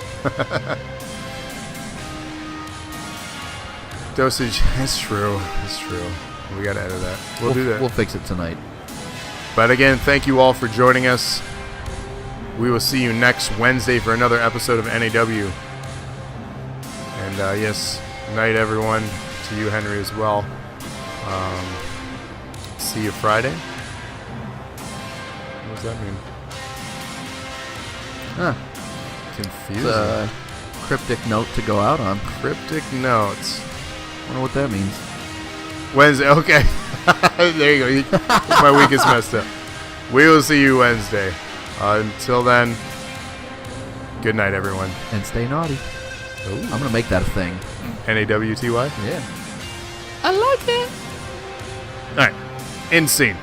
Dosage, it's true. It's true. We gotta edit that. We'll do that. We'll fix it tonight. But again, thank you all for joining us. We will see you next Wednesday for another episode of NAW. And yes, night everyone. To you, Henry, as well. See you Friday. What does that mean? Huh. Confusing. It's a cryptic note to go out on. Cryptic notes. Wonder what that means. Wednesday. Okay. There you go. My week is messed up. We will see you Wednesday. Until then, good night, everyone. And stay naughty. Ooh. I'm going to make that a thing. NAWTY? Yeah. I like it. All right. Insane.